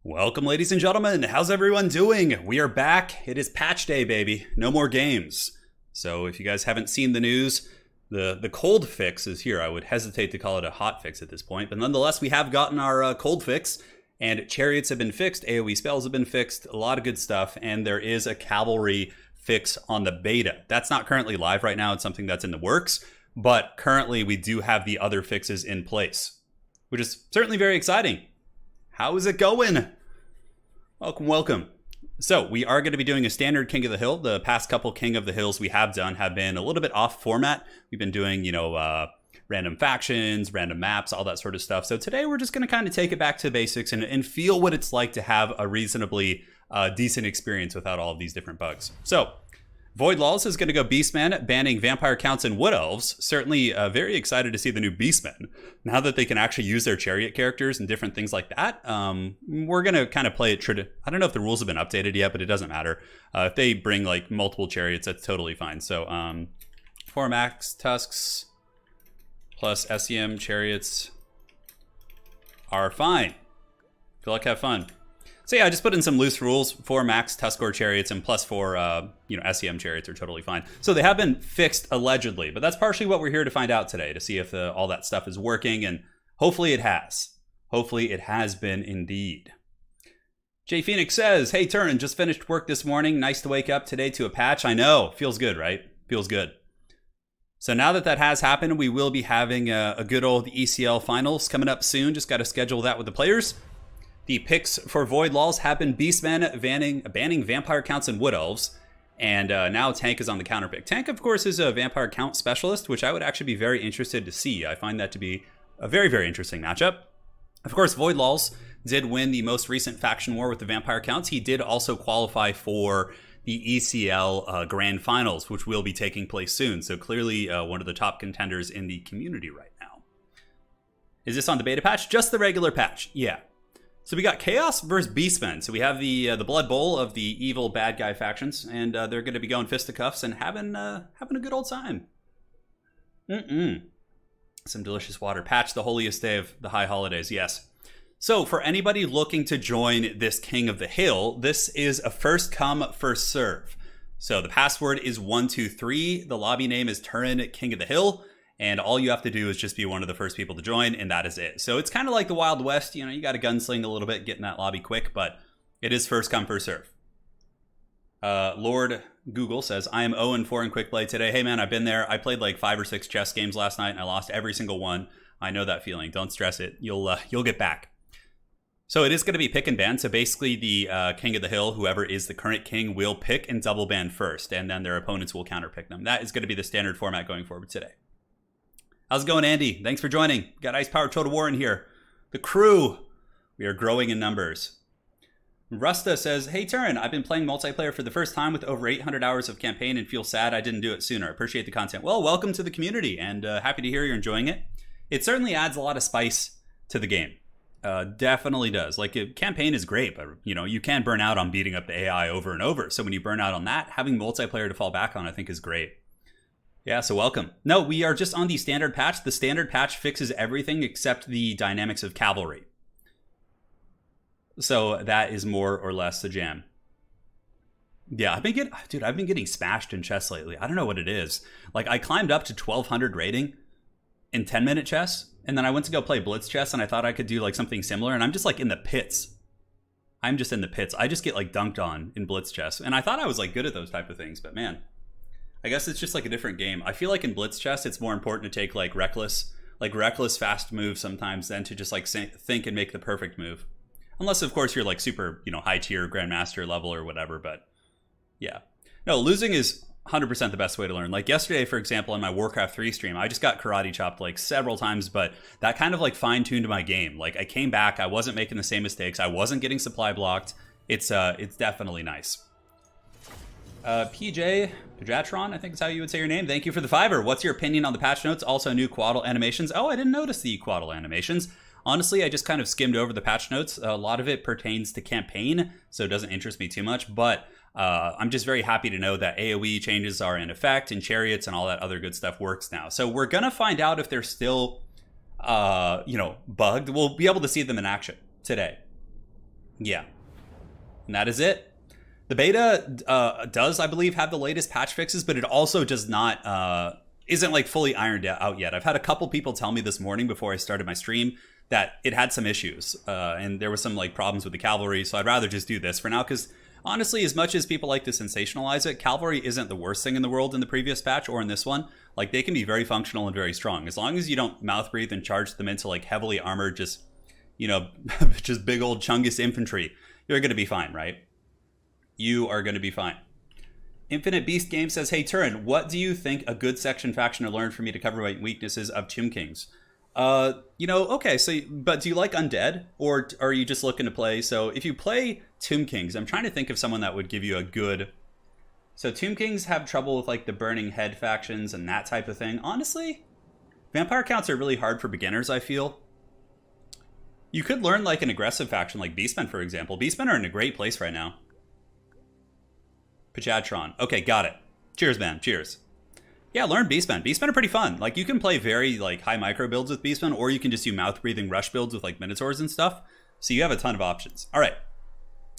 Welcome, ladies and gentlemen. How's everyone doing? We are back. It is patch day, baby. No more games. So if you guys haven't seen the news, the cold fix is here. I would hesitate to call it a hot fix at this point, but nonetheless, we have gotten our cold fix, and chariots have been fixed, AoE spells have been fixed, a lot of good stuff, and there is a cavalry fix on the beta. That's not currently live right now. It's something that's in the works, but currently we do have the other fixes in place, which is certainly very exciting. How is it going? Welcome. So we are going to be doing a standard King of the Hill. The past couple King of the Hills we have done have been a little bit off format. We've been doing, random factions, random maps, all that sort of stuff. So today we're just going to kind of take it back to basics and feel what it's like to have a reasonably decent experience without all of these different bugs. So Void Laws is going to go Beastmen, banning Vampire Counts and Wood Elves. Certainly very excited to see the new Beastmen. Now that they can actually use their chariot characters and different things like that, we're going to kind of play it. I don't know if the rules have been updated yet, but it doesn't matter. If they bring like multiple chariots, that's totally fine. So 4 max tusks plus SEM chariots are fine. Good luck, have fun. So yeah, I just put in some loose rules. 4 max Tuskor chariots and plus 4 SEM chariots are totally fine. So they have been fixed allegedly, but that's partially what we're here to find out today, to see if all that stuff is working, and hopefully it has. Hopefully it has been indeed. Jay Phoenix says, hey Turin, just finished work this morning. Nice to wake up today to a patch. I know, feels good, right? Feels good. So now that that has happened, we will be having a good old ECL finals coming up soon. Just got to schedule that with the players. The picks for Void Laws have been Beastmen banning Vampire Counts and Wood Elves, and now Tank is on the counter pick. Tank, of course, is a Vampire Count specialist, which I would actually be very interested to see. I find that to be a very, very interesting matchup. Of course, Void Laws did win the most recent faction war with the Vampire Counts. He did also qualify for the ECL Grand Finals, which will be taking place soon. So clearly one of the top contenders in the community right now. Is this on the beta patch? Just the regular patch, yeah. So we got Chaos versus Beastmen. So we have the Blood Bowl of the evil bad guy factions, and they're going to be going fisticuffs and having a good old time. Some delicious water. Patch the holiest day of the high holidays, yes. So for anybody looking to join this King of the Hill, this is a first come, first serve. So the password is 123. The lobby name is Turin King of the Hill. And all you have to do is just be one of the first people to join, and that is it. So it's kind of like the Wild West. You got to gunsling a little bit, get in that lobby quick, but it is first come, first serve. Lord Google says, I am 0-4 in quick play today. Hey man, I've been there. I played like 5 or 6 chess games last night, and I lost every single one. I know that feeling. Don't stress it. You'll get back. So it is going to be pick and ban. So basically the King of the Hill, whoever is the current king, will pick and double ban first, and then their opponents will counter pick them. That is going to be the standard format going forward today. How's it going, Andy? Thanks for joining. Got Ice Power Total War in here. The crew. We are growing in numbers. Rusta says, hey Turin, I've been playing multiplayer for the first time with over 800 hours of campaign and feel sad I didn't do it sooner. Appreciate the content. Well, welcome to the community, and happy to hear you're enjoying it. It certainly adds a lot of spice to the game. Definitely does. Like, campaign is great, but you can burn out on beating up the AI over and over. So when you burn out on that, having multiplayer to fall back on, I think is great. Yeah, so welcome. No, we are just on the standard patch. The standard patch fixes everything except the dynamics of cavalry. So that is more or less the jam. Yeah, I've been getting smashed in chess lately. I don't know what it is. Like, I climbed up to 1200 rating in 10-minute chess, and then I went to go play blitz chess, and I thought I could do like something similar, and I'm just like in the pits. I'm just in the pits. I just get like dunked on in blitz chess, and I thought I was like good at those type of things, but man, I guess it's just like a different game. I feel like in blitz chess, it's more important to take like reckless fast moves sometimes than to just like think and make the perfect move. Unless, of course, you're like super, high tier grandmaster level or whatever. But yeah, no, losing is 100% the best way to learn. Like yesterday, for example, on my Warcraft 3 stream, I just got karate chopped like several times, but that kind of like fine tuned my game. Like I came back, I wasn't making the same mistakes, I wasn't getting supply blocked. It's definitely nice. PJ Pajatron, I think is how you would say your name. Thank you for the $5. What's your opinion on the patch notes? Also new quaddle animations. Oh, I didn't notice the quaddle animations. Honestly, I just kind of skimmed over the patch notes. A lot of it pertains to campaign, so it doesn't interest me too much, but I'm just very happy to know that AoE changes are in effect and chariots and all that other good stuff works now. So we're going to find out if they're still, bugged. We'll be able to see them in action today. Yeah, and that is it. The beta does, I believe, have the latest patch fixes, but it also does not, isn't like fully ironed out yet. I've had a couple people tell me this morning before I started my stream that it had some issues, and there was some like problems with the cavalry, so I'd rather just do this for now, because honestly, as much as people like to sensationalize it, cavalry isn't the worst thing in the world in the previous patch or in this one. Like, they can be very functional and very strong. As long as you don't mouth breathe and charge them into like heavily armored, just, you know, just big old chungus infantry, you're going to be fine, right? You are going to be fine. Infinite Beast Game says, hey, Turin, what do you think a good section faction to learn for me to cover my weaknesses of Tomb Kings? You know, okay, so, but do you like Undead? Or are you just looking to play? So if you play Tomb Kings, I'm trying to think of someone that would give you a good... So Tomb Kings have trouble with like the Burning Head factions and that type of thing. Honestly, vampire counts are really hard for beginners, I feel. You could learn like an aggressive faction like Beastmen, for example. Beastmen are in a great place right now. Pachadtron. Okay, got it. Cheers, man. Cheers. Yeah, learn Beastmen. Beastmen are pretty fun. Like, you can play very like high micro builds with Beastmen, or you can just do mouth breathing rush builds with like Minotaurs and stuff. So you have a ton of options. All right.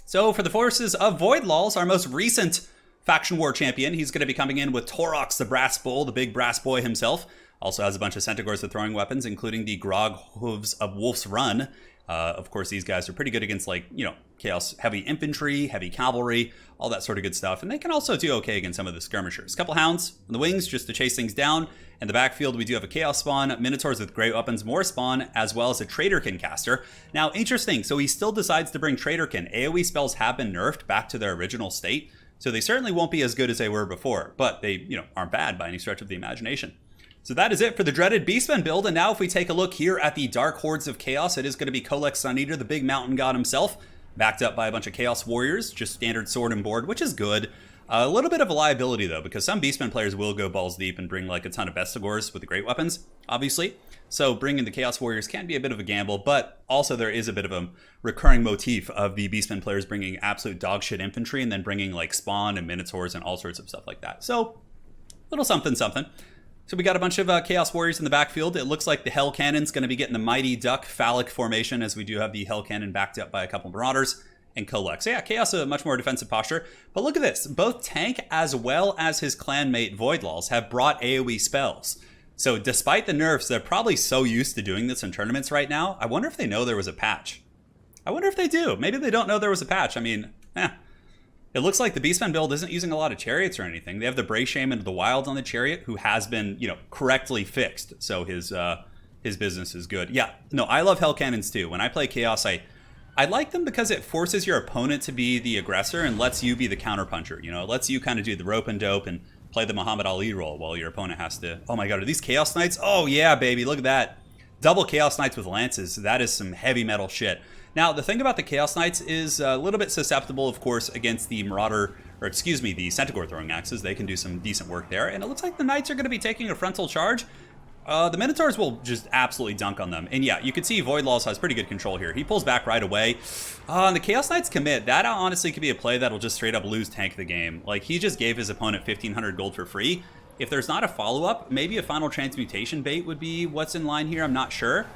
So for the forces of Voidlaws, our most recent faction war champion, he's going to be coming in with Torox the Brass Bull, the big brass boy himself. Also has a bunch of Centaurs with throwing weapons, including the Grog Hooves of Wolf's Run. Of course, these guys are pretty good against, like, you know, Chaos heavy infantry, heavy cavalry, all that sort of good stuff. And they can also do okay against some of the skirmishers. A couple hounds on the wings just to chase things down. In the backfield, we do have a Chaos spawn, Minotaurs with great weapons, more spawn, as well as a Traitorkin caster. Now, interesting, so he still decides to bring Traitorkin. AoE spells have been nerfed back to their original state, so they certainly won't be as good as they were before, but they, you know, aren't bad by any stretch of the imagination. So that is it for the dreaded Beastmen build, and now if we take a look here at the Dark Hordes of Chaos, it is going to be Kolek Suneater, the big mountain god himself, backed up by a bunch of Chaos Warriors, just standard sword and board, which is good. A little bit of a liability, though, because some Beastmen players will go balls deep and bring like a ton of Bestigors with the great weapons, obviously. So bringing the Chaos Warriors can be a bit of a gamble, but also there is a bit of a recurring motif of the Beastmen players bringing absolute dogshit infantry and then bringing like spawn and Minotaurs and all sorts of stuff like that. So, little something something. So we got a bunch of Chaos Warriors in the backfield. It looks like the Hell Cannon's going to be getting the Mighty Duck phallic formation, as we do have the Hell Cannon backed up by a couple Marauders and Kolek. So yeah, Chaos a much more defensive posture. But look at this. Both Tank as well as his clanmate Voidlaws have brought AoE spells. So despite the nerfs, they're probably so used to doing this in tournaments right now. I wonder if they know there was a patch. I wonder if they do. Maybe they don't know there was a patch. I mean, It looks like the Beastmen build isn't using a lot of chariots or anything. They have the Bray Shaman of the Wild on the chariot, who has been, you know, correctly fixed. So his business is good. Yeah, no, I love Hell Cannons too. When I play Chaos, I like them because it forces your opponent to be the aggressor and lets you be the counterpuncher. You know, it lets you kind of do the rope and dope and play the Muhammad Ali role while your opponent has to... Oh my god, are these Chaos Knights? Oh yeah, baby, look at that. Double Chaos Knights with lances. That is some heavy metal shit. Now, the thing about the Chaos Knights is a little bit susceptible, of course, against the Marauder, or excuse me, the Centaur throwing axes. They can do some decent work there. And it looks like the Knights are going to be taking a frontal charge. The Minotaurs will just absolutely dunk on them. And yeah, you can see Voidlaws has pretty good control here. He pulls back right away. And the Chaos Knights commit. That honestly could be a play that'll just straight up lose tank the game. Like, he just gave his opponent 1,500 gold for free. If there's not a follow-up, maybe a final transmutation bait would be what's in line here. I'm not sure.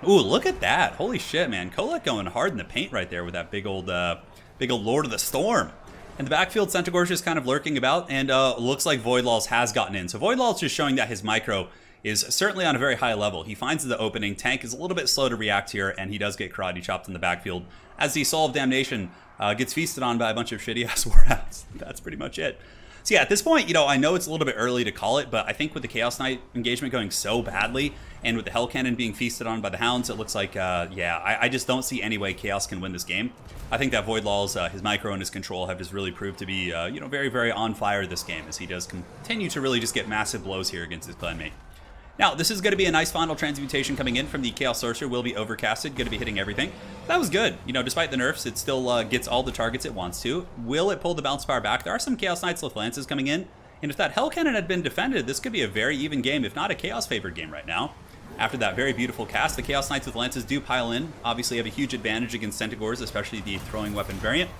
Ooh, look at that. Holy shit, man. Kolek going hard in the paint right there with that big old Lord of the Storm. And the backfield, Centaur's just kind of lurking about, and looks like Voidlaws has gotten in. So Voidlaws just showing that his micro is certainly on a very high level. He finds the opening. Tank is a little bit slow to react here, and he does get karate chopped in the backfield as the Soul of Damnation gets feasted on by a bunch of shitty-ass warhounds. That's pretty much it. So yeah, at this point, you know, I know it's a little bit early to call it, but I think with the Chaos Knight engagement going so badly, and with the Hell Cannon being feasted on by the Hounds, it looks like, I just don't see any way Chaos can win this game. I think that Voidlaws, his micro and his control have just really proved to be, you know, very, very on fire this game, as he does continue to really just get massive blows here against his clanmate. Now, this is going to be a nice final transmutation coming in from the Chaos Sorcerer. Will be overcasted, going to be hitting everything. That was good. You know, despite the nerfs, it still gets all the targets it wants to. Will it pull the bounce power back? There are some Chaos Knights with lances coming in. And if that Hell Cannon had been defended, this could be a very even game, if not a Chaos-favored game right now. After that very beautiful cast, the Chaos Knights with lances do pile in. Obviously have a huge advantage against Centaurs, especially the throwing weapon variant.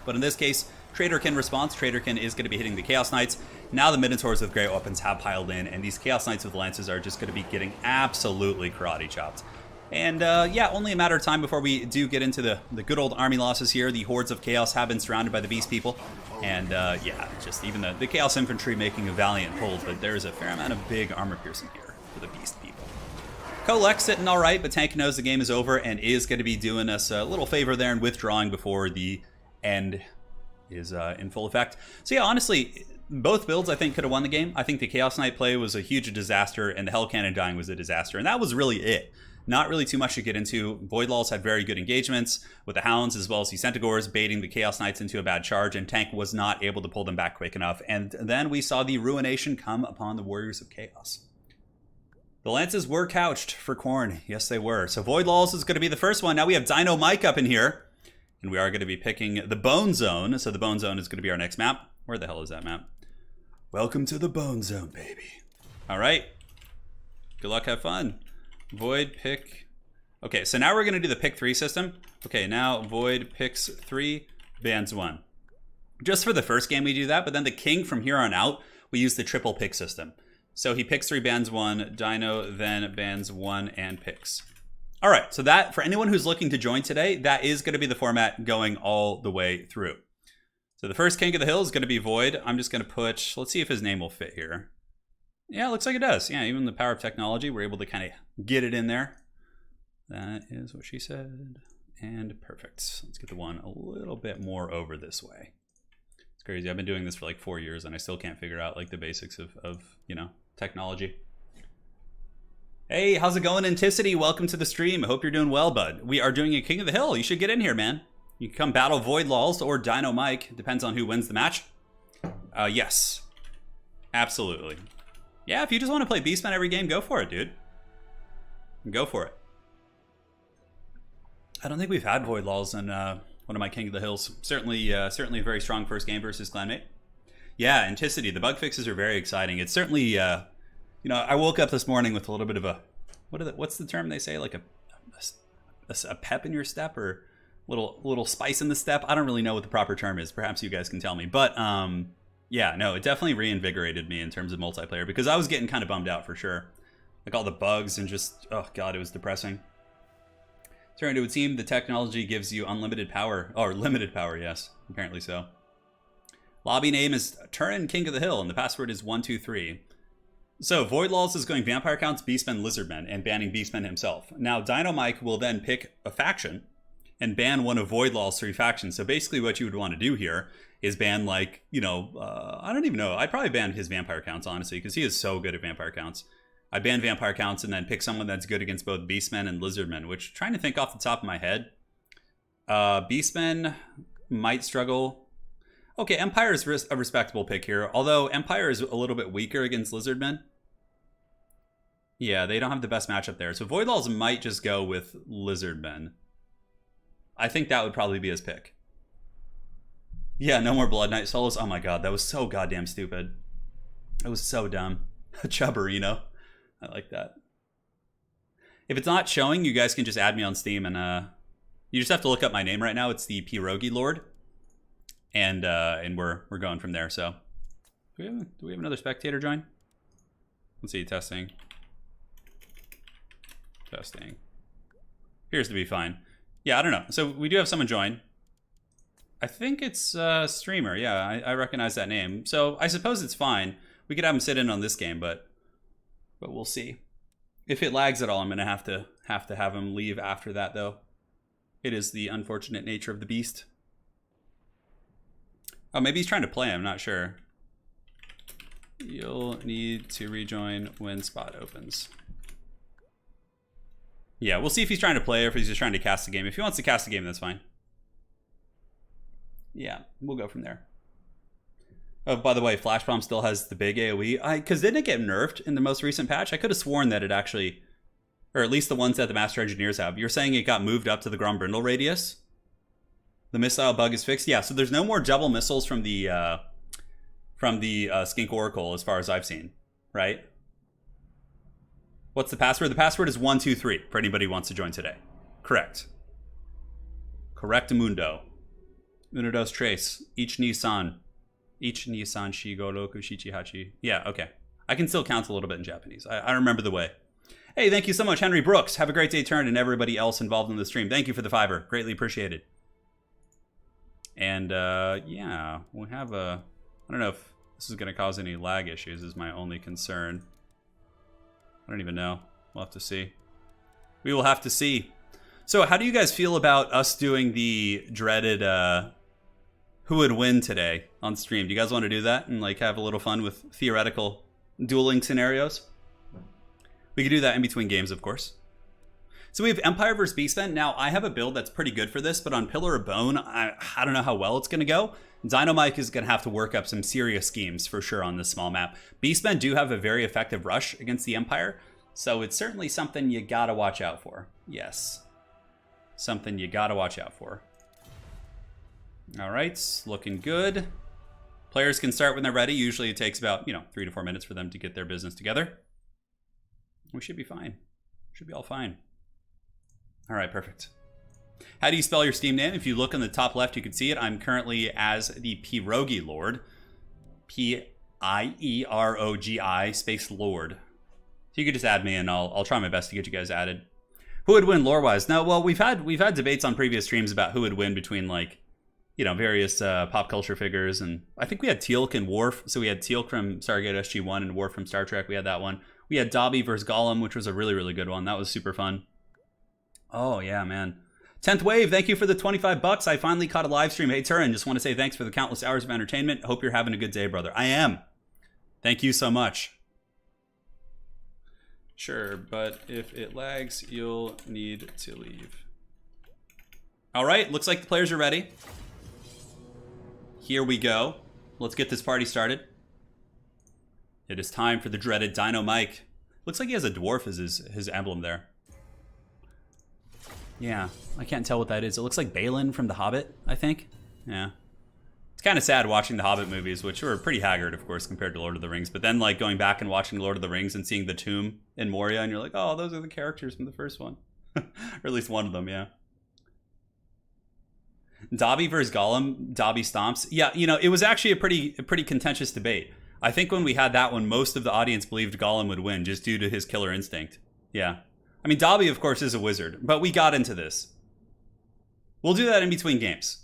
But in this case, Traitorkin response. Traitorkin is going to be hitting the Chaos Knights. Now the Minotaurs with great weapons have piled in, and these Chaos Knights with lances are just going to be getting absolutely karate chopped. And yeah, only a matter of time before we do get into the good old army losses here. The hordes of chaos have been surrounded by the beast people. And yeah, just even the chaos infantry making a valiant hold, but there's a fair amount of big armor piercing here for the beast people. Kolek sitting all right, but Tank knows the game is over and is going to be doing us a little favor there and withdrawing before the end is in full effect. So yeah, honestly, both builds I think could have won the game. I think the Chaos Knight play was a huge disaster, and the Hell Cannon dying was a disaster, and that was really it. Not really too much to get into. Void Lawls had very good engagements with the Hounds as well as the Centaurs, baiting the Chaos Knights into a bad charge, and Tank was not able to pull them back quick enough. And then we saw the ruination come upon the Warriors of Chaos. The Lances were couched for Khorne. Yes, they were. So Void Lawls is going to be the first one. Now we have Dino Mike up in here. And we are going to be picking the Bone Zone. So the Bone Zone is going to be our next map. Where the hell is that map? Welcome to the Bone Zone, baby. All right. Good luck, have fun. Void pick. Okay, so now we're going to do the pick 3 system. Okay, now Void picks 3, bans 1. Just for the first game we do that, but then the King from here on out, we use the triple pick system. So he picks 3, bans 1, Dino then bans 1 and picks. All right, so that, for anyone who's looking to join today, that is going to be the format going all the way through. So the first King of the Hill is going to be Void. I'm just going to put, let's see if his name will fit here. Yeah, it looks like it does. Yeah, even the power of technology, we're able to kind of get it in there. That is what she said. And perfect. Let's get the one a little bit more over this way. It's crazy. I've been doing this for like 4 years and I still can't figure out like the basics of you know, technology. Hey, how's it going, Anticity? Welcome to the stream. I hope you're doing well, bud. We are doing a King of the Hill. You should get in here, man. You can come battle Void Lawls or Dino Mike. Depends on who wins the match. Yes. Absolutely. Yeah, if you just want to play Beastmen every game, go for it, dude. Go for it. I don't think we've had Void Lawls in one of my King of the Hills. Certainly a very strong first game versus Clanmate. Yeah, Anticity. The bug fixes are very exciting. It's certainly... you know, I woke up this morning with a little bit of a, what's the term they say? Like a pep in your step, or little spice in the step. I don't really know what the proper term is. Perhaps you guys can tell me. But yeah, no, it definitely reinvigorated me in terms of multiplayer, because I was getting kind of bummed out for sure. Like all the bugs and just, oh god, it was depressing. Turn into a team, the technology gives you unlimited power, or limited power, yes, apparently so. Lobby name is Turin King of the Hill, and the password is 123. So Void Lawls is going Vampire Counts, Beastmen, Lizardmen, and banning Beastmen himself. Now Dino Mike will then pick a faction and ban one of Void Lawls' 3 factions. So basically what you would want to do here is ban, like, you know, I don't even know. I'd probably ban his Vampire Counts, honestly, because he is so good at Vampire Counts. I'd ban Vampire Counts and then pick someone that's good against both Beastmen and Lizardmen, which, trying to think off the top of my head, Beastmen might struggle. Okay, Empire is a respectable pick here, although Empire is a little bit weaker against Lizardmen. Yeah, they don't have the best matchup there. So Void Lawls might just go with Lizardmen. I think that would probably be his pick. Yeah, no more Blood Knight solos. Oh my god, that was so goddamn stupid. It was so dumb. Chubberino. I like that. If it's not showing, you guys can just add me on Steam, and you just have to look up my name right now. It's the Pierogi Lord. And we're going from there. So do we have another spectator join? Let's see. Testing. Appears to be fine. Yeah, I don't know. So we do have someone join. I think it's streamer. Yeah, I recognize that name. So I suppose it's fine. We could have him sit in on this game, but we'll see. If it lags at all, I'm gonna have to have him leave after that, though. It is the unfortunate nature of the beast. Oh, maybe he's trying to play. I'm not sure. You'll need to rejoin when spot opens. Yeah, we'll see if he's trying to play or if he's just trying to cast the game. If he wants to cast the game, that's fine. Yeah, we'll go from there. Oh, by the way, Flash Bomb still has the big AoE. Because didn't it get nerfed in the most recent patch? I could have sworn that it actually, or at least the ones that the Master Engineers have. You're saying it got moved up to the Grombrindle radius? The missile bug is fixed? Yeah, so there's no more double missiles from the Skink Oracle as far as I've seen, right? What's the password? The password is 123 for anybody who wants to join today. Correct. Correct, Mundo. Uno, dos, tres. Each Nissan Shigo Roku Shichihachi. Yeah, okay. I can still count a little bit in Japanese. I remember the way. Hey, thank you so much, Henry Brooks. Have a great day, Turn, and everybody else involved in the stream. Thank you for the fiver. Greatly appreciated. And, yeah, we have a... I don't know if this is going to cause any lag issues is my only concern. I don't even know. We'll have to see. We will have to see. So, how do you guys feel about us doing the dreaded, who would win today on stream? Do you guys want to do that and, like, have a little fun with theoretical dueling scenarios? We could do that in between games, of course. So we have Empire versus Beastmen. Now, I have a build that's pretty good for this, but on Pillar of Bone, I don't know how well it's going to go. Dynamike is going to have to work up some serious schemes for sure on this small map. Beastmen do have a very effective rush against the Empire, so it's certainly something you got to watch out for. Yes. Something you got to watch out for. All right, looking good. Players can start when they're ready. Usually it takes about, 3 to 4 minutes for them to get their business together. We should be fine. Should be all fine. All right, perfect. How do you spell your Steam name? If you look on the top left, you can see it. I'm currently as the Pierogi Lord. P-I-E-R-O-G-I space Lord. So you could just add me and I'll try my best to get you guys added. Who would win lore-wise? No, well, we've had debates on previous streams about who would win between, like, various pop culture figures. And I think we had Teal'c and Worf. So we had Teal'c from Stargate SG-1 and Worf from Star Trek. We had that one. We had Dobby versus Gollum, which was a really, really good one. That was super fun. Oh, yeah, man. 10th Wave, thank you for the 25 bucks. I finally caught a live stream. Hey, Turin, just want to say thanks for the countless hours of entertainment. Hope you're having a good day, brother. I am. Thank you so much. Sure, but if it lags, you'll need to leave. All right, looks like the players are ready. Here we go. Let's get this party started. It is time for the dreaded Dynamike. Looks like he has a dwarf as his emblem there. Yeah, I can't tell what that is. It looks like Balin from The Hobbit, I think. Yeah. It's kind of sad watching the Hobbit movies, which were pretty haggard, of course, compared to Lord of the Rings. But then, like, going back and watching Lord of the Rings and seeing the tomb in Moria, and you're like, oh, those are the characters from the first one. Or at least one of them, yeah. Dobby versus Gollum, Dobby stomps. Yeah, it was actually a pretty contentious debate. I think when we had that one, most of the audience believed Gollum would win just due to his killer instinct. Yeah. I mean, Dobby, of course, is a wizard, but we got into this. We'll do that in between games.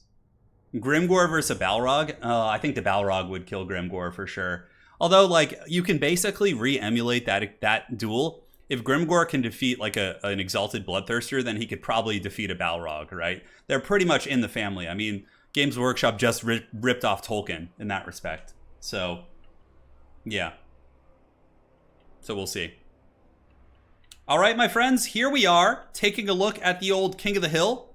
Grimgor versus a Balrog. I think the Balrog would kill Grimgor for sure. Although, like, you can basically re-emulate that duel. If Grimgor can defeat, like, an Exalted Bloodthirster, then he could probably defeat a Balrog, right? They're pretty much in the family. I mean, Games Workshop just ripped off Tolkien in that respect. So, yeah. So we'll see. All right, my friends, here we are, taking a look at the old King of the Hill.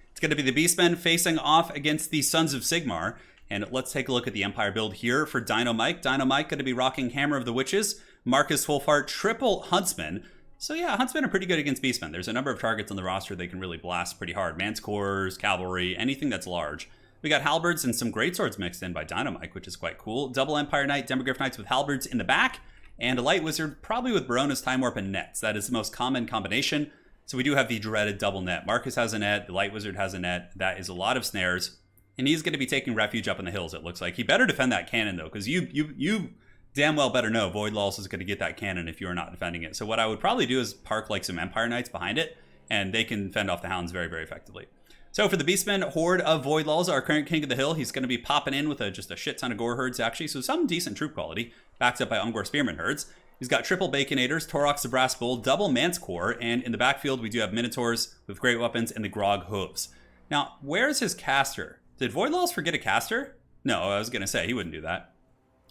It's going to be the Beastmen facing off against the Sons of Sigmar. And let's take a look at the Empire build here for Dynamike. Dynamike going to be rocking Hammer of the Witches, Marcus Wolfhart, triple Huntsman. So yeah, Huntsmen are pretty good against Beastmen. There's a number of targets on the roster they can really blast pretty hard. Mancores, Cavalry, anything that's large. We got Halberds and some Greatswords mixed in by Dynamike, which is quite cool. Double Empire Knight, Demogryph Knights with Halberds in the back. And a Light Wizard, probably with Barona's Time Warp and Nets. That is the most common combination. So we do have the dreaded double net. Marcus has a net, the Light Wizard has a net. That is a lot of snares. And he's going to be taking refuge up in the hills, it looks like. He better defend that cannon, though, because you damn well better know Void Loss is going to get that cannon if you're not defending it. So what I would probably do is park like some Empire Knights behind it, and they can fend off the Hounds very, very effectively. So for the Beastmen, Horde of Void Lulls, our current King of the Hill, he's going to be popping in with just a shit ton of Gore Herds, actually. So some decent troop quality, backed up by Ungor Spearman Herds. He's got triple Baconators, Taurox the Brass Bull, double Manticore, and in the backfield we do have Minotaurs with great weapons and the Grog Hooves. Now, where's his caster? Did Void Lulls forget a caster? No, I was going to say, he wouldn't do that.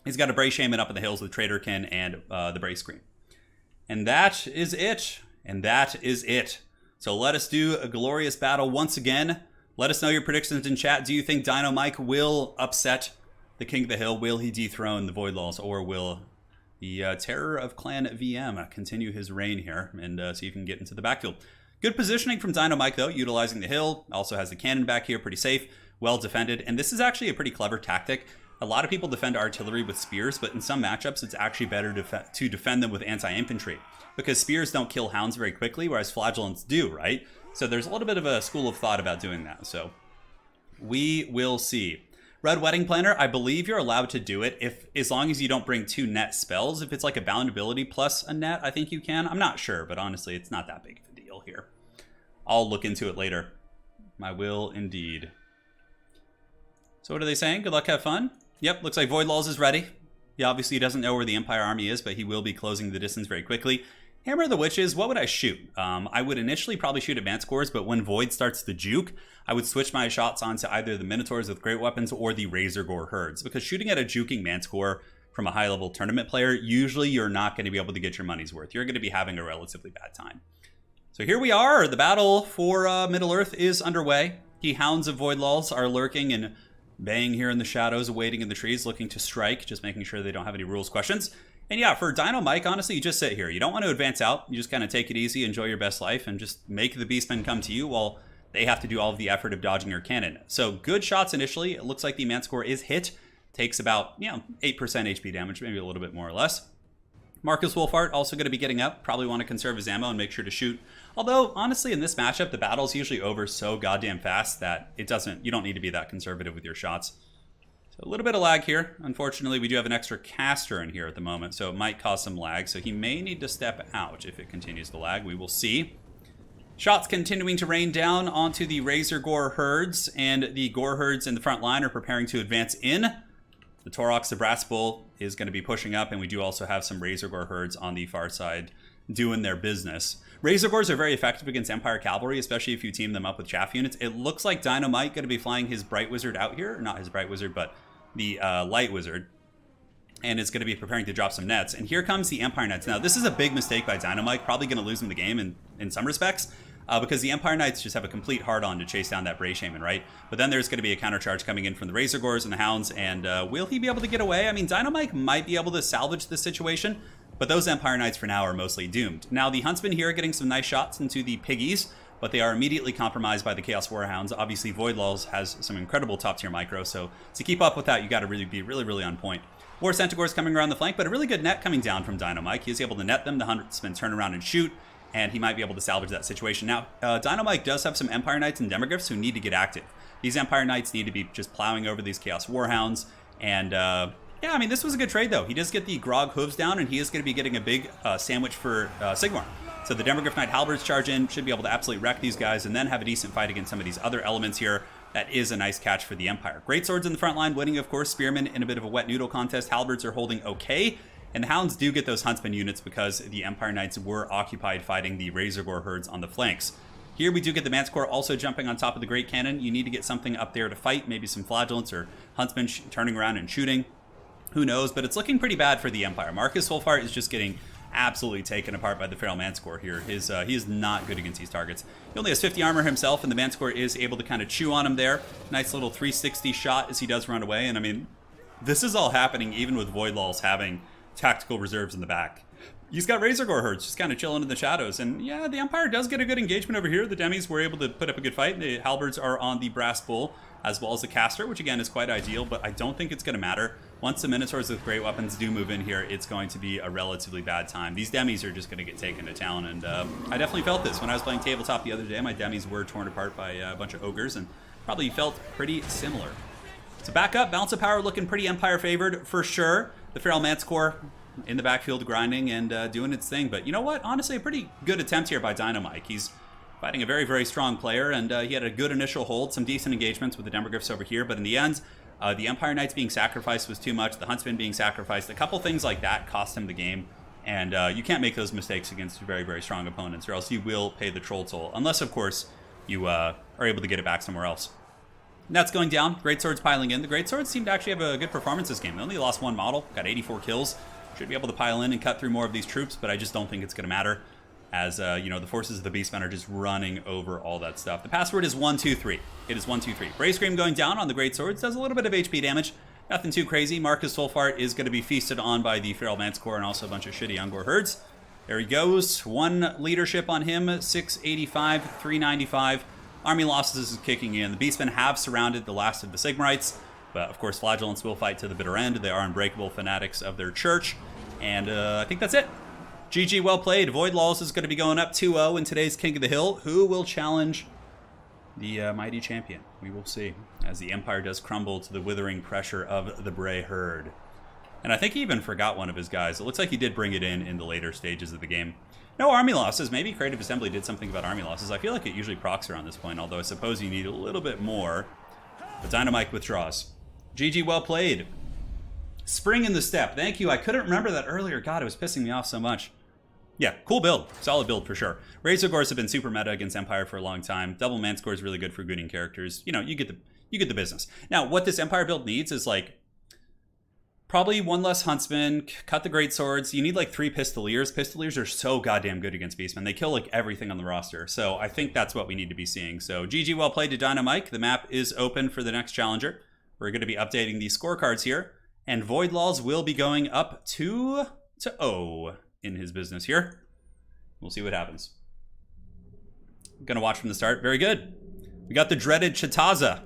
He's got a Bray Shaman up in the hills with Traderkin and the Bray Scream. And that is it. And that is it. So let us do a glorious battle once again. Let us know your predictions in chat. Do you think Dynamike will upset the King of the Hill? Will he dethrone the Void Lulls? Or will the Terror of Clan VM continue his reign here and see if he can get into the backfield? Good positioning from Dynamike, though, utilizing the hill. Also has the cannon back here, pretty safe, well defended. And this is actually a pretty clever tactic. A lot of people defend artillery with spears, but in some matchups, it's actually better to defend them with anti-infantry, because spears don't kill hounds very quickly, whereas flagellants do, right? So there's a little bit of a school of thought about doing that. So we will see. Red Wedding Planner, I believe you're allowed to do it as long as you don't bring 2 net spells. If it's like a bound ability plus a net, I think you can. I'm not sure, but honestly, it's not that big of a deal here. I'll look into it later. I will indeed. So what are they saying? Good luck, have fun. Yep, looks like Void Lulls is ready. He obviously doesn't know where the Empire army is, but he will be closing the distance very quickly. Hammer of the Witches, what would I shoot? I would initially probably shoot advanced cores, but when Void starts to juke, I would switch my shots onto either the Minotaurs with great weapons or the Razor Gore herds, because shooting at a juking Manticore from a high-level tournament player, usually you're not going to be able to get your money's worth. You're going to be having a relatively bad time. So here we are. The battle for Middle-earth is underway. The Hounds of Void Lulls are lurking and baying here in the shadows, waiting in the trees, looking to strike, just making sure they don't have any rules questions. And yeah, for Dino Mike, honestly, you just sit here. You don't want to advance out. You just kind of take it easy, enjoy your best life, and just make the Beastmen come to you while they have to do all of the effort of dodging your cannon. So good shots initially. It looks like the Manticore is hit. Takes about, 8% HP damage, maybe a little bit more or less. Marcus Wolfhart also going to be getting up. Probably want to conserve his ammo and make sure to shoot. Although, honestly, in this matchup, the battle's usually over so goddamn fast that you don't need to be that conservative with your shots. So a little bit of lag here. Unfortunately, we do have an extra caster in here at the moment, so it might cause some lag. So he may need to step out if it continues to lag. We will see. Shots continuing to rain down onto the Razor Gore herds, and the Gore herds in the front line are preparing to advance in. The Taurox, the Brass Bull, is going to be pushing up, and we do also have some Razor Gore herds on the far side doing their business. Razor Gores are very effective against Empire Cavalry, especially if you team them up with chaff units. It looks like Dynamite going to be flying his Bright Wizard out here. Not his Bright Wizard, but the Light Wizard. And is going to be preparing to drop some nets. And here comes the Empire Knights. Now, this is a big mistake by Dynamite. Probably going to lose him the game in some respects. Because the Empire Knights just have a complete hard-on to chase down that Bray Shaman, right? But then there's going to be a countercharge coming in from the Razor Gores and the Hounds. And will he be able to get away? I mean, Dynamite might be able to salvage this situation. But those Empire Knights for now are mostly doomed. Now, the Huntsmen here are getting some nice shots into the Piggies, but they are immediately compromised by the Chaos Warhounds. Obviously, Void Lulls has some incredible top-tier micro, so to keep up with that, you got to really be really on point. War Centaurs coming around the flank, but a really good net coming down from Dynamite. He is able to net them. The Huntsmen turn around and shoot, and he might be able to salvage that situation. Now, Dynamite does have some Empire Knights and Demogryphs who need to get active. These Empire Knights need to be just plowing over these Chaos Warhounds, and yeah, I mean, this was a good trade, though. He does get the Grog Hooves down, and he is going to be getting a big sandwich for Sigmar. So the Demogryph Knight Halberds charge in, should be able to absolutely wreck these guys, and then have a decent fight against some of these other elements here. That is a nice catch for the Empire. Great swords in the front line, winning, of course. Spearmen in a bit of a wet noodle contest. Halberds are holding okay. And the Hounds do get those Huntsman units because the Empire Knights were occupied fighting the Razor Gore herds on the flanks. Here we do get the Manticore also jumping on top of the Great Cannon. You need to get something up there to fight, maybe some Flagellants or Huntsmen turning around and shooting. Who knows, but it's looking pretty bad for the Empire. Marcus Wolfhart is just getting absolutely taken apart by the Feral Manticore here. He is not good against these targets. He only has 50 armor himself, and the Manticore is able to kind of chew on him there. Nice little 360 shot as he does run away, and I mean, this is all happening even with Void Lulls having tactical reserves in the back. He's got Razor Gore herds just kind of chilling in the shadows, and yeah, the Empire does get a good engagement over here. The Demis were able to put up a good fight. The Halberds are on the Brass Bull, as well as the Caster, which again is quite ideal, but I don't think it's going to matter. Once the Minotaurs with great weapons do move in here, it's going to be a relatively bad time. These Demis are just going to get taken to town, and I definitely felt this. When I was playing tabletop the other day, my Demis were torn apart by a bunch of ogres, and probably felt pretty similar. So back up, balance of power looking pretty Empire favored for sure. The Feral Manticore in the backfield grinding and doing its thing, but you know what? Honestly, a pretty good attempt here by Dynamite. He's fighting a very strong player, and he had a good initial hold, some decent engagements with the Demogryphs over here, but in the end, the Empire Knights being sacrificed was too much, the Huntsmen being sacrificed, a couple things like that cost him the game, and you can't make those mistakes against very strong opponents, or else you will pay the troll toll, unless, of course, you are able to get it back somewhere else. And that's going down. Greatswords piling in. The Greatswords seem to actually have a good performance this game. They only lost one model, got 84 kills, should be able to pile in and cut through more of these troops, but I just don't think it's going to matter. As, you know, the forces of the Beastmen are just running over all that stuff. The password is 123. It is 123. Bray Scream going down on the Great Swords. Does a little bit of HP damage. Nothing too crazy. Marcus Wolfhart is going to be feasted on by the Feral Manticore and also a bunch of shitty Ungor herds. There he goes. One leadership on him. 685, 395. Army losses is kicking in. The Beastmen have surrounded the last of the Sigmarites. But, of course, Flagellants will fight to the bitter end. They are unbreakable fanatics of their church. And I think that's it. GG, well played. Void Lulls is going to be going up 2-0 in today's King of the Hill. Who will challenge the mighty champion? We will see as the Empire does crumble to the withering pressure of the Bray herd. And I think he even forgot one of his guys. It looks like he did bring it in the later stages of the game. No army losses. Maybe Creative Assembly did something about army losses. I feel like it usually procs around this point, although I suppose you need a little bit more. But Dynamite withdraws. GG, well played. Spring in the step. Thank you. I couldn't remember that earlier. God, it was pissing me off so much. Yeah, cool build. Solid build for sure. Razor Gores have been super meta against Empire for a long time. Double Man score is really good for gooning characters. You know, you get the business. Now, what this Empire build needs is like probably one less Huntsman, cut the Great Swords. You need like 3 Pistoliers. Pistoliers are so goddamn good against Beastmen. They kill like everything on the roster. So I think that's what we need to be seeing. So GG, well played to Dynamite. The map is open for the next challenger. We're going to be updating these scorecards here. And Void Laws will be going up to O in his business here. We'll see what happens. Gonna watch from the start. Very good. We got the dreaded Chitaza,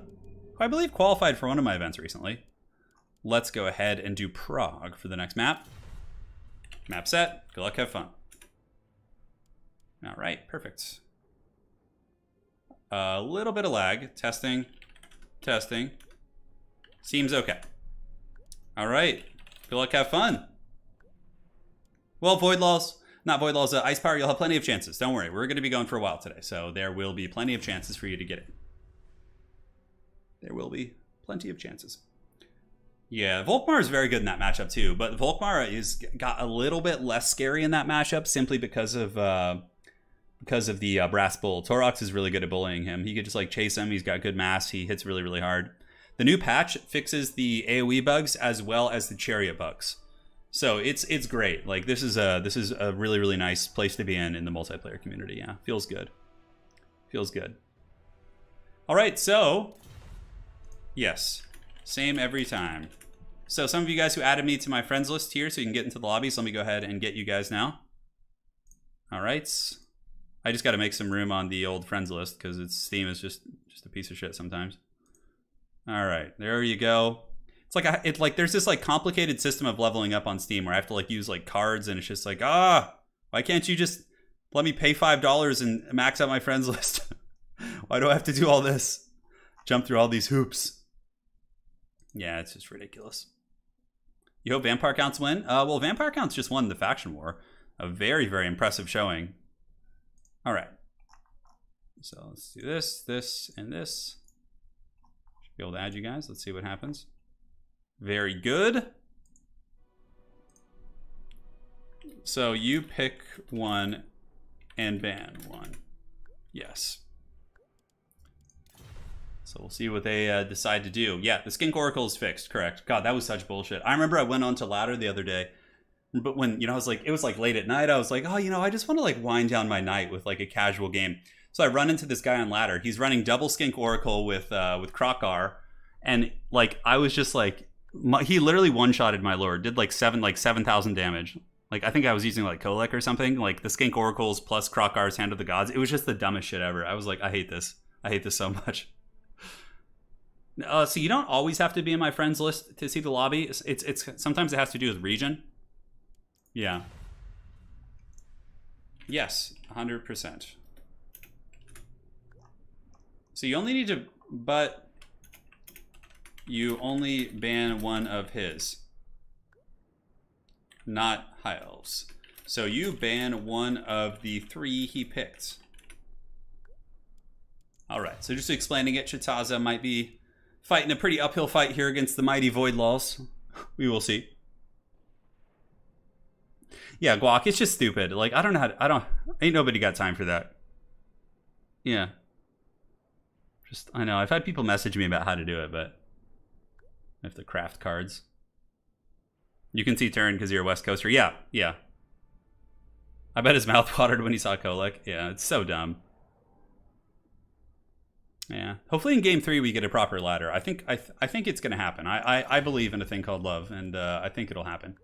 who I believe qualified for one of my events recently. Let's go ahead and do Prague for the next map. Map set. Good luck, have fun. All right, perfect. A little bit of lag. Testing. Seems okay. All right. Good luck, have fun. Well, Void Laws, not Void Laws, Ice Power, you'll have plenty of chances. Don't worry, we're going to be going for a while today, so there will be plenty of chances for you to get in. There will be plenty of chances. Yeah, Volkmar is very good in that matchup too, but Volkmar got a little bit less scary in that matchup simply because of the Brass Bull. Torox is really good at bullying him. He could just like chase him. He's got good mass. He hits really, really hard. The new patch fixes the AoE bugs as well as the chariot bugs. So it's great. Like this is a really, really nice place to be in the multiplayer community. Yeah, feels good. Feels good. All right, so yes, same every time. So some of you guys who added me to my friends list here so you can get into the lobby, so let me go ahead and get you guys now. All right. I just got to make some room on the old friends list because its Steam is just a piece of shit sometimes. All right, there you go. It's like there's this like complicated system of leveling up on Steam where I have to like use like cards, and it's just like, why can't you just let me pay $5 and max out my friends list? Why do I have to do all this? Jump through all these hoops. Yeah, it's just ridiculous. You hope Vampire Counts win? Well, Vampire Counts just won the faction war. A very, very impressive showing. All right. So let's do this, and this. Should be able to add you guys. Let's see what happens. Very good. So you pick one and ban one. Yes. So we'll see what they decide to do. Yeah, the Skink Oracle is fixed, correct. God, that was such bullshit. I remember I went on to ladder the other day, but when, you know, it was like late at night, I was like, oh, you know, I just want to like wind down my night with like a casual game. So I run into this guy on ladder. He's running double Skink Oracle with Krokar, and like I was just like, he literally one-shotted my lord, did like 7,000 damage. Like I think I was using like Kolek or something, like the Skink Oracles plus Krokar's Hand of the Gods. It was just the dumbest shit ever. I was like, I hate this so much. So you don't always have to be in my friends list to see the lobby. It's sometimes it has to do with region. Yeah. Yes, 100%. So you only need to, but you only ban one of his, not High Elves. So you ban one of the 3 he picked. All right, so just explaining it, Chitaza might be fighting a pretty uphill fight here against the mighty Void Laws. We will see. Yeah, Guac, it's just stupid. Like, I don't know ain't nobody got time for that. Yeah. I know, I've had people message me about how to do it, but I have to craft cards. You can see Turin because you're a West Coaster. Yeah. I bet his mouth watered when he saw Kolek. Yeah, it's so dumb. Yeah. Hopefully in game 3 we get a proper ladder. I think it's gonna happen. I believe in a thing called love, and I think it'll happen.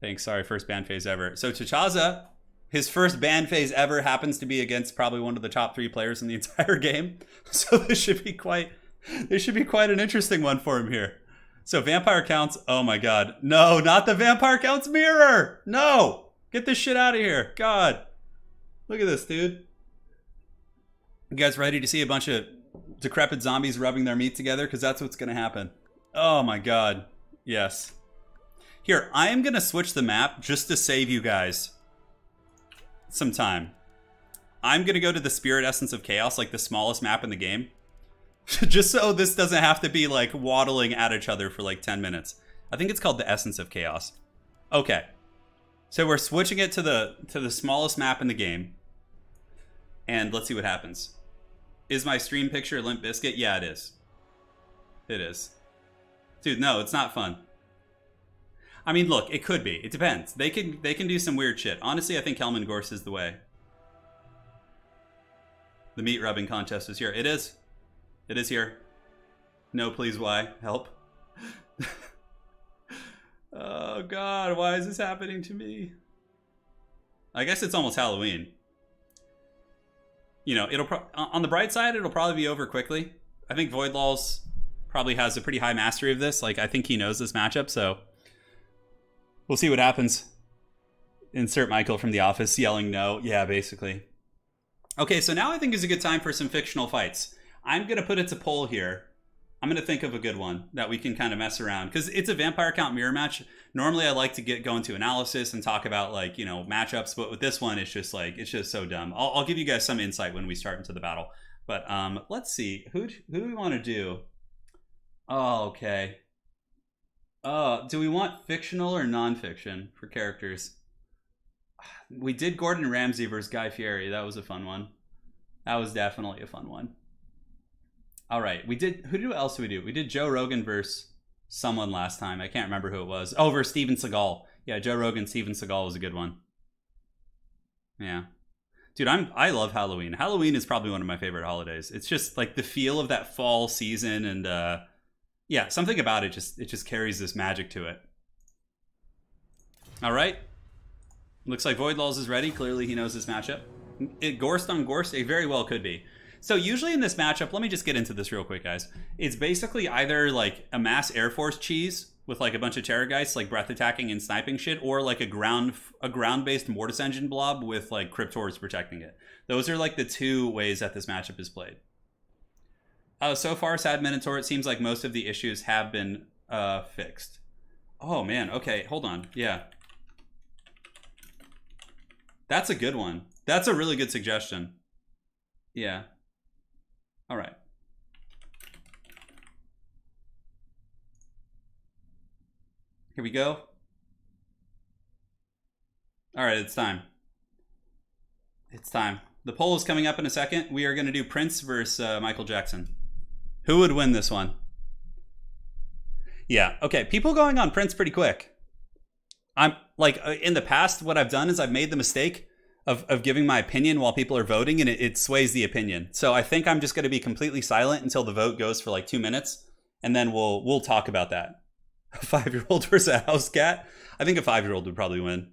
Thanks. Sorry, first ban phase ever. So Chitaza, his first ban phase ever happens to be against probably one of the top 3 players in the entire game. So this should be quite an interesting one for him here. So Vampire Counts, oh my god. No, not the Vampire Counts mirror! No! Get this shit out of here. God. Look at this, dude. You guys ready to see a bunch of decrepit zombies rubbing their meat together? Because that's what's going to happen. Oh my god. Yes. Here, I am going to switch the map just to save you guys some time. I'm going to go to the Spirit Essence of Chaos, like the smallest map in the game. Just so this doesn't have to be like waddling at each other for like 10 minutes. I think it's called the Essence of Chaos. Okay. So we're switching it to the smallest map in the game. And let's see what happens. Is my stream picture Limp Bizkit? Yeah, it is. It is. Dude, no, it's not fun. I mean, look, it could be. It depends. They can do some weird shit. Honestly, I think Helman Gorse is the way. The meat rubbing contest is here. It is. It is here. No, please, why? Help. Oh, God, why is this happening to me? I guess it's almost Halloween. You know, on the bright side, it'll probably be over quickly. I think Voidlaws probably has a pretty high mastery of this. Like, I think he knows this matchup, so we'll see what happens. Insert Michael from The Office yelling no. Yeah, basically. Okay, so now I think is a good time for some fictional fights. I'm going to put it to poll here. I'm going to think of a good one that we can kind of mess around. Because it's a vampire count mirror match. Normally I like to go into analysis and talk about, like, you know, matchups. But with this one, it's just like, it's just so dumb. I'll give you guys some insight when we start into the battle. But let's see. Who do we want to do? Oh, okay. Do we want fictional or non-fiction for characters? We did Gordon Ramsay versus Guy Fieri. That was a fun one. That was definitely a fun one. All right, who else did we do? We did Joe Rogan versus someone last time. I can't remember who it was. Oh, versus Steven Seagal. Yeah, Joe Rogan, Steven Seagal was a good one. Yeah. Dude, I love Halloween. Halloween is probably one of my favorite holidays. It's just like the feel of that fall season and yeah, something about it just carries this magic to it. All right. Looks like Voidlaws is ready. Clearly he knows this matchup. Gorst on Gorst, it very well could be. So usually in this matchup, let me just get into this real quick, guys. It's basically either like a mass Air Force cheese with like a bunch of terrorgeists like breath attacking and sniping shit, or like a ground-based Mortis engine blob with like Cryptors protecting it. Those are like the two ways that this matchup is played. So far, Sad Minotaur, it seems like most of the issues have been fixed. Oh man, okay, hold on, yeah. That's a good one. That's a really good suggestion. Yeah. All right. Here we go. All right, it's time. It's time. The poll is coming up in a second. We are going to do Prince versus Michael Jackson. Who would win this one? Yeah, okay. People going on Prince pretty quick. I'm like, in the past, what I've done is I've made the mistake of giving my opinion while people are voting, and it sways the opinion. So I think I'm just going to be completely silent until the vote goes for like 2 minutes, and then we'll talk about that. A 5-year-old versus a house cat? I think a 5-year-old would probably win.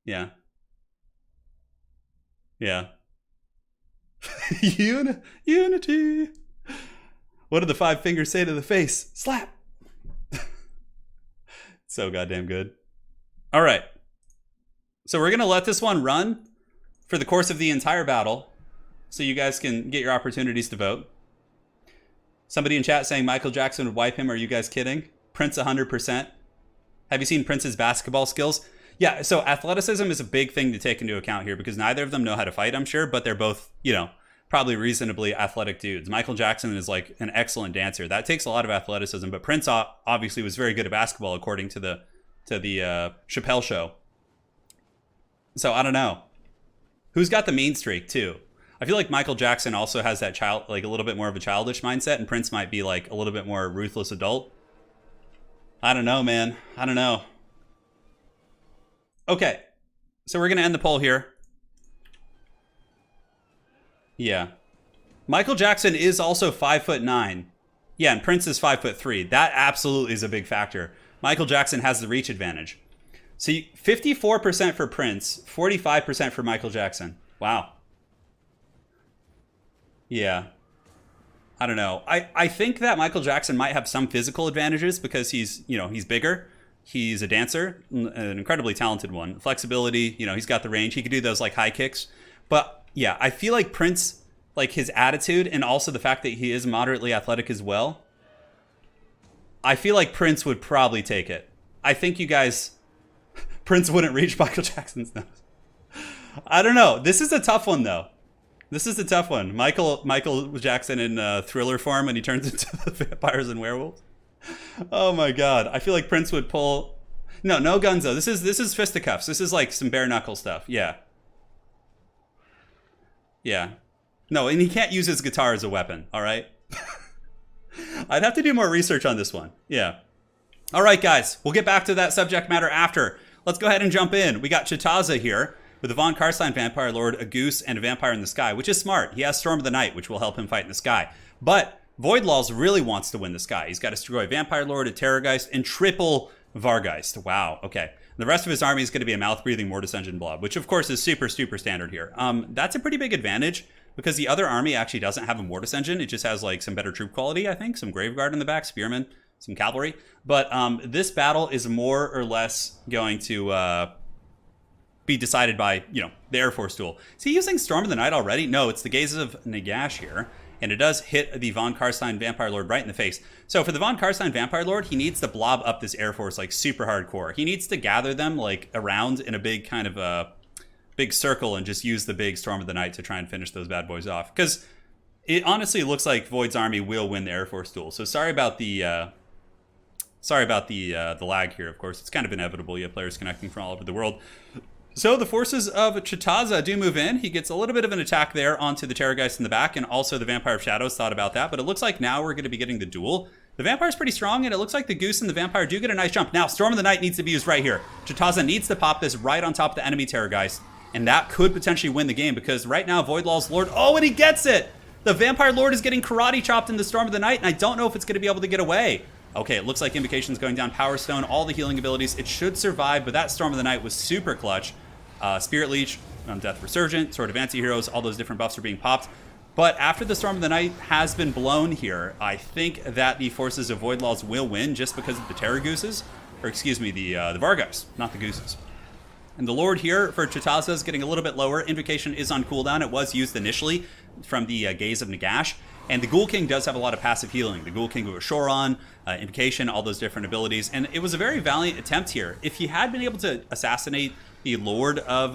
Yeah. Yeah. Unity. What did the 5 fingers say to the face? Slap. So goddamn good. All right. So we're going to let this one run for the course of the entire battle so you guys can get your opportunities to vote. Somebody in chat saying Michael Jackson would wipe him. Are you guys kidding? Prince 100%. Have you seen Prince's basketball skills? Yeah, so athleticism is a big thing to take into account here because neither of them know how to fight, I'm sure, but they're both, you know, probably reasonably athletic dudes. Michael Jackson is like an excellent dancer. That takes a lot of athleticism, but Prince obviously was very good at basketball according to the Chappelle Show. So I don't know. Who's got the mean streak too? I feel like Michael Jackson also has that like a little bit more of a childish mindset, and Prince might be like a little bit more ruthless adult. I don't know, man. I don't know. Okay, so we're gonna end the poll here. Yeah, Michael Jackson is also 5'9". Yeah, and Prince is 5'3". That absolutely is a big factor. Michael Jackson has the reach advantage. So 54% for Prince, 45% for Michael Jackson. Wow. Yeah. I don't know. I think that Michael Jackson might have some physical advantages because he's bigger. He's a dancer, an incredibly talented one. Flexibility, he's got the range. He could do those like high kicks. But yeah, I feel like Prince like his attitude and also the fact that he is moderately athletic as well, I feel like Prince would probably take it. I think you guys... Prince wouldn't reach Michael Jackson's nose. I don't know. This is a tough one, though. This is a tough one. Michael Jackson in Thriller form when he turns into the vampires and werewolves. Oh my god. I feel like Prince would pull... No guns, though. This is fisticuffs. This is like some bare knuckle stuff. Yeah. Yeah. No, and he can't use his guitar as a weapon, all right? I'd have to do more research on this one. Yeah. All right, guys. We'll get back to that subject matter after. Let's go ahead and jump in. We got Chitaza here with a Von Karstein Vampire Lord, a Goose, and a Vampire in the Sky, which is smart. He has Storm of the Night, which will help him fight in the sky. But Voidlaws really wants to win the sky. He's got a Strigoi Vampire Lord, a Terrorgeist, and triple Vargeist. Wow, okay. The rest of his army is going to be a mouth-breathing Mortis Engine blob, which of course is super standard here. That's a pretty big advantage because the other army actually doesn't have a Mortis Engine. It just has like some better troop quality, I think. Some Graveguard in the back, Spearmen, some cavalry. But this battle is more or less going to be decided by, the Air Force duel. Is he using Storm of the Night already? No, it's the Gazes of Nagash here. And it does hit the Von Karstein Vampire Lord right in the face. So for the Von Karstein Vampire Lord, he needs to blob up this Air Force like super hardcore. He needs to gather them like around in a big kind of a big circle and just use the big Storm of the Night to try and finish those bad boys off. Because it honestly looks like Void's army will win the Air Force duel. So sorry about the lag here. Of course, it's kind of inevitable. You have players connecting from all over the world. So the forces of Chitaza do move in. He gets a little bit of an attack there onto the Terrorgeist in the back, and also the Vampire of Shadows thought about that, but it looks like now we're going to be getting the duel. The Vampire's pretty strong, and it looks like the Goose and the Vampire do get a nice jump. Now, Storm of the Night needs to be used right here. Chitaza needs to pop this right on top of the enemy Terrorgeist, and that could potentially win the game, because right now, Voidlaw's Lord... Oh, and he gets it! The Vampire Lord is getting karate chopped in the Storm of the Night, and I don't know if it's going to be able to get away. Okay, it looks like Invocation's going down. Power Stone, all the healing abilities. It should survive, but that Storm of the Night was super clutch. Spirit Leech, Death Resurgent, Sword of Anti-Heroes, all those different buffs are being popped. But after the Storm of the Night has been blown here, I think that the forces of Voidlaws will win just because of the Terror Gooses. Or excuse me, the Vargeist, not the Gooses. And the Lord here for Chitaza is getting a little bit lower. Invocation is on cooldown. It was used initially from the Gaze of Nagash. And the Ghoul King does have a lot of passive healing. The Ghoul King with Shoron, Invocation, all those different abilities. And it was a very valiant attempt here. If he had been able to assassinate the Lord of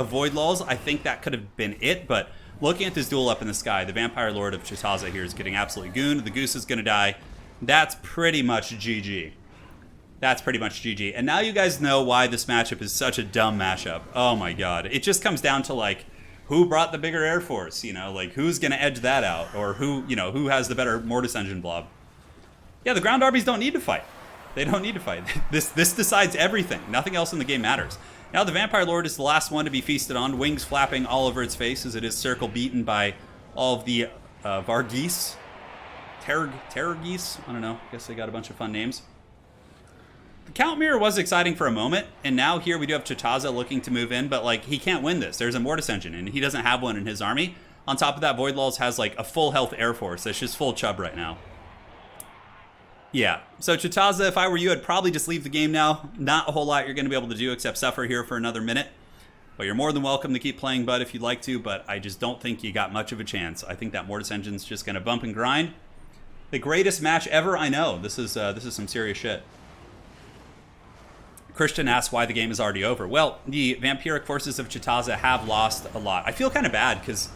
Voidlaws, I think that could have been it. But looking at this duel up in the sky, the Vampire Lord of Chitaza here is getting absolutely gooned. The Goose is going to die. That's pretty much GG. That's pretty much GG. And now you guys know why this matchup is such a dumb matchup. Oh my god. It just comes down to like, who brought the bigger Air Force? Like who's going to edge that out? Or who has the better Mortis Engine blob? Yeah, the ground armies don't need to fight. They don't need to fight. This decides everything. Nothing else in the game matters. Now the Vampire Lord is the last one to be feasted on, wings flapping all over its face as it is circle beaten by all of the Vargeese. Terrorgeese? I don't know. I guess they got a bunch of fun names. The Count Mirror was exciting for a moment, and now here we do have Chitaza looking to move in, but like he can't win this. There's a Mortis Engine, and he doesn't have one in his army. On top of that, Voidlaws has like a full health Air Force that's just full chub right now. Yeah, so Chitaza, if I were you, I'd probably just leave the game now. Not a whole lot you're going to be able to do except suffer here for another minute. But you're more than welcome to keep playing Bud if you'd like to, but I just don't think you got much of a chance. I think that Mortis Engine's just going to bump and grind. The greatest match ever, I know. This is some serious shit. Christian asks why the game is already over. Well, the vampiric forces of Chitaza have lost a lot. I feel kind of bad because,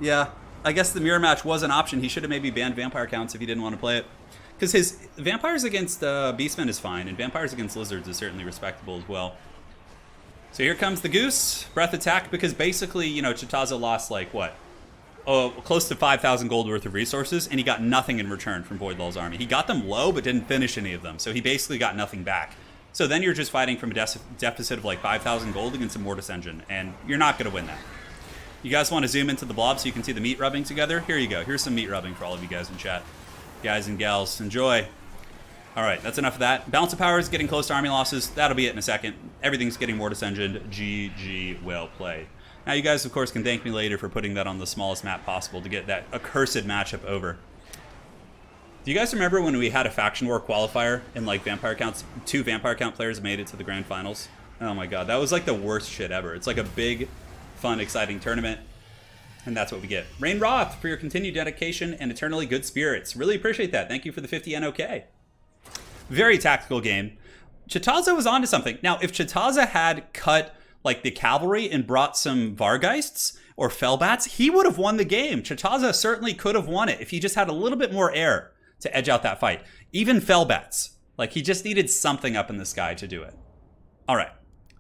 yeah, I guess the mirror match was an option. He should have maybe banned vampire counts if he didn't want to play it. Because his vampires against Beastmen is fine, and vampires against lizards is certainly respectable as well. So here comes the Goose. Breath attack, because basically, Chitaza lost like, what? Oh, close to 5,000 gold worth of resources, and he got nothing in return from Voidlaw's army. He got them low, but didn't finish any of them, so he basically got nothing back. So then you're just fighting from a deficit of like 5,000 gold against a Mortis Engine, and you're not going to win that. You guys want to zoom into the blob so you can see the meat rubbing together? Here you go. Here's some meat rubbing for all of you guys in chat. Guys and gals, enjoy. All right, that's enough of that. Balance of power is getting close to army losses. That'll be it in a second. Everything's getting Mortis Engine. GG, well played. Now, you guys, of course, can thank me later for putting that on the smallest map possible to get that accursed matchup over. Do you guys remember when we had a faction war qualifier and like vampire counts, 2 vampire count players made it to the grand finals? Oh my god, that was like the worst shit ever. It's like a big, fun, exciting tournament. And that's what we get. Rain Roth for your continued dedication and eternally good spirits. Really appreciate that. Thank you for the 50 NOK. Very tactical game. Chitaza was onto something. Now, if Chitaza had cut like the cavalry and brought some Vargeists or Fellbats, he would have won the game. Chitaza certainly could have won it if he just had a little bit more air to edge out that fight. Even Fellbats. Like, he just needed something up in the sky to do it. All right.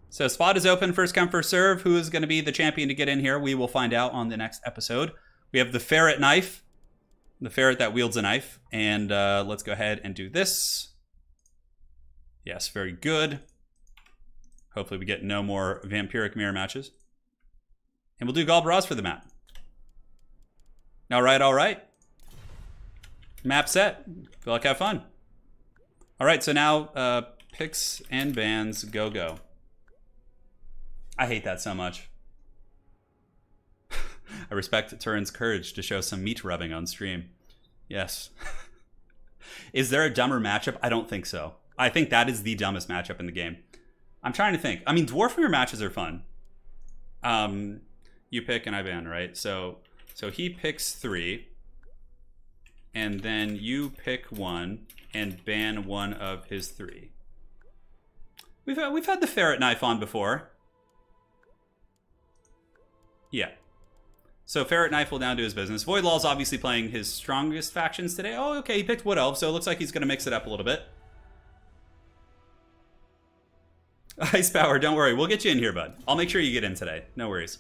So spot is open, first come, first serve. Who is going to be the champion to get in here? We will find out on the next episode. We have the ferret knife. The ferret that wields a knife. And let's go ahead and do this. Yes, very good. Hopefully we get no more vampiric mirror matches. And we'll do Galbraz for the map. All right, all right. Map set. Feel like have fun. All right, so now picks and bans, go, go. I hate that so much. I respect Turin's courage to show some meat rubbing on stream. Yes. Is there a dumber matchup? I don't think so. I think that is the dumbest matchup in the game. I'm trying to think. I mean, Dwarf mirror matches are fun. You pick and I ban, right? So he picks 3. And then you pick 1 and ban 1 of his 3. We've had the ferret knife on before. Yeah. So ferret knife will down to his business. Voidlaw's obviously playing his strongest factions today. Oh, okay, he picked Wood Elf, so it looks like he's going to mix it up a little bit. Ice Power, don't worry. We'll get you in here, bud. I'll make sure you get in today. No worries.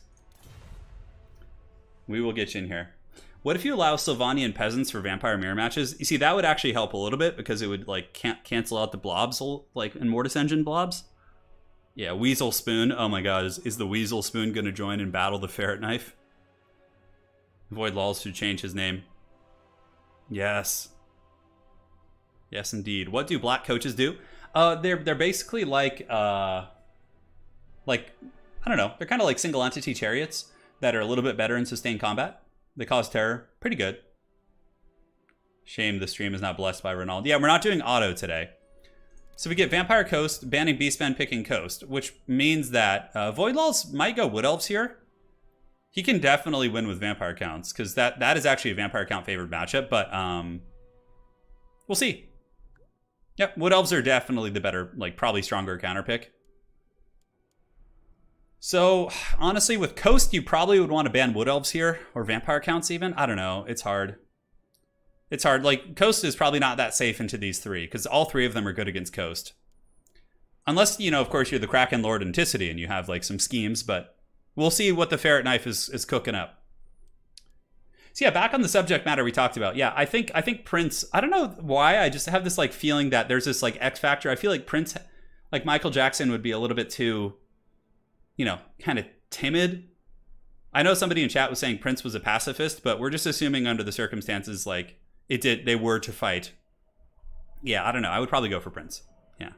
We will get you in here. What if you allow Sylvanian peasants for vampire mirror matches? You see, that would actually help a little bit because it would like cancel out the blobs, like in Mortis Engine blobs. Yeah, Weasel Spoon. Oh my god, is the Weasel Spoon going to join and battle the Ferret Knife? Void Laws should change his name. Yes. Yes, indeed. What do black coaches do? They're basically like I don't know. They're kind of like single entity chariots that are a little bit better in sustained combat. They cause terror. Pretty good. Shame the stream is not blessed by Ronald. Yeah, we're not doing auto today. So we get Vampire Coast, banning Beastmen, picking Coast, which means that Voidlaws might go Wood Elves here. He can definitely win with Vampire counts, because that is actually a Vampire count favored matchup, but we'll see. Yep, Wood Elves are definitely the better, like, probably stronger counter pick. So, honestly, with Coast, you probably would want to ban Wood Elves here, or Vampire counts even. I don't know, it's hard. It's hard. Like, Coast is probably not that safe into these three, because all three of them are good against Coast. Unless, you know, of course, you're the Kraken Lord Anticity and you have, like, some schemes, but we'll see what the Ferret Knife is cooking up. So, yeah, back on the subject matter we talked about. Yeah, I think Prince, I don't know why, I just have this, like, feeling that there's this, like, X factor. I feel like Prince, like, Michael Jackson would be a little bit too, you know, kind of timid. I know somebody in chat was saying Prince was a pacifist, but we're just assuming under the circumstances, like, they were to fight. Yeah, I don't know. I would probably go for Prince. Yeah.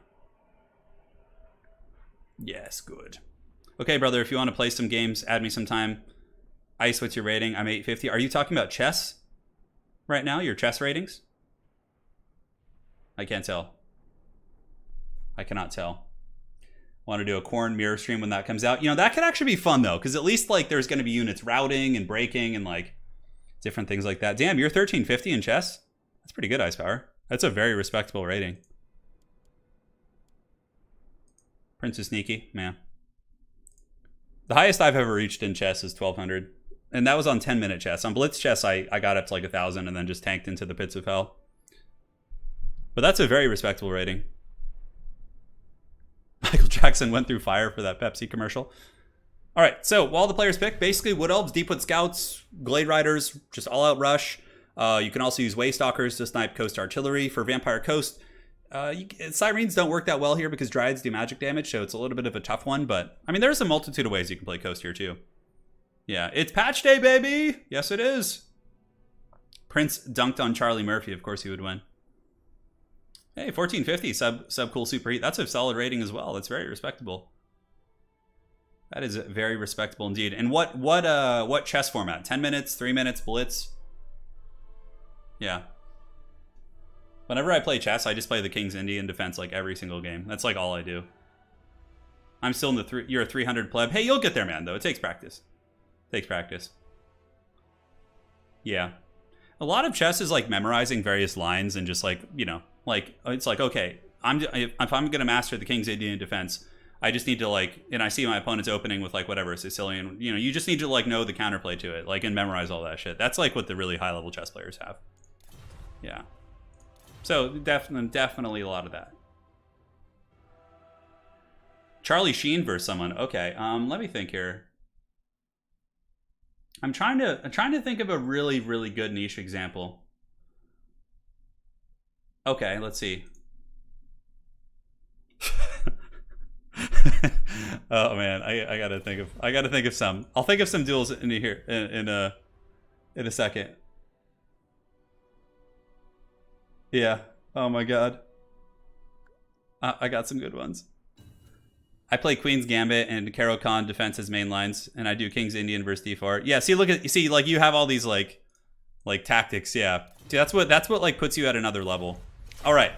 Yes, good. Okay, brother, if you want to play some games, add me some time. Ice, what's your rating? I'm 850. Are you talking about chess right now? Your chess ratings? I can't tell. I cannot tell. Want to do a corn mirror stream when that comes out? You know, that could actually be fun, though, because at least, like, there's going to be units routing and breaking and, like, different things like that. Damn, you're 1350 in chess? That's pretty good, Ice Power. That's a very respectable rating. Prince is sneaky, man. The highest I've ever reached in chess is 1200. And that was on 10-minute chess. On Blitz chess, I got up to like 1000 and then just tanked into the pits of hell. But that's a very respectable rating. Michael Jackson went through fire for that Pepsi commercial. All right, so while the players pick, basically Wood Elves, Deepwood Scouts, Glade Riders, just all-out rush. You can also use Waystalkers to snipe Coast Artillery. For Vampire Coast, Sirens don't work that well here because Dryads do magic damage, so it's a little bit of a tough one. But, I mean, there's a multitude of ways you can play Coast here, too. Yeah, it's patch day, baby! Yes, it is. Prince dunked on Charlie Murphy. Of course he would win. Hey, 1450, sub cool superheat. That's a solid rating as well. That's very respectable. That is very respectable indeed. And what chess format? 10 minutes, 3 minutes, Blitz? Yeah. Whenever I play chess, I just play the King's Indian defense like every single game. That's like all I do. I'm still in the you're a 300 pleb. Hey, you'll get there, man, though. It takes practice. It takes practice. Yeah. A lot of chess is like memorizing various lines and just like, you know, like it's like, okay, if I'm going to master the King's Indian defense, I just need to like, and I see my opponent's opening with like whatever, Sicilian, you know, you just need to like know the counterplay to it, like, and memorize all that shit. That's like what the really high level chess players have. Yeah. So definitely a lot of that. Charlie Sheen versus someone. Okay, let me think here. I'm trying to think of a really, really good niche example. Okay, let's see. Oh man, I gotta think of some. I'll think of some duels in here in a second. Yeah. Oh my god. I got some good ones. I play Queen's Gambit and Caro Khan defense as main lines, and I do King's Indian versus D4. Yeah, see, like you have all these like tactics. Yeah, see, that's what like puts you at another level. All right,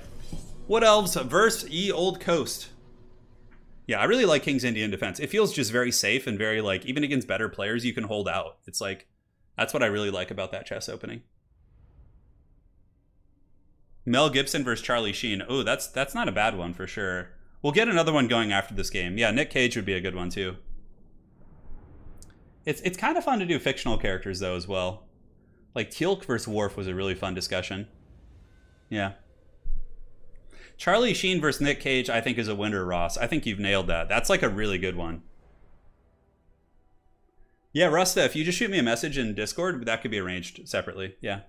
Wood Elves versus Ye Old Coast. Yeah, I really like King's Indian defense. It feels just very safe and very like even against better players you can hold out. It's like that's what I really like about that chess opening. Mel Gibson versus Charlie Sheen. Oh, that's not a bad one for sure. We'll get another one going after this game. Yeah, Nick Cage would be a good one too. It's kind of fun to do fictional characters though as well. Like Teal'c versus Worf was a really fun discussion. Yeah. Charlie Sheen versus Nick Cage I think is a winner, Ross. I think you've nailed that. That's like a really good one. Yeah, Rusta, if you just shoot me a message in Discord, that could be arranged separately. Yeah.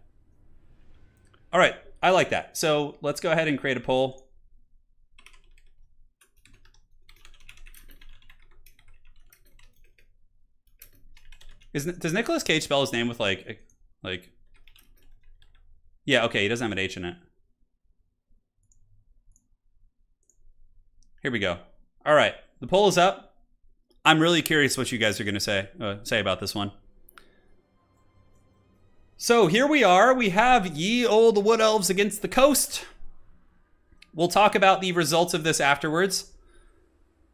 All right, I like that. So let's go ahead and create a poll. Does Nicolas Cage spell his name with like? Yeah, okay, he doesn't have an H in it. Here we go. All right, the poll is up. I'm really curious what you guys are going to say about this one. So here we are. We have Ye Old Wood Elves against the Coast. We'll talk about the results of this afterwards.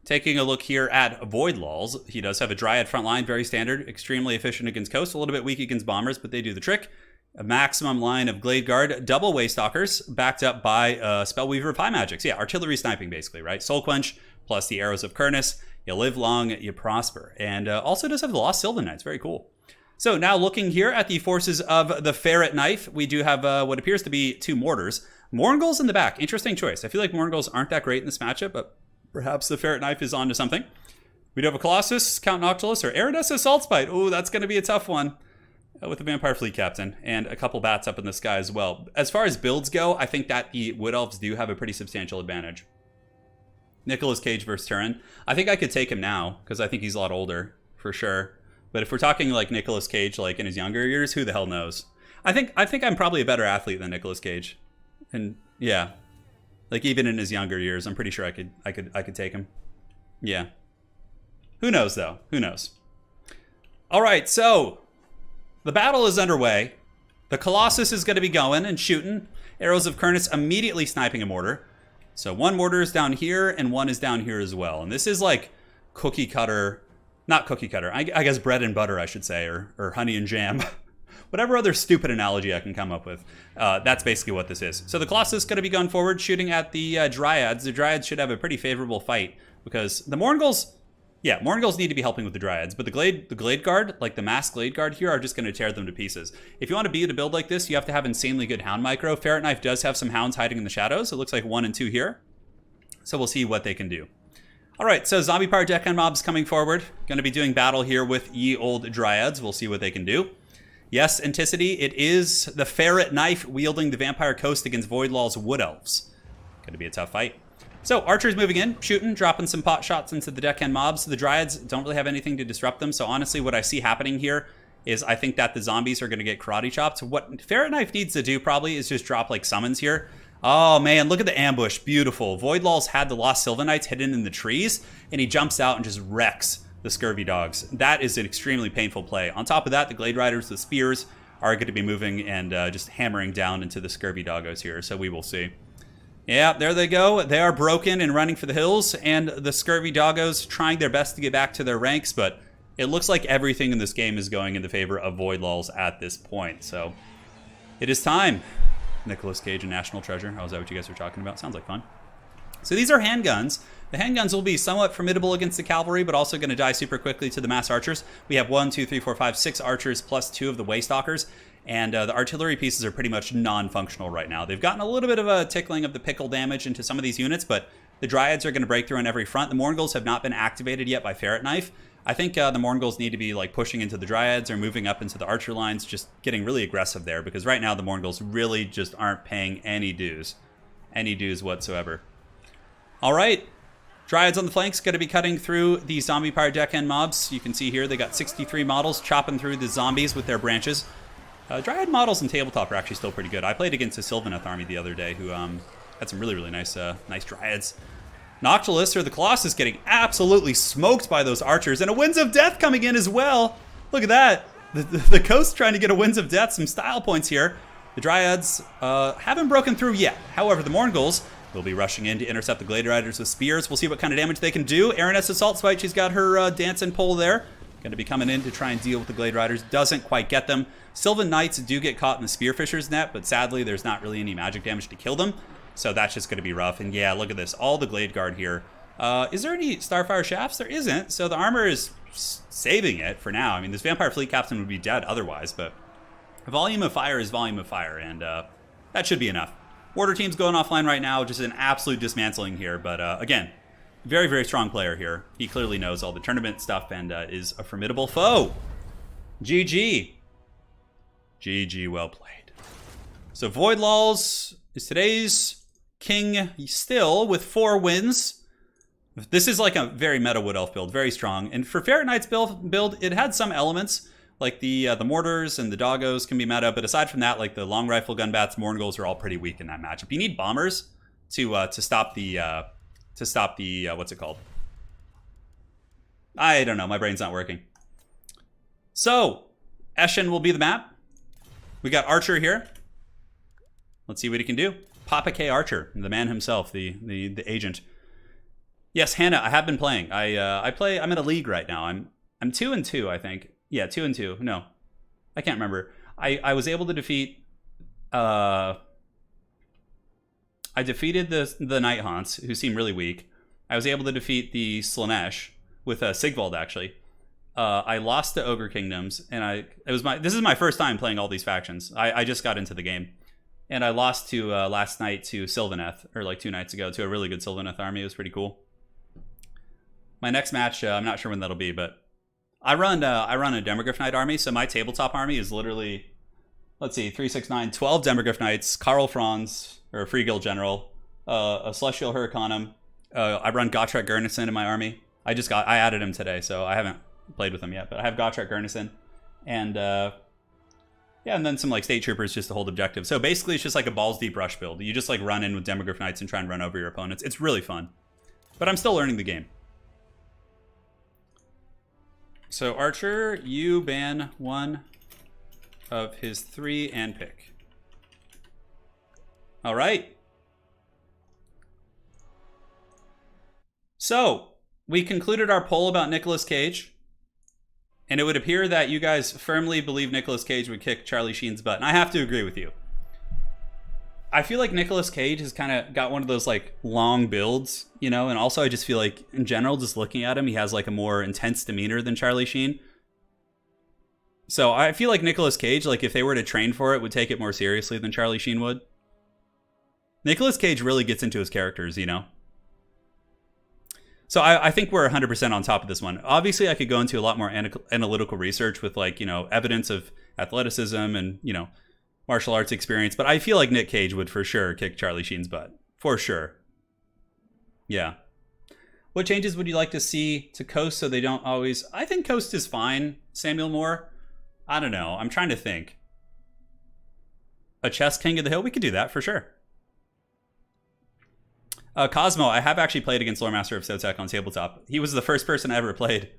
Taking a look here at Void Laws. He does have a Dryad front line, very standard, extremely efficient against Coast, a little bit weak against Bombers, but they do the trick. A maximum line of Glade Guard, double Waystalkers, backed up by Spellweaver Pie Magics. Yeah, artillery sniping basically, right? Soul Quench, plus the Arrows of Kurnus. You live long, you prosper. And also does have the Lost Sylvan Knights, very cool. So now looking here at the forces of the Ferret Knife, we do have what appears to be 2 Mortars. Mournguls in the back, interesting choice. I feel like Mournguls aren't that great in this matchup, but perhaps the Ferret Knife is onto something. We do have a Colossus, Count Noctilus, or Eridus Assault Spite. Oh, that's going to be a tough one with the Vampire Fleet Captain and a couple bats up in the sky as well. As far as builds go, I think that the Wood Elves do have a pretty substantial advantage. Nicolas Cage versus Turin. I think I could take him now because I think he's a lot older for sure. But if we're talking like Nicolas Cage, like in his younger years, who the hell knows? I think I'm probably a better athlete than Nicolas Cage, and yeah, like even in his younger years, I'm pretty sure I could take him. Yeah. Who knows though? Who knows? All right, so the battle is underway. The Colossus is going to be going and shooting. Arrows of Kurnus immediately sniping a mortar. So 1 mortar is down here and 1 is down here as well. And this is like cookie cutter. Not cookie cutter, I guess bread and butter, I should say, or honey and jam. Whatever other stupid analogy I can come up with. That's basically what this is. So the Colossus is going to be going forward, shooting at the Dryads. The Dryads should have a pretty favorable fight because the Mournguls, yeah, Mournguls need to be helping with the Dryads, but the Glade Guard, like the Mass Glade Guard here, are just going to tear them to pieces. If you want to be able to build like this, you have to have insanely good Hound Micro. Ferret Knife does have some Hounds hiding in the shadows. It looks like 1 and 2 here. So we'll see what they can do. All right, so Zombie Power Deckhand Mobs coming forward. Going to be doing battle here with Ye Old Dryads. We'll see what they can do. Yes, Anticity, it is the Ferret Knife wielding the Vampire Coast against Voidlaw's Wood Elves. Going to be a tough fight. So Archer's moving in, shooting, dropping some pot shots into the Deckhand Mobs. The Dryads don't really have anything to disrupt them, so honestly what I see happening here is I think that the zombies are going to get karate chopped. What Ferret Knife needs to do probably is just drop like summons here. Oh man, look at the ambush. Beautiful. Voidlaw's had the Lost Sylvan Knights hidden in the trees, and he jumps out and just wrecks the Scurvy Dogs. That is an extremely painful play. On top of that, the Glade Riders, the Spears, are going to be moving and just hammering down into the Scurvy Doggos here, so we will see. Yeah, there they go. They are broken and running for the hills, and the Scurvy Doggos trying their best to get back to their ranks, but it looks like everything in this game is going in the favor of Void Lulls at this point. So it is time. Nicolas Cage and National Treasure. Oh, is that what you guys were talking about? Sounds like fun. So these are handguns. The handguns will be somewhat formidable against the cavalry, but also going to die super quickly to the mass archers. We have 1, 2, 3, 4, 5, 6 archers plus 2 of the waystalkers. And the artillery pieces are pretty much non-functional right now. They've gotten a little bit of a tickling of the pickle damage into some of these units, but the Dryads are going to break through on every front. The Mourngulls have not been activated yet by Ferret Knife. I think the Mourngulls need to be like pushing into the Dryads or moving up into the archer lines, just getting really aggressive there, because right now the Mourngulls really just aren't paying any dues whatsoever. All right, Dryads on the flanks going to be cutting through the zombie pirate deckhand mobs. You can see here they got 63 models chopping through the zombies with their branches. Dryad models in tabletop are actually still pretty good. I played against a Sylvaneth army the other day who had some really nice Dryads. Noctilus, or the Colossus, getting absolutely smoked by those archers. And a Winds of Death coming in as well. Look at that. The Coast trying to get a Winds of Death. Some style points here. The Dryads haven't broken through yet. However, the Mourngulls will be rushing in to intercept the Glade Riders with spears. We'll see what kind of damage they can do. Araness Assault Spite, she's got her dancing pole there. Going to be coming in to try and deal with the Glade Riders. Doesn't quite get them. Sylvan Knights do get caught in the Spearfisher's net, but sadly there's not really any magic damage to kill them. So that's just going to be rough. And yeah, look at this. All the Glade Guard here. Is there any Starfire Shafts? There isn't. So the armor is saving it for now. I mean, this Vampire Fleet Captain would be dead otherwise, but volume of fire is volume of fire, and that should be enough. Order team's going offline right now. Just an absolute dismantling here. But again, very strong player here. He clearly knows all the tournament stuff and is a formidable foe. GG. GG, well played. So Void Lulls is today's king still with 4 wins. This is like a very meta Wood Elf build, very strong. And for Ferret Knight's build, it had some elements, like the mortars and the doggos can be meta, but aside from that, like the long rifle gunbats, Mourngulls are all pretty weak in that matchup. You need bombers to stop the what's it called? I don't know, my brain's not working. So Eschen will be the map. We got Archer here. Let's see what he can do. Papa K Archer, the man himself, the agent. Yes, Hannah, I have been playing. I'm in a league right now. I'm 2-2, I think. Yeah, 2-2. No, I can't remember. I was able to defeat. I defeated the Night Haunts, who seem really weak. I was able to defeat the Slanesh with Sigvald, actually. I lost to Ogre Kingdoms, and this is my first time playing all these factions. I just got into the game, and I lost to last night to Sylvaneth, or like 2 nights ago, to a really good Sylvaneth army. It was pretty cool. My next match, I'm not sure when that'll be, but I run a Demogryph Knight army, so my tabletop army is literally, let's see, 3, 6, 9, 12 Demogryph Knights, Karl Franz, or a Free Guild General, a Celestial Hurricanum. I run Gotrek Gurnison in my army. I added him today, so I haven't played with him yet, but I have Gotrek Gurnison, and yeah, and then some like State Troopers just to hold objectives. So basically it's just like a balls deep rush build. You just like run in with Demogryph Knights and try and run over your opponents. It's really fun, but I'm still learning the game. So Archer, you ban 1 of his 3 and pick. All right. So we concluded our poll about Nicolas Cage, and it would appear that you guys firmly believe Nicolas Cage would kick Charlie Sheen's butt, and I have to agree with you. I feel like Nicolas Cage has kind of got one of those like long builds, you know, and also I just feel like in general, just looking at him, he has like a more intense demeanor than Charlie Sheen. So I feel like Nicolas Cage, like if they were to train for it, would take it more seriously than Charlie Sheen would. Nicolas Cage really gets into his characters, you know. So I think we're 100% on top of this one. Obviously, I could go into a lot more analytical research with like, you know, evidence of athleticism and, you know, martial arts experience, but I feel like Nick Cage would for sure kick Charlie Sheen's butt. For sure. Yeah. What changes would you like to see to Coast so they don't always... I think Coast is fine, Samuel Moore. I don't know. I'm trying to think. A chess King of the Hill? We could do that for sure. Cosmo, I have actually played against Lore Master of Sotek on tabletop. He was the first person I ever played.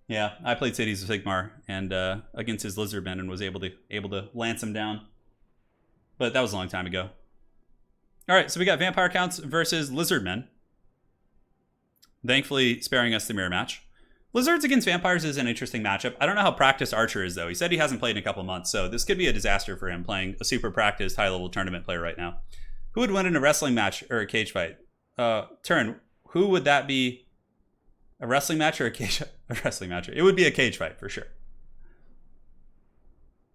Yeah, I played Cities of Sigmar and against his Lizardmen and was able to lance him down. But that was a long time ago. All right, so we got Vampire Counts versus Lizardmen. Thankfully, sparing us the mirror match. Lizards against vampires is an interesting matchup. I don't know how practiced Archer is, though. He said he hasn't played in a couple months, so this could be a disaster for him playing a super practiced high-level tournament player right now. Who would win in a wrestling match or a cage fight? Turin, who would that be? A wrestling match or a cage? A wrestling match. It would be a cage fight for sure.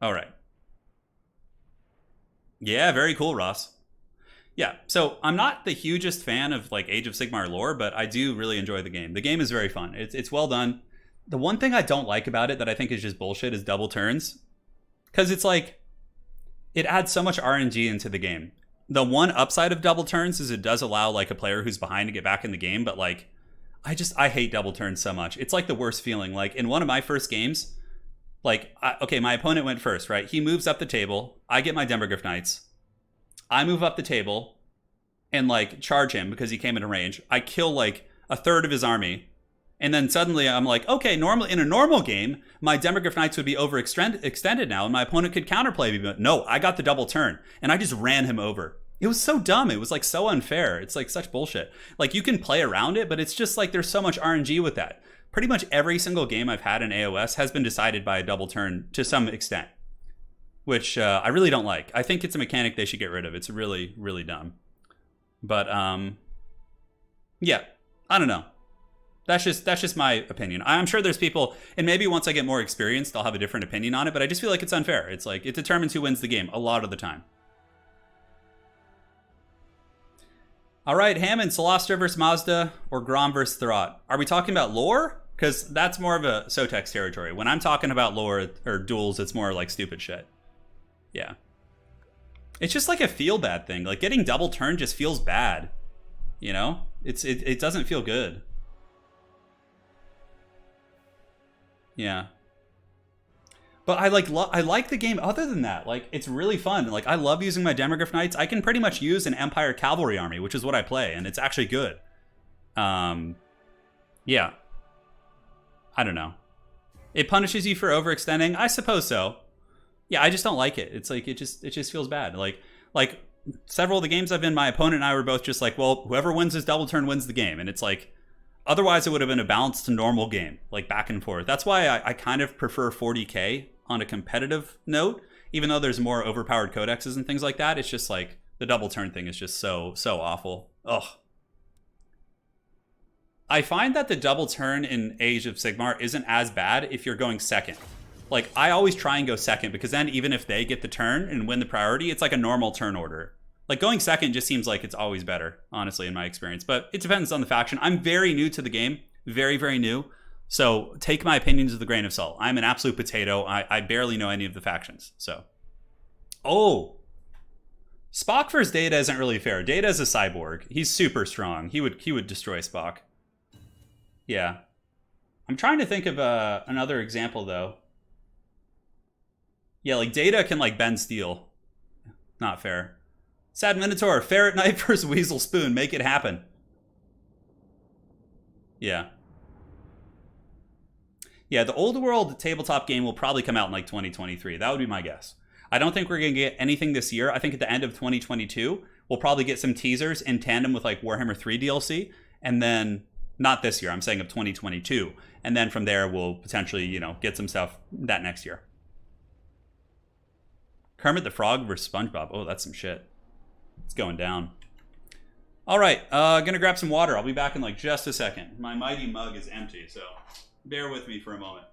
All right. Yeah, very cool, Ross. Yeah, so I'm not the hugest fan of like Age of Sigmar lore, but I do really enjoy the game. The game is very fun. It's well done. The one thing I don't like about it that I think is just bullshit is double turns. Because it's like, it adds so much RNG into the game. The one upside of double turns is it does allow like a player who's behind to get back in the game, but like, I hate double turns so much. It's like the worst feeling. Like in one of my first games, like, okay, my opponent went first, right? He moves up the table. I get my Demogryph Knights. I move up the table and like charge him because he came into range. I kill like a third of his army. And then suddenly I'm like, okay, in a normal game, my Demogryph Knights would be extended now and my opponent could counterplay me. But no, I got the double turn and I just ran him over. It was so dumb. It was like so unfair. It's like such bullshit. Like you can play around it, but it's just like there's so much RNG with that. Pretty much every single game I've had in AOS has been decided by a double turn to some extent, which I really don't like. I think it's a mechanic they should get rid of. It's really, really dumb. But yeah, I don't know. That's just my opinion. I'm sure there's people, and maybe once I get more experience, they'll have a different opinion on it, but I just feel like it's unfair. It's like, it determines who wins the game a lot of the time. All right, Hammond, Celestia versus Mazda, or Grom versus Thurot. Are we talking about lore? Because that's more of a Sotex territory. When I'm talking about lore or duels, it's more like stupid shit. Yeah. It's just like a feel bad thing. Like getting double turned just feels bad. You know? It doesn't feel good. Yeah. But I like the game other than that. Like it's really fun. Like I love using my Demogryph Knights. I can pretty much use an Empire Cavalry army, which is what I play, and it's actually good. Yeah. I don't know. It punishes you for overextending? I suppose so. Yeah, I just don't like it. It's like it just feels bad. Like several of the games I've been, my opponent and I were both just like, well, whoever wins this double turn wins the game. And it's like, otherwise it would have been a balanced normal game, like back and forth. That's why I kind of prefer 40k on a competitive note, even though there's more overpowered codexes and things like that. It's just like the double turn thing is just so awful. Ugh. I find that the double turn in Age of Sigmar isn't as bad if you're going second. Like, I always try and go second, because then even if they get the turn and win the priority, it's like a normal turn order. Like, going second just seems like it's always better, honestly, in my experience. But it depends on the faction. I'm very new to the game. Very, very new. So take my opinions with a grain of salt. I'm an absolute potato. I barely know any of the factions, so. Oh! Spock versus Data isn't really fair. Data is a cyborg. He's super strong. He would destroy Spock. Yeah. I'm trying to think of another example, though. Yeah, like Data can like bend steel. Not fair. Sad Minotaur, Ferret Knight versus Weasel Spoon. Make it happen. Yeah. Yeah, the Old World tabletop game will probably come out in like 2023. That would be my guess. I don't think we're going to get anything this year. I think at the end of 2022, we'll probably get some teasers in tandem with like Warhammer 3 DLC. And then, not this year, I'm saying of 2022. And then from there, we'll potentially, you know, get some stuff that next year. Kermit the Frog versus SpongeBob. Oh, that's some shit. It's going down. All right, gonna grab some water. I'll be back in like just a second. My mighty mug is empty, so bear with me for a moment.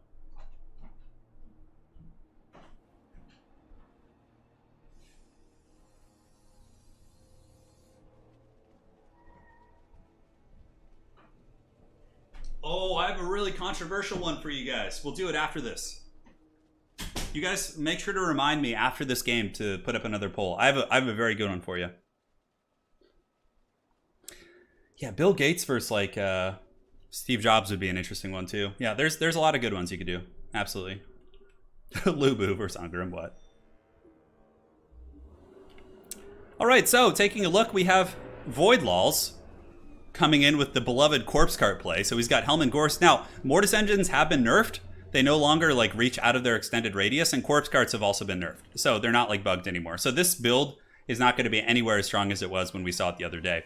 Oh, I have a really controversial one for you guys. We'll do it after this. You guys make sure to remind me after this game to put up another poll. I have a very good one for you. Yeah, Bill Gates versus like Steve Jobs would be an interesting one too. Yeah, there's a lot of good ones you could do. Absolutely. Lubu versus Angrimbot. All right, so taking a look, we have Void Laws coming in with the beloved Corpse Cart play. So he's got Helm and Gorse. Now, Mortis engines have been nerfed. They no longer like reach out of their extended radius, and Corpse Carts have also been nerfed. So they're not like bugged anymore. So this build is not going to be anywhere as strong as it was when we saw it the other day.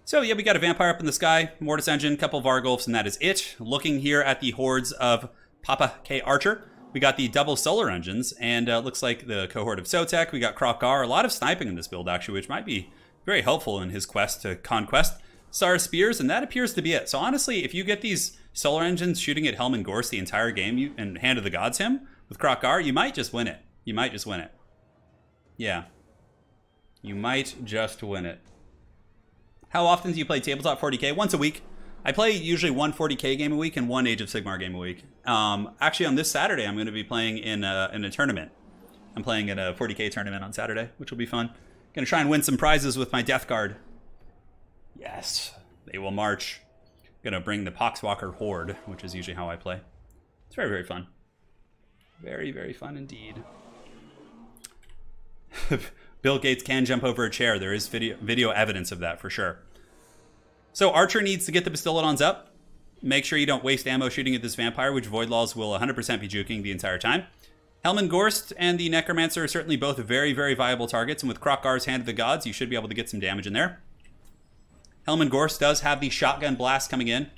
So yeah, we got a vampire up in the sky, Mortis Engine, couple Vargulfs, and that is it. Looking here at the hordes of Papa K. Archer, we got the double solar engines, and looks like the cohort of Sotek. We got Krokgar, a lot of sniping in this build actually, which might be very helpful in his quest to conquest Sar Spears, and that appears to be it. So honestly, if you get these solar engines shooting at Helm and Gorse the entire game, and Hand of the Gods him with Krokgar, you might just win it. You might just win it. Yeah. You might just win it. How often do you play Tabletop 40k? Once a week. I play usually one 40k game a week and one Age of Sigmar game a week. Actually, on this Saturday, I'm going to be playing in a tournament. I'm playing in a 40k tournament on Saturday, which will be fun. Going to try and win some prizes with my Death Guard. Yes, they will march. Going to bring the Poxwalker Horde, which is usually how I play. It's very, very fun. Very, very fun indeed. Bill Gates can jump over a chair. There is video evidence of that for sure. So Archer needs to get the Bastillodons up. Make sure you don't waste ammo shooting at this vampire, which Voidlaws will 100% be juking the entire time. Helman Gorst and the Necromancer are certainly both very, very viable targets, and with Krokgar's Hand of the Gods, you should be able to get some damage in there. Helman Gorst does have the shotgun blast coming in.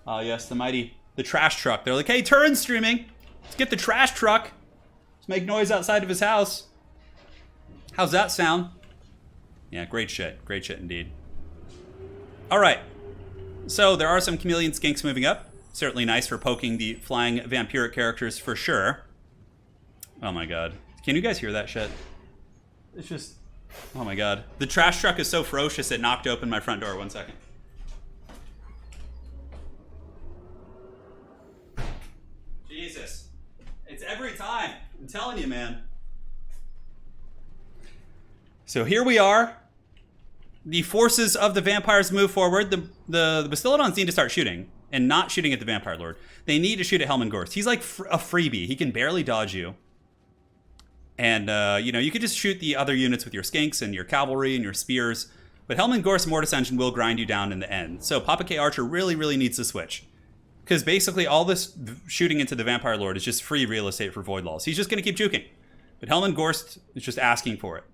Yes, the trash truck. They're like, hey, Turin's streaming. Let's get the trash truck. Let's make noise outside of his house. How's that sound? Yeah, great shit. Great shit indeed. All right. So there are some chameleon skinks moving up. Certainly nice for poking the flying vampiric characters for sure. Oh my god. Can you guys hear that shit? It's just... Oh my god. The trash truck is so ferocious it knocked open my front door. 1 second. Jesus. It's every time. I'm telling you, man. So here we are. The forces of the vampires move forward. The Bastillodons need to start shooting. And not shooting at the Vampire Lord. They need to shoot at Helman Gorst. He's like a freebie. He can barely dodge you. And, you know, you could just shoot the other units with your skinks and your cavalry and your spears. But Helman Gorst Mortis Engine will grind you down in the end. So Papa K. Archer really, really needs to switch. Because basically all this shooting into the Vampire Lord is just free real estate for Voidlaws. He's just going to keep juking. But Helman Gorst is just asking for it.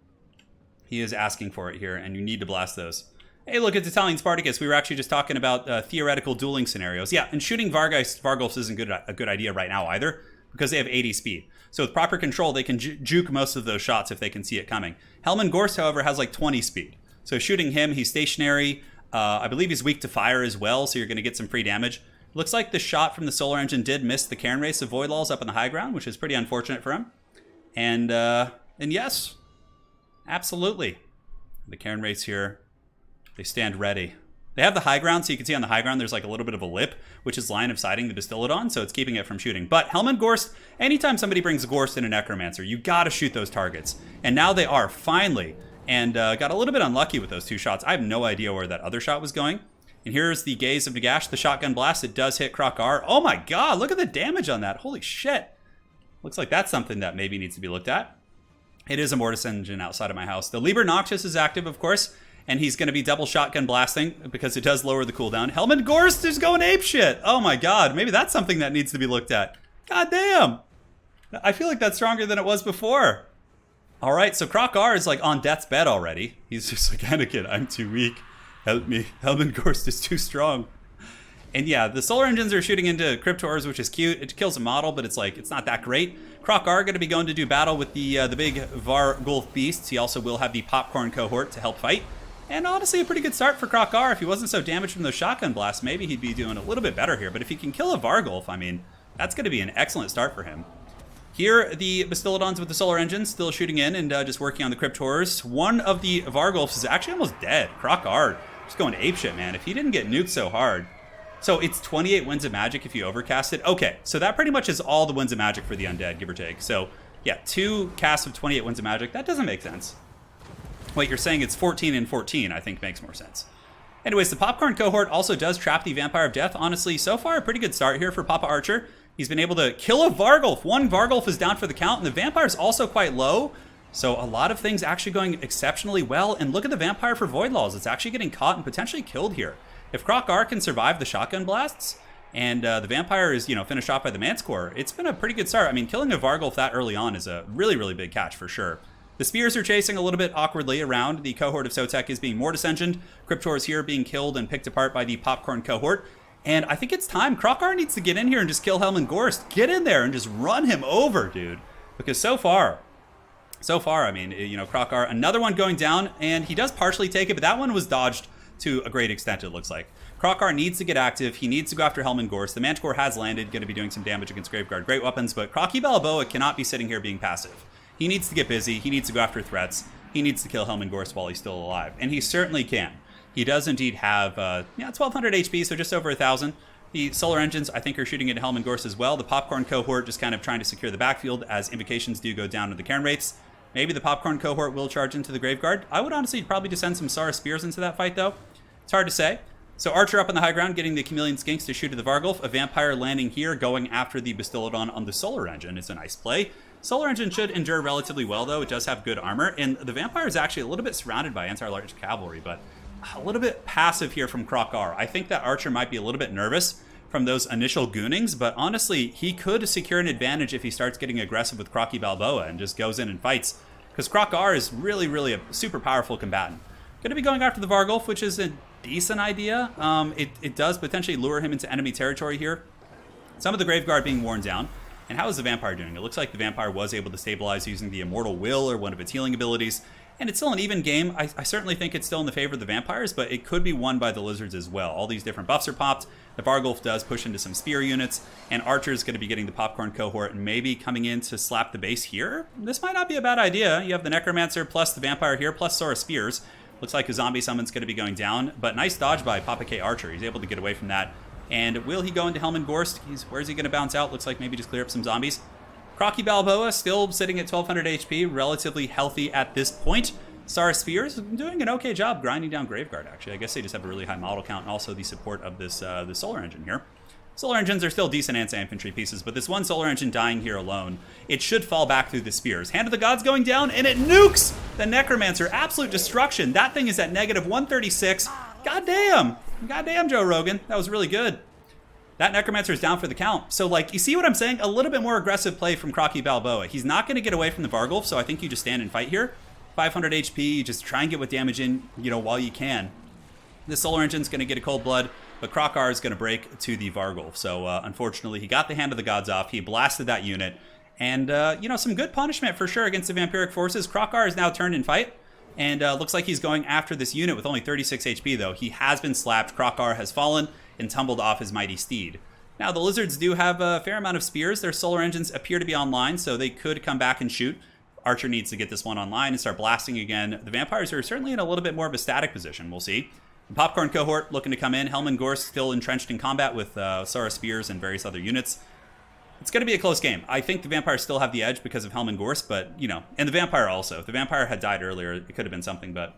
He is asking for it here, and you need to blast those. Hey, look, it's Italian Spartacus. We were actually just talking about theoretical dueling scenarios. Yeah, and shooting Vargulfs isn't a good idea right now either, because they have 80 speed. So with proper control, they can juke most of those shots if they can see it coming. Helman Gorst, however, has like 20 speed. So shooting him, he's stationary. I believe he's weak to fire as well, so you're going to get some free damage. Looks like the shot from the Solar Engine did miss the Cairn Race of Voidlaws up on the high ground, which is pretty unfortunate for him. And yes, absolutely. The Cairn Race here, they stand ready. They have the high ground, so you can see on the high ground there's like a little bit of a lip, which is line of sighting the Bastillodon, so it's keeping it from shooting. But Helman Gorst, anytime somebody brings Gorst and a Necromancer, you gotta shoot those targets. And now they are, finally. And got a little bit unlucky with those two shots. I have no idea where that other shot was going. And here's the Gaze of Nagash, the shotgun blast. It does hit Krokgar. Oh my god, look at the damage on that. Holy shit. Looks like that's something that maybe needs to be looked at. It is a Mortis Engine outside of my house. The Liber Noctis is active, of course, and he's going to be double shotgun blasting because it does lower the cooldown. Helman Gorst is going apeshit. Oh my god, maybe that's something that needs to be looked at. God damn. I feel like that's stronger than it was before. All right, so Krokgar is like on death's bed already. He's just like, Anakin, I'm too weak. Help me. Helman Gorst is too strong. And yeah, the solar engines are shooting into Cryptors, which is cute. It kills a model, but it's like, it's not that great. Krokgar going to be going to do battle with the big Vargulf beasts. He also will have the popcorn cohort to help fight. And honestly, a pretty good start for Krokgar. If he wasn't so damaged from those shotgun blasts, maybe he'd be doing a little bit better here. But if he can kill a Vargulf, I mean, that's going to be an excellent start for him. Here, the Bastillodons with the solar engines still shooting in and just working on the Cryptors. One of the Vargulfs is actually almost dead. Krokgar just going apeshit, man. If he didn't get nuked so hard. So it's 28 Winds of Magic if you overcast it. Okay, so that pretty much is all the Winds of Magic for the undead, give or take. So yeah, 2 casts of 28 Winds of Magic. That doesn't make sense. Wait, you're saying it's 14 and 14, I think makes more sense. Anyways, the Popcorn cohort also does trap the Vampire of Death. Honestly, so far, a pretty good start here for Papa Archer. He's been able to kill a Vargulf. One Vargulf is down for the count, and the Vampire's also quite low. So a lot of things actually going exceptionally well. And look at the Vampire for Voidlaws. It's actually getting caught and potentially killed here. If Krokgar can survive the shotgun blasts, and the Vampire is, finished off by the Manticore, it's been a pretty good start. I mean, killing a Vargulf that early on is a really, really big catch for sure. The spears are chasing a little bit awkwardly around. The cohort of Sotek is being mortis engined. Cryptors here being killed and picked apart by the popcorn cohort. And I think it's time. Krokar needs to get in here and just kill Helman Gorst. Get in there and just run him over, dude. Because so far, I mean, you know, Krokar, another one going down, and he does partially take it, but that one was dodged to a great extent, it looks like. Krokar needs to get active. He needs to go after Helman Gorst. The Manticore has landed, going to be doing some damage against Graveguard Great Weapons, but Crocky Balboa cannot be sitting here being passive. He needs to get busy. He needs to go after threats. He needs to kill Helman Gorst while he's still alive, and he certainly can. He does indeed have 1,200 HP, so just over 1,000. The Solar Engines, I think, are shooting into Helman Gorst as well. The Popcorn Cohort just kind of trying to secure the backfield as invocations do go down to the Cairn Wraiths. Maybe the Popcorn Cohort will charge into the Graveguard. I would honestly probably just send some Sara Spears into that fight, though. It's hard to say. So Archer up on the high ground, getting the Chameleon Skinks to shoot at the Vargulf. A Vampire landing here, going after the Bastillodon on the Solar Engine. It's a nice play. Solar Engine should endure relatively well, though. It does have good armor. And the Vampire is actually a little bit surrounded by anti-large cavalry, but a little bit passive here from Krokar. I think that Archer might be a little bit nervous from those initial goonings, but honestly, he could secure an advantage if he starts getting aggressive with Crocky Balboa and just goes in and fights. Because Krokar is really, really a super powerful combatant. Going to be going after the Vargulf, which is a decent idea. It does potentially lure him into enemy territory here. Some of the Graveguard being worn down. And how is the Vampire doing? It looks like the Vampire was able to stabilize using the Immortal Will or one of its healing abilities. And it's still an even game. I certainly think it's still in the favor of the Vampires, but it could be won by the Lizards as well. All these different buffs are popped. The Vargulf does push into some spear units, and Archer's going to be getting the Popcorn Cohort and maybe coming in to slap the base here. This might not be a bad idea. You have the Necromancer plus the Vampire here, plus Sora Spears. Looks like a zombie summon's going to be going down, but nice dodge by Papa K Archer. He's able to get away from that. And will he go into Helman Gorst? Where's he going to bounce out? Looks like maybe just clear up some zombies. Crocky Balboa still sitting at 1,200 HP, relatively healthy at this point. Sara Spears doing an okay job grinding down Graveguard, actually. I guess they just have a really high model count and also the support of this the Solar Engine here. Solar Engines are still decent anti-infantry pieces, but this one Solar Engine dying here alone, it should fall back through the Spears. Hand of the Gods going down, and it nukes the Necromancer. Absolute destruction. That thing is at negative 136. Goddamn. Goddamn, Joe Rogan. That was really good. That Necromancer is down for the count. So, like, you see what I'm saying? A little bit more aggressive play from Crocky Balboa. He's not going to get away from the Vargulf, so I think you just stand and fight here. 500 HP, just try and get with damage in, you know, while you can. The Solar Engine's going to get a cold blood, but Krokar is going to break to the Vargulf. So, unfortunately, he got the Hand of the Gods off. He blasted that unit. And, you know, some good punishment for sure against the Vampiric forces. Krokar is now turned in fight. And looks like he's going after this unit with only 36 HP, though. He has been slapped. Krokar has fallen and tumbled off his mighty steed. Now, the Lizards do have a fair amount of spears. Their Solar Engines appear to be online, so they could come back and shoot. Archer needs to get this one online and start blasting again. The Vampires are certainly in a little bit more of a static position. We'll see. The Popcorn Cohort looking to come in. Helman Gorst still entrenched in combat with Sara Spears and various other units. It's going to be a close game. I think the Vampires still have the edge because of Helman Gorst, but, you know, and the Vampire also. If the Vampire had died earlier, it could have been something, but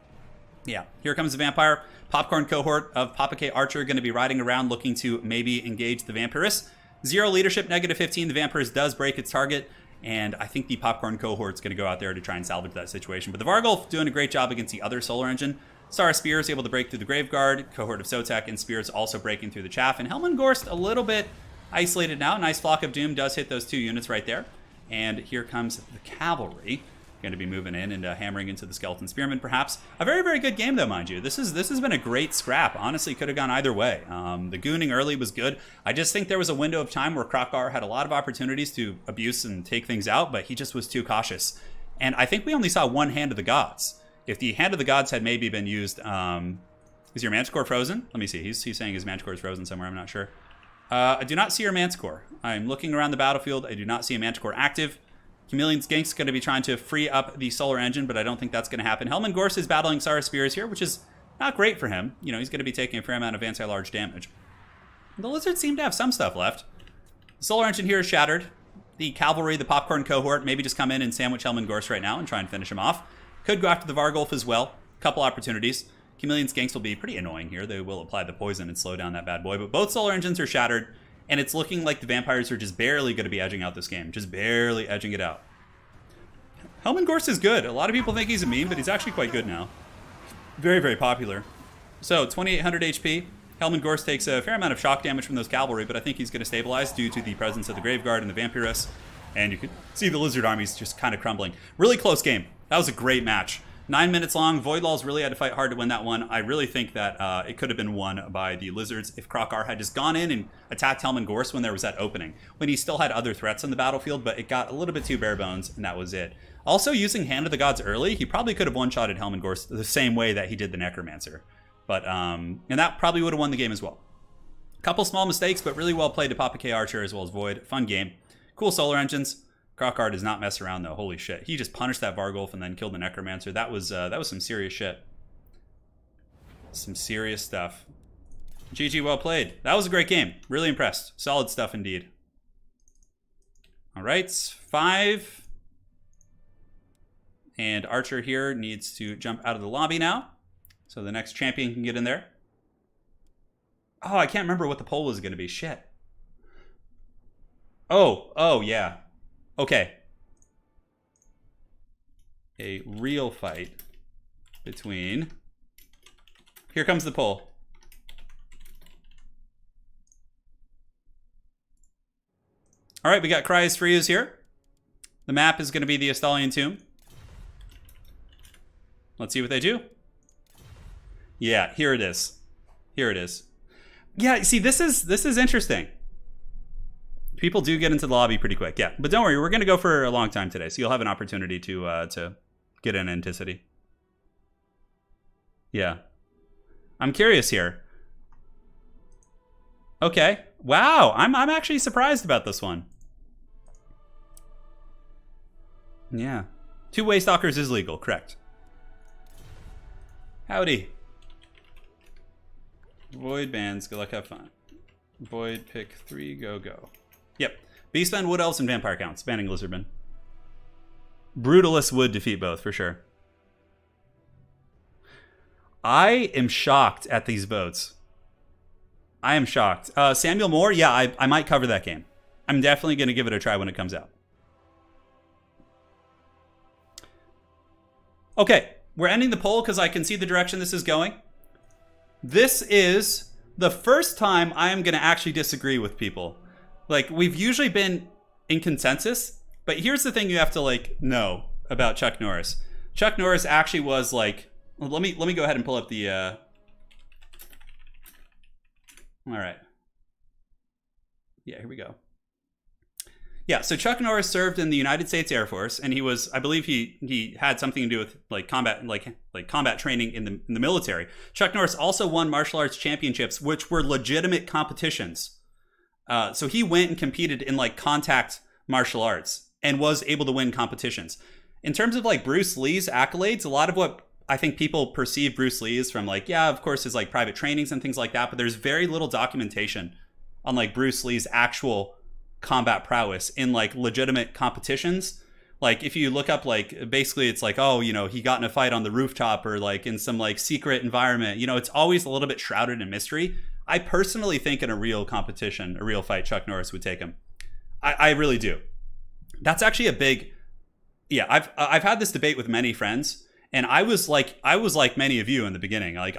yeah. Here comes the Vampire. Popcorn Cohort of Papa K Archer going to be riding around looking to maybe engage the Vampirus. 0 leadership, negative 15. The Vampirus does break its target, and I think the Popcorn Cohort's going to go out there to try and salvage that situation. But the Vargulf doing a great job against the other Solar Engine. Sara Spears able to break through the Graveguard. Cohort of Sotek and Spears also breaking through the chaff. And Helman Gorst a little bit isolated now. Nice Flock of Doom does hit those 2 units right there. And here comes the Cavalry. Going to be moving in and hammering into the Skeleton Spearmen, perhaps. A very, very good game, though, mind you. This has been a great scrap. Honestly, could have gone either way. The gooning early was good. I just think there was a window of time where Krokar had a lot of opportunities to abuse and take things out, but he just was too cautious. And I think we only saw one Hand of the Gods. If the Hand of the Gods had maybe been used... is your Manticore frozen? Let me see. He's saying his Manticore is frozen somewhere. I'm not sure. I do not see your Manticore. I'm looking around the battlefield. I do not see a Manticore active. Chameleon Skink's going to be trying to free up the Solar Engine, but I don't think that's going to happen. Helman Gorst is battling Sara Spears here, which is not great for him. You know, he's going to be taking a fair amount of anti-large damage. The Lizards seem to have some stuff left. The Solar Engine here is shattered. The Cavalry, the Popcorn Cohort, maybe just come in and sandwich Helman Gorst right now and try and finish him off. Could go after the Vargulf as well. Couple opportunities. Chameleon Skinks will be pretty annoying here. They will apply the poison and slow down that bad boy, but both Solar Engines are shattered. And it's looking like the Vampires are just barely going to be edging out this game. Just barely edging it out. Helman Gorst is good. A lot of people think he's a meme, but he's actually quite good now. Very, very popular. So, 2,800 HP. Helman Gorst takes a fair amount of shock damage from those Cavalry, but I think he's going to stabilize due to the presence of the Graveguard and the Vampirus. And you can see the Lizard armies just kind of crumbling. Really close game. That was a great match. 9 minutes long. Voidlaws really had to fight hard to win that one. I really think that it could have been won by the Lizards if Krokar had just gone in and attacked Helman Gorse when there was that opening, when he still had other threats on the battlefield, but it got a little bit too bare bones, and that was it. Also, using Hand of the Gods early, he probably could have one-shotted Helman Gorse the same way that he did the Necromancer. But, and that probably would have won the game as well. Couple small mistakes, but really well played to Papa K Archer as well as Void. Fun game. Cool solar engines. Krokar does not mess around though. Holy shit. He just punished that Vargulf and then killed the Necromancer. That was some serious shit. Some serious stuff. GG, well played. That was a great game. Really impressed. Solid stuff indeed. Alright, 5. And Archer here needs to jump out of the lobby now. So the next champion can get in there. Oh, I can't remember what the poll was going to be. Shit. Oh, yeah. Okay. A real fight between... Here comes the poll. All right, we got Cryas Frias here. The map is going to be the Estalian Tomb. Let's see what they do. Yeah, here it is. Here it is. Yeah, see, this is interesting. People do get into the lobby pretty quick, yeah. But don't worry, we're going to go for a long time today, so you'll have an opportunity to get in Anticity. Yeah. I'm curious here. Okay. Wow, I'm actually surprised about this one. Yeah. Two-way stalkers is legal, correct. Howdy. Void bans, good luck, have fun. Void, pick 3, go. Yep. Beastmen, Wood Elves, and Vampire counts. Banning Lizardmen. Brutalists would defeat both, for sure. I am shocked at these votes. I am shocked. Samuel Moore, yeah, I might cover that game. I'm definitely going to give it a try when it comes out. Okay, we're ending the poll because I can see the direction this is going. This is the first time I am going to actually disagree with people. Like, we've usually been in consensus, but here's the thing you have to, like, know about Chuck Norris. Chuck Norris actually was, like... Well, let me go ahead and pull up the... All right. Yeah, here we go. Yeah, so Chuck Norris served in the United States Air Force, and he was, I believe he had something to do with like combat combat training in the military. Chuck Norris also won martial arts championships, which were legitimate competitions. So he went and competed in like contact martial arts and was able to win competitions. In terms of like Bruce Lee's accolades, a lot of what I think people perceive Bruce Lee is from like, yeah, of course, his like private trainings and things like that, but there's very little documentation on like Bruce Lee's actual combat prowess in like legitimate competitions. Like if you look up like basically it's like, oh, you know, he got in a fight on the rooftop or like in some like secret environment, you know, it's always a little bit shrouded in mystery. I personally think in a real competition, a real fight, Chuck Norris would take him. I really do. That's actually a big, yeah, I've had this debate with many friends, and I was like many of you in the beginning. Like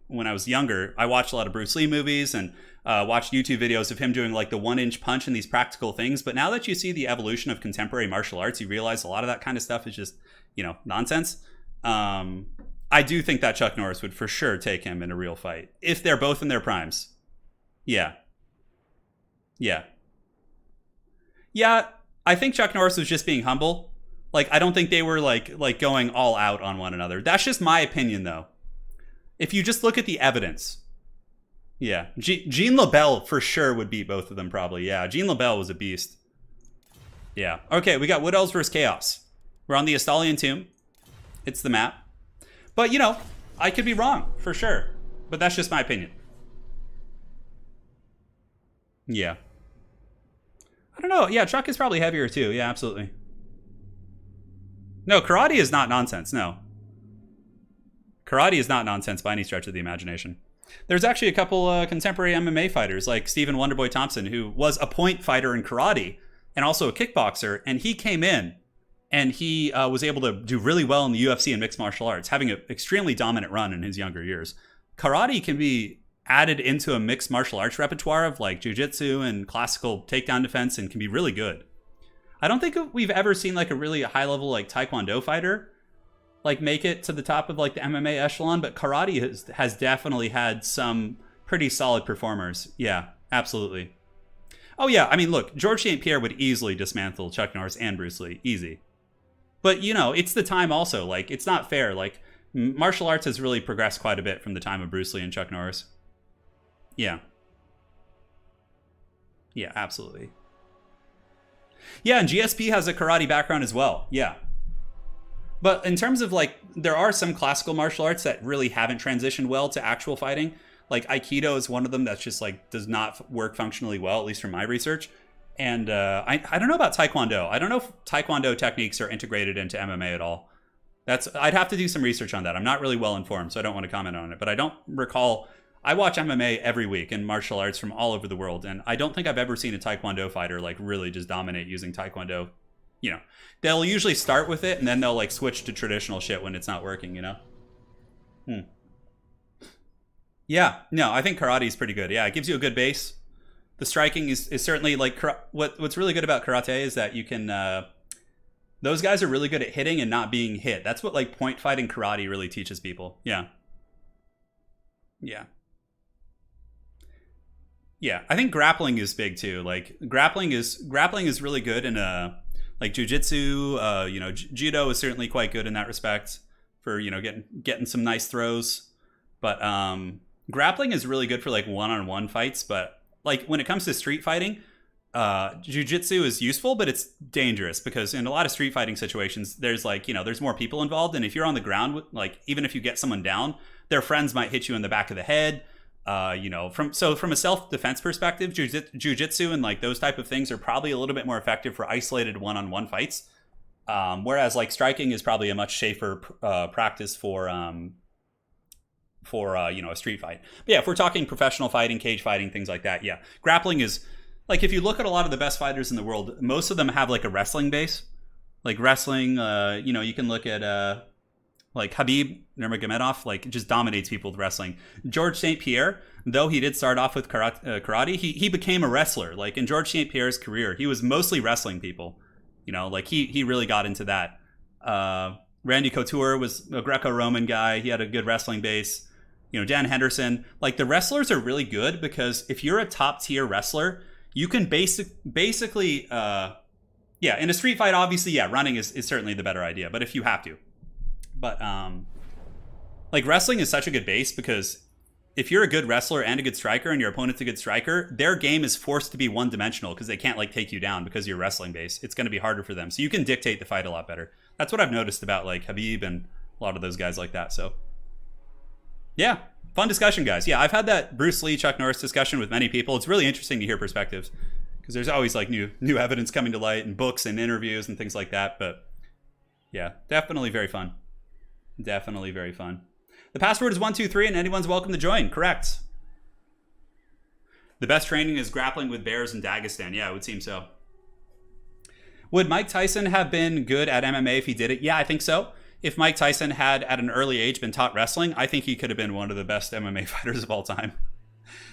when I was younger, I watched a lot of Bruce Lee movies and watched YouTube videos of him doing like the 1-inch punch and these practical things. But now that you see the evolution of contemporary martial arts, you realize a lot of that kind of stuff is just, you know, nonsense. I do think that Chuck Norris would for sure take him in a real fight if they're both in their primes. Yeah. I think Chuck Norris was just being humble. Like, I don't think they were like going all out on one another. That's just my opinion, though. If you just look at the evidence. Yeah. Jean LaBelle for sure would beat both of them, probably. Yeah, Jean LaBelle was a beast. Yeah. Okay, we got Wood Elves versus Chaos. We're on the Estalian Tomb. It's the map. But, you know, I could be wrong, for sure. But that's just my opinion. Yeah. I don't know. Yeah, Chuck is probably heavier, too. Yeah, absolutely. No, karate is not nonsense, no. Karate is not nonsense by any stretch of the imagination. There's actually a couple contemporary MMA fighters, like Stephen Wonderboy Thompson, who was a point fighter in karate and also a kickboxer, and he came in and he was able to do really well in the UFC and mixed martial arts, having an extremely dominant run in his younger years. Karate can be added into a mixed martial arts repertoire of like jiu-jitsu and classical takedown defense and can be really good. I don't think we've ever seen like a really high level like Taekwondo fighter like make it to the top of like the MMA echelon, but karate has definitely had some pretty solid performers. Yeah, absolutely. Oh yeah, I mean, look, George St. Pierre would easily dismantle Chuck Norris and Bruce Lee, easy. But you know, it's the time also. Like, it's not fair. Like, martial arts has really progressed quite a bit from the time of Bruce Lee and Chuck Norris. Yeah. Yeah, absolutely. Yeah, and GSP has a karate background as well. Yeah. But in terms of like, there are some classical martial arts that really haven't transitioned well to actual fighting. Like Aikido is one of them that's just like does not work functionally well, at least from my research. And I don't know about Taekwondo. I don't know if Taekwondo techniques are integrated into MMA at all. I'd have to do some research on that. I'm not really well informed, so I don't want to comment on it. But I don't recall. I watch MMA every week and martial arts from all over the world, and I don't think I've ever seen a Taekwondo fighter like really just dominate using Taekwondo. You know, they'll usually start with it and then they'll like switch to traditional shit when it's not working, you know? Yeah, no, I think karate is pretty good. Yeah, it gives you a good base. The striking is certainly like what's really good about karate is that you can those guys are really good at hitting and not being hit. That's what like point fighting karate really teaches people. Yeah. Yeah. Yeah, I think grappling is big too. Like grappling is really good in like jiu-jitsu, you know, judo is certainly quite good in that respect for, you know, getting some nice throws. But grappling is really good for like one-on-one fights, but like when it comes to street fighting, jiu-jitsu is useful, but it's dangerous because in a lot of street fighting situations, there's like, you know, there's more people involved, and if you're on the ground, like even if you get someone down, their friends might hit you in the back of the head. You know, from a self-defense perspective, jiu-jitsu and like those type of things are probably a little bit more effective for isolated one-on-one fights. Whereas like striking is probably a much safer practice for you know, a street fight. But yeah, if we're talking professional fighting, cage fighting, things like that, yeah, grappling is like, if you look at a lot of the best fighters in the world, most of them have like a wrestling base. Like wrestling, you know, you can look at like Khabib Nurmagomedov, like just dominates people with wrestling. George St. Pierre, though he did start off with karate, he became a wrestler. Like in George St. Pierre's career, he was mostly wrestling people. You know, like he really got into that. Randy Couture was a Greco-Roman guy. He had a good wrestling base. You know, Dan Henderson. Like the wrestlers are really good because if you're a top tier wrestler, you can basically, yeah, in a street fight, obviously, yeah, running is certainly the better idea. But if you have to. But like wrestling is such a good base because if you're a good wrestler and a good striker and your opponent's a good striker, their game is forced to be one-dimensional because they can't like take you down because you're wrestling base. It's going to be harder for them. So you can dictate the fight a lot better. That's what I've noticed about like Khabib and a lot of those guys like that. So yeah, fun discussion, guys. Yeah, I've had that Bruce Lee, Chuck Norris discussion with many people. It's really interesting to hear perspectives because there's always like new evidence coming to light and books and interviews and things like that. But yeah, definitely very fun. Definitely very fun. The password is 123 and anyone's welcome to join. Correct. The best training is grappling with bears in Dagestan. Yeah, it would seem so. Would Mike Tyson have been good at MMA if he did it? Yeah, I think so. If Mike Tyson had at an early age been taught wrestling, I think he could have been one of the best MMA fighters of all time.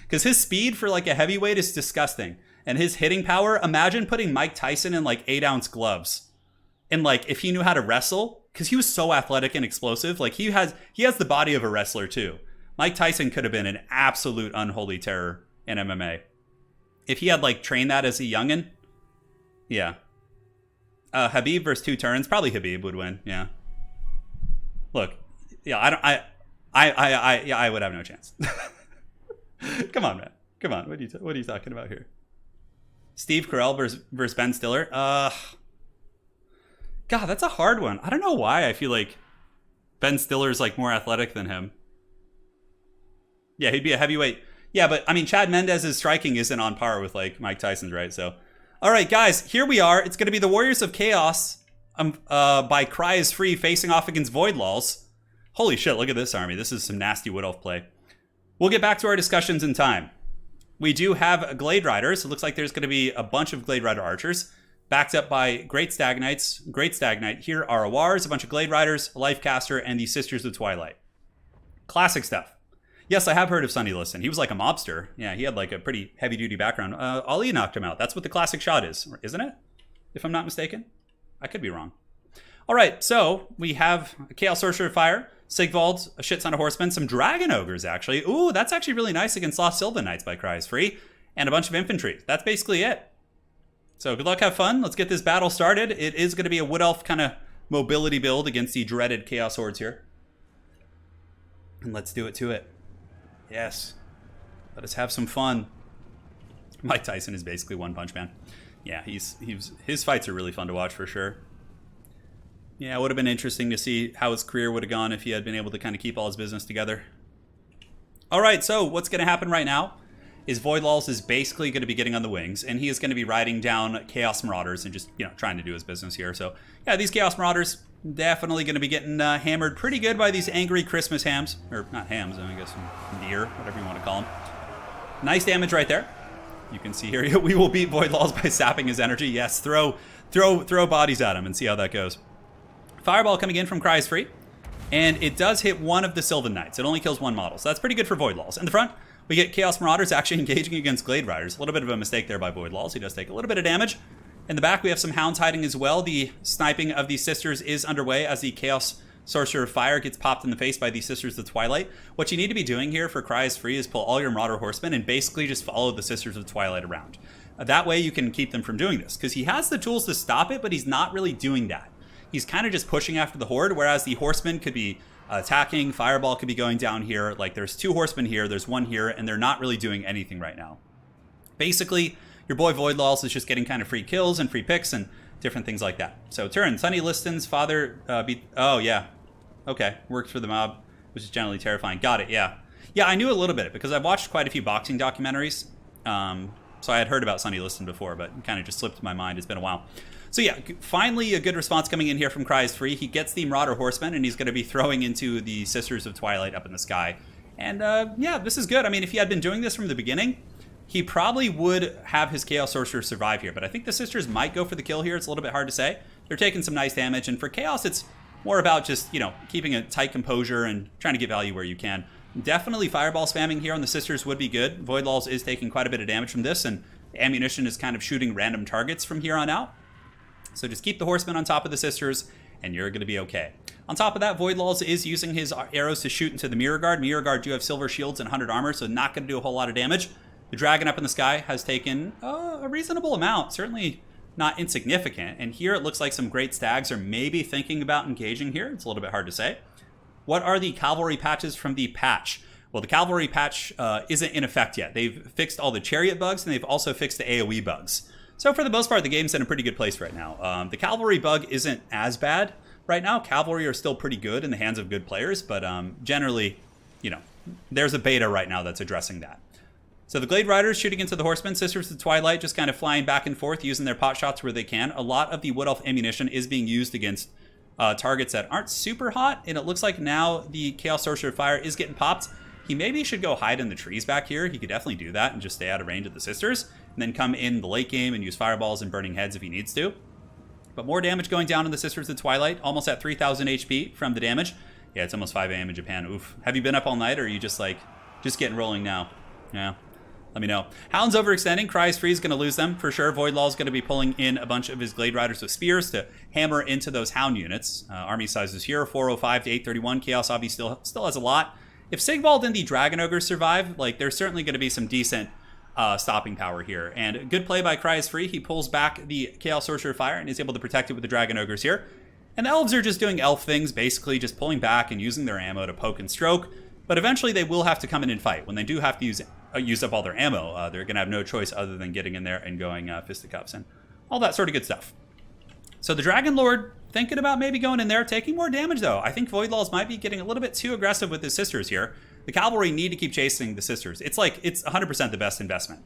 Because his speed for like a heavyweight is disgusting. And his hitting power, imagine putting Mike Tyson in like 8-ounce gloves. And like if he knew how to wrestle, because he was so athletic and explosive, like he has the body of a wrestler too. Mike Tyson could have been an absolute unholy terror in MMA. If he had like trained that as a youngin', yeah. Khabib versus two turns, probably Khabib would win, yeah. Look, yeah, I would have no chance. Come on, man. Come on. What are you talking about here? Steve Carell versus Ben Stiller. God, that's a hard one. I don't know why I feel like Ben Stiller's like more athletic than him. Yeah, he'd be a heavyweight. Yeah, but I mean, Chad Mendez's striking isn't on par with like Mike Tyson's, right? So, all right, guys, here we are. It's going to be the Warriors of Chaos by Cry is Free facing off against Void Laws. Holy shit, look at this army. This is some nasty Wood Elf play. We'll get back to our discussions in time. We do have Glade Riders. It looks like there's going to be a bunch of Glade Rider archers. Backed up by Great Stagnites. Great Stagnite. Here are Awars, a bunch of Glade Riders, a Lifecaster, and the Sisters of Twilight. Classic stuff. Yes, I have heard of Sonny Liston. He was like a mobster. Yeah, he had like a pretty heavy-duty background. Ali knocked him out. That's what the classic shot is, isn't it? If I'm not mistaken. I could be wrong. All right, so we have a Chaos Sorcerer Fire, Sigvald, a shit ton of horsemen, some Dragon Ogres, actually. Ooh, that's actually really nice against Lost Sylvan Knights by Cry is Free, and a bunch of infantry. That's basically it. So good luck, have fun. Let's get this battle started. It is going to be a Wood Elf kind of mobility build against the dreaded Chaos Hordes here. And let's do it to it. Yes. Let us have some fun. Mike Tyson is basically One Punch Man. Yeah, his fights are really fun to watch for sure. Yeah, it would have been interesting to see how his career would have gone if he had been able to kind of keep all his business together. All right, so what's going to happen right now is Voidlals is basically going to be getting on the wings, and he is going to be riding down Chaos Marauders and just, trying to do his business here. So, yeah, these Chaos Marauders definitely going to be getting hammered pretty good by these angry Christmas hams. Or not hams, I guess deer, whatever you want to call them. Nice damage right there. You can see here, we will beat Voidlals by sapping his energy. Yes, throw bodies at him and see how that goes. Fireball coming in from Cry is Free, and it does hit one of the Sylvan Knights. It only kills one model, so that's pretty good for Voidlals. In the front, we get Chaos Marauders actually engaging against Glade Riders. A little bit of a mistake there by Voidlals. He does take a little bit of damage. In the back, we have some Hounds hiding as well. The sniping of these Sisters is underway as the Chaos Sorcerer Fire gets popped in the face by the Sisters of Twilight. What you need to be doing here for Cry is Free is pull all your Marauder Horsemen and basically just follow the Sisters of Twilight around. That way you can keep them from doing this, because he has the tools to stop it, but he's not really doing that. He's kind of just pushing after the Horde, whereas the Horsemen could be attacking, Fireball could be going down here. Like, there's 2 Horsemen here, there's 1 here, and they're not really doing anything right now. Basically, your boy Voidlals is just getting kind of free kills and free picks and different things like that. So, Turin, Sunny Liston's father oh, yeah. Okay, works for the mob, which is generally terrifying. Got it, yeah. Yeah, I knew a little bit, because I've watched quite a few boxing documentaries. So I had heard about Sunny Liston before, but it kind of just slipped my mind. It's been a while. So yeah, finally a good response coming in here from Cry is Free. He gets the Marauder Horseman, and he's going to be throwing into the Sisters of Twilight up in the sky. And yeah, this is good. I mean, if he had been doing this from the beginning, he probably would have his Chaos Sorcerer survive here. But I think the Sisters might go for the kill here. It's a little bit hard to say. They're taking some nice damage. And for Chaos, it's more about just, keeping a tight composure and trying to get value where you can. Definitely Fireball spamming here on the Sisters would be good. Voidlals is taking quite a bit of damage from this, and the ammunition is kind of shooting random targets from here on out. So just keep the Horsemen on top of the Sisters, and you're going to be okay. On top of that, Voidlals is using his arrows to shoot into the Mirror Guard. Mirror Guard do have silver shields and 100 armor, so not going to do a whole lot of damage. The Dragon up in the sky has taken a reasonable amount, certainly not insignificant. And here it looks like some Great Stags are maybe thinking about engaging here. It's a little bit hard to say. What are the cavalry patches from the patch? Well, the cavalry patch isn't in effect yet. They've fixed all the chariot bugs, and they've also fixed the AoE bugs. So for the most part, the game's in a pretty good place right now. The cavalry bug isn't as bad right now. Cavalry are still pretty good in the hands of good players, but generally, there's a beta right now that's addressing that. So the Glade Riders shooting into the Horsemen, Sisters of Twilight just kind of flying back and forth, using their pot shots where they can. A lot of the Wood Elf ammunition is being used against targets that aren't super hot, and it looks like now the Chaos Sorcerer Fire is getting popped. He maybe should go hide in the trees back here. He could definitely do that and just stay out of range of the Sisters, and then come in the late game and use Fireballs and Burning Heads if he needs to. But more damage going down on the Sisters of Twilight, almost at 3,000 HP from the damage. Yeah, it's almost 5 a.m. in Japan. Oof. Have you been up all night, or are you just getting rolling now? Yeah. Let me know. Hounds overextending. Cry is Free is going to lose them for sure. Voidlaw is going to be pulling in a bunch of his Glade Riders with spears to hammer into those Hound units. Army sizes here, 405 to 831. Chaos obviously still has a lot. If Sigvald and the Dragon Ogres survive, there's certainly going to be some decent stopping power here. And good play by Cry is Free. He pulls back the Chaos Sorcerer Fire and is able to protect it with the Dragon Ogres here. And the Elves are just doing elf things, basically just pulling back and using their ammo to poke and stroke. But eventually they will have to come in and fight. When they do have to use up all their ammo, they're going to have no choice other than getting in there and going fisticuffs and all that sort of good stuff. So the Dragon Lord thinking about maybe going in there, taking more damage though. I think Voidlaws might be getting a little bit too aggressive with his Sisters here. The Cavalry need to keep chasing the Sisters. It's 100% the best investment.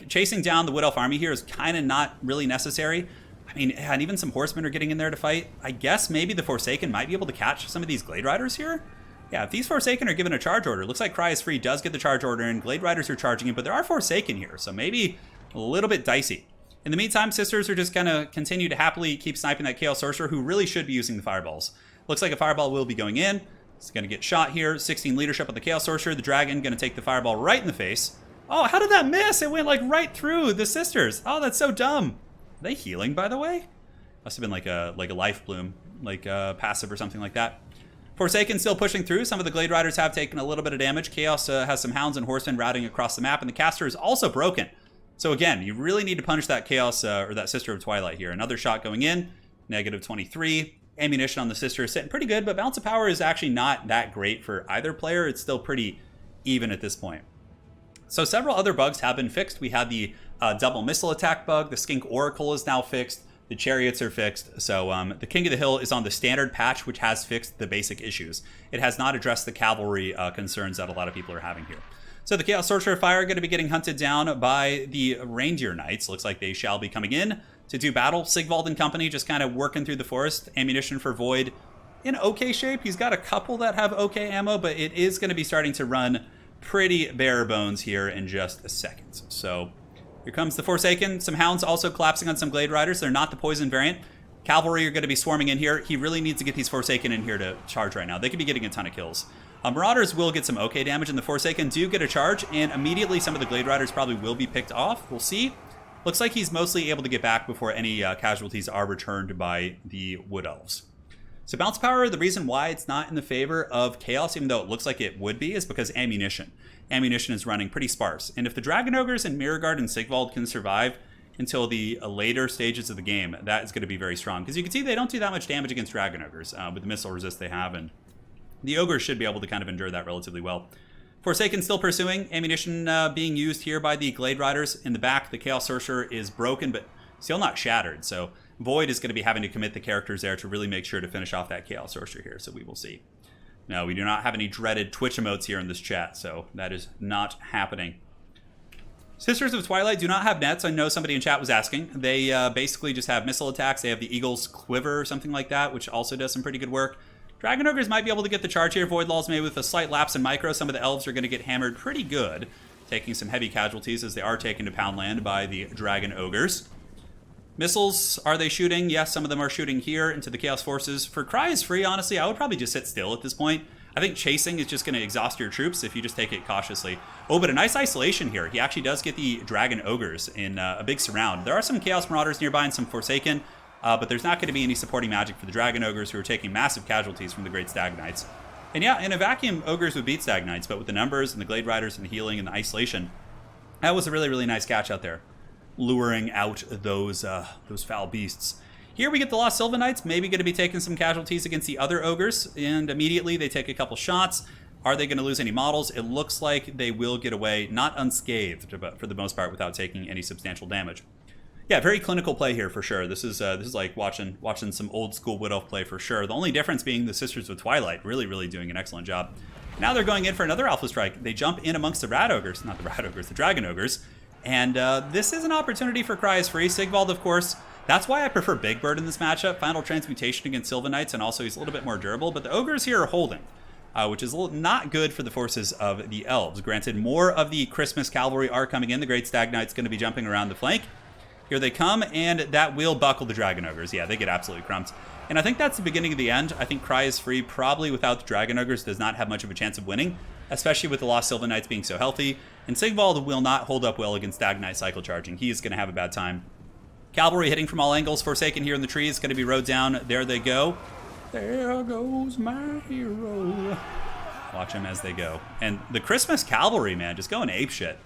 Chasing down the Wood Elf army here is kind of not really necessary. I mean, and even some Horsemen are getting in there to fight. I guess maybe the Forsaken might be able to catch some of these Glade Riders here. Yeah, if these Forsaken are given a charge order, looks like Cry is Free does get the charge order, and Glade Riders are charging it, but there are Forsaken here, so maybe a little bit dicey. In the meantime, Sisters are just going to continue to happily keep sniping that Chaos Sorcerer, who really should be using the Fireballs. Looks like a Fireball will be going in. It's going to get shot here. 16 leadership on the Chaos Sorcerer. The Dragon going to take the Fireball right in the face. Oh, how did that miss? It went right through the Sisters. Oh, that's so dumb. Are they healing, by the way? Must have been like a life bloom like passive or something like that. Forsaken still pushing through. Some of the Glade Riders have taken a little bit of damage. Chaos has some Hounds and Horsemen routing across the map, and the caster is also broken. So again, you really need to punish that Chaos or that Sister of Twilight here. Another shot going in, negative 23. Ammunition on the Sister is sitting pretty good, but balance of power is actually not that great for either player. It's still pretty even at this point. So several other bugs have been fixed. We had the double missile attack bug. The Skink Oracle is now fixed. The Chariots are fixed. So the King of the Hill is on the standard patch, which has fixed the basic issues. It has not addressed the cavalry concerns that a lot of people are having here. So the Chaos Sorcerer Fire are going to be getting hunted down by the Reindeer Knights. Looks like they shall be coming in to do battle. Sigvald and company just kind of working through the forest. Ammunition for Void in okay shape. He's got a couple that have okay ammo, but it is going to be starting to run pretty bare bones here in just a second. So here comes the Forsaken. Some Hounds also collapsing on some Glade Riders. They're not the poison variant. Cavalry are going to be swarming in here. He really needs to get these Forsaken in here to charge right now. They could be getting a ton of kills. Marauders will get some okay damage, and the Forsaken do get a charge, and immediately some of the Glade Riders probably will be picked off. We'll see. Looks like he's mostly able to get back before any casualties are returned by the Wood Elves. So bounce power, the reason why it's not in the favor of Chaos, even though it looks like it would be, is because ammunition. Ammunition is running pretty sparse. And if the Dragon Ogres and Mirrorguard and Sigvald can survive until the later stages of the game, that is going to be very strong. Because you can see they don't do that much damage against Dragon Ogres with the missile resist they have, and the Ogres should be able to kind of endure that relatively well. Forsaken still pursuing. Ammunition being used here by the Glade Riders in the back. The Chaos Sorcerer is broken, but still not shattered. So Void is going to be having to commit the characters there to really make sure to finish off that Chaos Sorcerer here. So we will see. No, we do not have any dreaded Twitch emotes here in this chat, so that is not happening. Sisters of Twilight do not have nets. I know somebody in chat was asking. They basically just have missile attacks. They have the Eagle's Quiver or something like that, which also does some pretty good work. Dragon Ogres might be able to get the charge here. Void Laws maybe with a slight lapse in micro. Some of the Elves are going to get hammered pretty good, taking some heavy casualties as they are taken to Poundland by the Dragon Ogres. Missiles, are they shooting? Yes, some of them are shooting here into the Chaos Forces. For Cry is Free, honestly, I would probably just sit still at this point. I think chasing is just going to exhaust your troops if you just take it cautiously. Oh, but a nice isolation here. He actually does get the Dragon Ogres in a big surround. There are some Chaos Marauders nearby and some Forsaken, but there's not going to be any supporting magic for the Dragon Ogres, who are taking massive casualties from the Great Stag Knights. And yeah, in a vacuum, Ogres would beat Stag Knights, but with the numbers and the Glade Riders and the healing and the isolation, that was a really, really nice catch out there, luring out those foul beasts. Here we get the Lost Sylvan Knights, maybe going to be taking some casualties against the other Ogres, and immediately they take a couple shots. Are they going to lose any models? It looks like they will get away, not unscathed, but for the most part without taking any substantial damage. Yeah, very clinical play here for sure. This is like watching some old school Wood Elf play for sure. The only difference being the Sisters of Twilight really, really doing an excellent job. Now they're going in for another Alpha Strike. They jump in amongst the Rat Ogres, not the Rat Ogres, the Dragon Ogres. And this is an opportunity for Cry is Free. Sigvald, of course, that's why I prefer Big Bird in this matchup. Final Transmutation against Sylvan Knights, and also he's a little bit more durable. But the Ogres here are holding, which is not good for the forces of the Elves. Granted, more of the Christmas Cavalry are coming in. The Great Stag Knight's going to be jumping around the flank. Here they come, and that will buckle the Dragon Ogres. Yeah, they get absolutely crumped. And I think that's the beginning of the end. I think Cry is Free, probably without the Dragon Ogres, does not have much of a chance of winning, especially with the Lost Sylvan Knights being so healthy. And Sigvald will not hold up well against Stag Knight cycle charging. He is going to have a bad time. Cavalry hitting from all angles. Forsaken here in the trees, going to be rode down. There they go. There goes my hero. Watch them as they go. And the Christmas Cavalry, man, just going apeshit.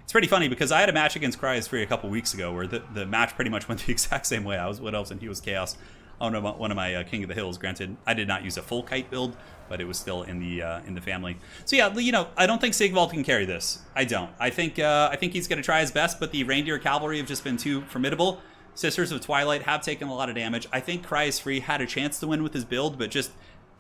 It's pretty funny because I had a match against Cry is Free a couple weeks ago where the match pretty much went the exact same way. I was Wood Elves and he was Chaos on one of my King of the Hills. Granted, I did not use a full kite build, but it was still in the family. So yeah, you know, I don't think Sigvald can carry this. I don't. I think he's going to try his best, but the Reindeer Cavalry have just been too formidable. Sisters of Twilight have taken a lot of damage. I think Cry is Free had a chance to win with his build, but just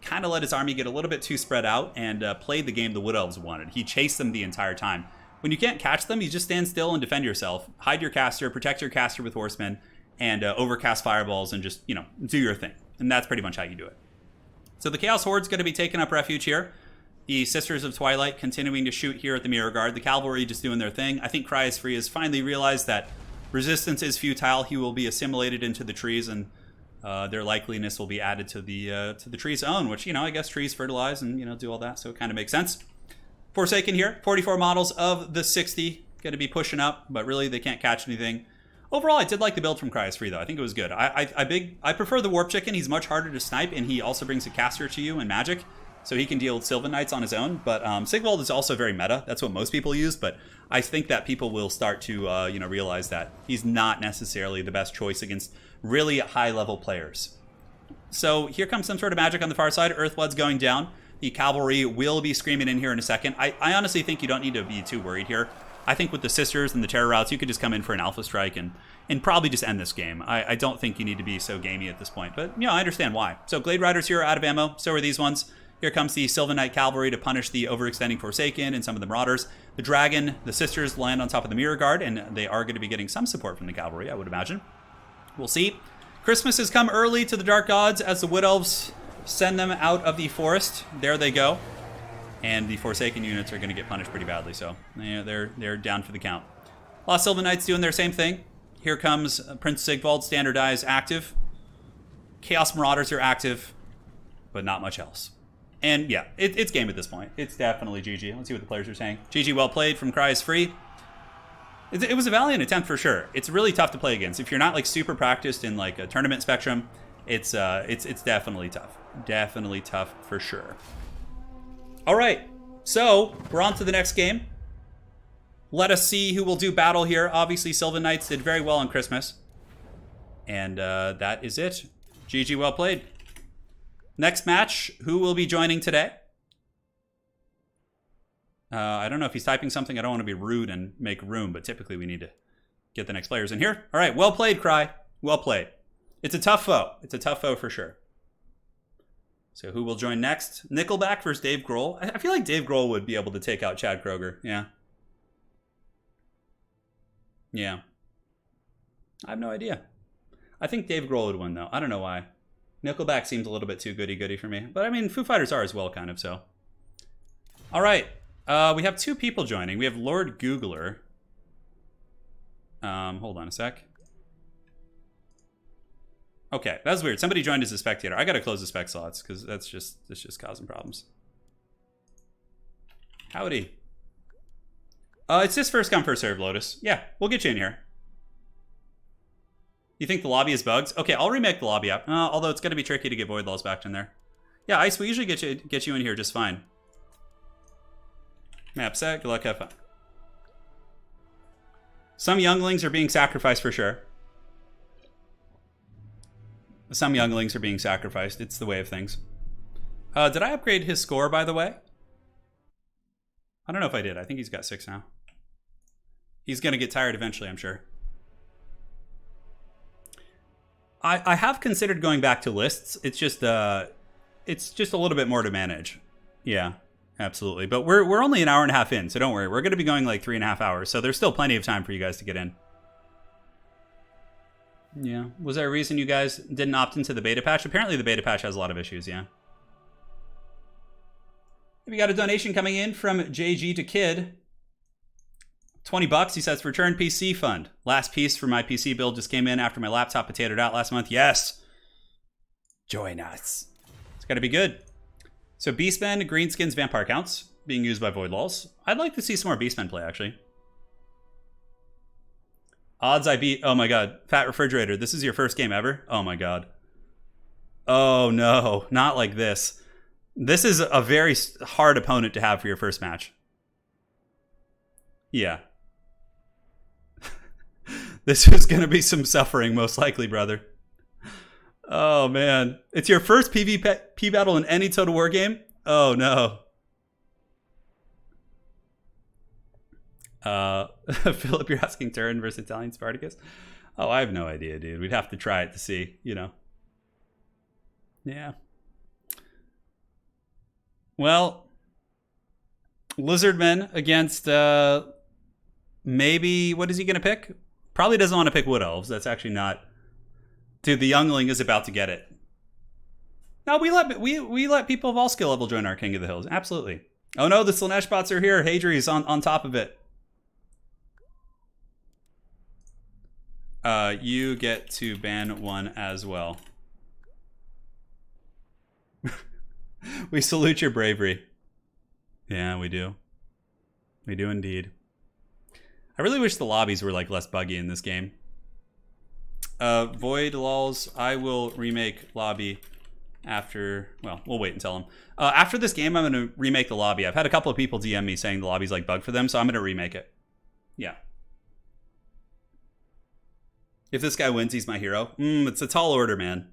kind of let his army get a little bit too spread out and played the game the Wood Elves wanted. He chased them the entire time. When you can't catch them, you just stand still and defend yourself. Hide your caster, protect your caster with horsemen, and overcast fireballs and just, you know, do your thing. And that's pretty much how you do it. So the Chaos Horde's going to be taking up refuge here. The Sisters of Twilight continuing to shoot here at the Mirror Guard. The Cavalry just doing their thing. I think Cry is Free has finally realized that resistance is futile. He will be assimilated into the trees, and their likeliness will be added to the tree's own, which, you know, I guess trees fertilize and, you know, do all that, so it kind of makes sense. Forsaken here, 44 models of the 60, going to be pushing up, but really they can't catch anything. Overall, I did like the build from Cryos Free, though. I think it was good. I prefer the Warp Chicken. He's much harder to snipe, and he also brings a caster to you in Magic, so he can deal with Sylvan Knights on his own. But Sigvald is also very meta. That's what most people use, but I think that people will start to realize that he's not necessarily the best choice against really high-level players. So here comes some sort of magic on the far side. Earthblood's going down. The cavalry will be screaming in here in a second. I honestly think you don't need to be too worried here. I think with the Sisters and the Terror Routes, you could just come in for an Alpha Strike and probably just end this game. I don't think you need to be so gamey at this point, but I understand why. So Glade Riders here are out of ammo. So are these ones. Here comes the Sylvan Knight Cavalry to punish the overextending Forsaken and some of the Marauders. The Dragon, the Sisters land on top of the Mirror Guard, and they are going to be getting some support from the Cavalry, I would imagine. We'll see. Christmas has come early to the Dark Gods as the Wood Elves send them out of the forest. There they go. And the Forsaken units are going to get punished pretty badly, so they're down for the count. Lost Sylvan Knights doing their same thing. Here comes Prince Sigvald, standardized, active. Chaos Marauders are active, but not much else. And yeah, it's game at this point. It's definitely GG. Let's see what the players are saying. GG, well played from Cryos Free. It was a valiant attempt for sure. It's really tough to play against. If you're not like super practiced in like a tournament spectrum, it's definitely tough. Definitely tough for sure. All right, so we're on to the next game. Let us see who will do battle here. Obviously, Sylvan Knights did very well on Christmas. And that is it. GG, well played. Next match, who will be joining today? I don't know if he's typing something. I don't want to be rude and make room, but typically we need to get the next players in here. All right, well played, Cry. Well played. It's a tough foe. It's a tough foe for sure. So who will join next? Nickelback versus Dave Grohl. I feel like Dave Grohl would be able to take out Chad Kroger. Yeah. Yeah. I have no idea. I think Dave Grohl would win, though. I don't know why. Nickelback seems a little bit too goody-goody for me. But, I mean, Foo Fighters are as well, kind of, so. All right. We have two people joining. We have Lord Googler. Hold on a sec. Okay, that's weird. Somebody joined as a spectator. I gotta close the spec slots because that's just causing problems. Howdy. It's just first come first serve, Lotus. Yeah, we'll get you in here. You think the lobby is bugs? Okay, I'll remake the lobby app. Although it's gonna be tricky to get Void Laws back in there. Yeah, Ice, we usually get you in here just fine. Map set. Good luck. Have fun. Some younglings are being sacrificed for sure. Some younglings are being sacrificed. It's the way of things. Did I upgrade his score, by the way? I don't know if I did. I think he's got 6 now. He's going to get tired eventually, I'm sure. I have considered going back to lists. It's just a little bit more to manage. Yeah, absolutely. But we're only an hour and a half in, so don't worry. We're going to be going like 3.5 hours, so there's still plenty of time for you guys to get in. Yeah. Was there a reason you guys didn't opt into the beta patch? Apparently the beta patch has a lot of issues, yeah. We got a donation coming in from JG to Kid. $20. He says, return PC fund. Last piece for my PC build just came in after my laptop potatoed out last month. Yes. Join us. It's got to be good. So Beastmen, Greenskins, Vampire counts being used by Void Laws. I'd like to see some more Beastmen play, actually. Odds I beat. Oh my god. Fat Refrigerator. This is your first game ever? Oh my god. Oh no. Not like this. This is a very hard opponent to have for your first match. Yeah. This is going to be some suffering, most likely, brother. Oh man. It's your first PvP battle in any Total War game? Oh no. Philip, you're asking Turin versus Italian Spartacus? Oh, I have no idea, dude. We'd have to try it to see, you know. Yeah. Well, Lizardmen against maybe, what is he going to pick? Probably doesn't want to pick Wood Elves. That's actually not. Dude, the Youngling is about to get it. No, we let people of all skill level join our King of the Hills. Absolutely. Oh no, the Slanesh bots are here. Hadri's on top of it. You get to ban one as well. We salute your bravery. Yeah, we do. We do indeed. I really wish the lobbies were like less buggy in this game. Void lols. I will remake lobby after. Well, we'll wait and tell him. After this game, I'm going to remake the lobby. I've had a couple of people DM me saying the lobby's like bugged for them, so I'm going to remake it. Yeah. If this guy wins, he's my hero. It's a tall order, man.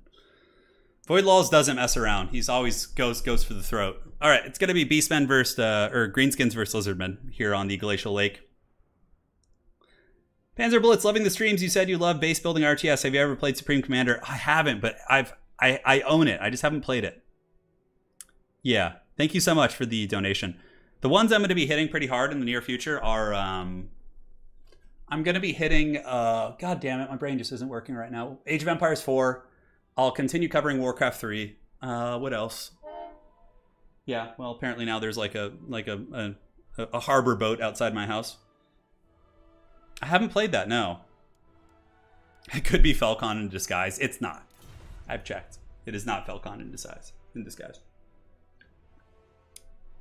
Void lols doesn't mess around. He's always goes for the throat. All right, it's going to be Beastmen versus or Greenskins versus Lizardmen here on the Glacial Lake. Panzer Bullets, loving the streams. You said you love base building RTS. Have you ever played Supreme Commander? I haven't, but I own it. I just haven't played it. Yeah, thank you so much for the donation. The ones I'm going to be hitting pretty hard in the near future are I'm going to be hitting God damn it, my brain just isn't working right now. Age of Empires 4. I'll continue covering Warcraft 3. What else? Yeah, well, apparently now there's like a harbor boat outside my house. I haven't played that, no. It could be Falcon in disguise. It's not. I've checked. It is not Falcon in disguise.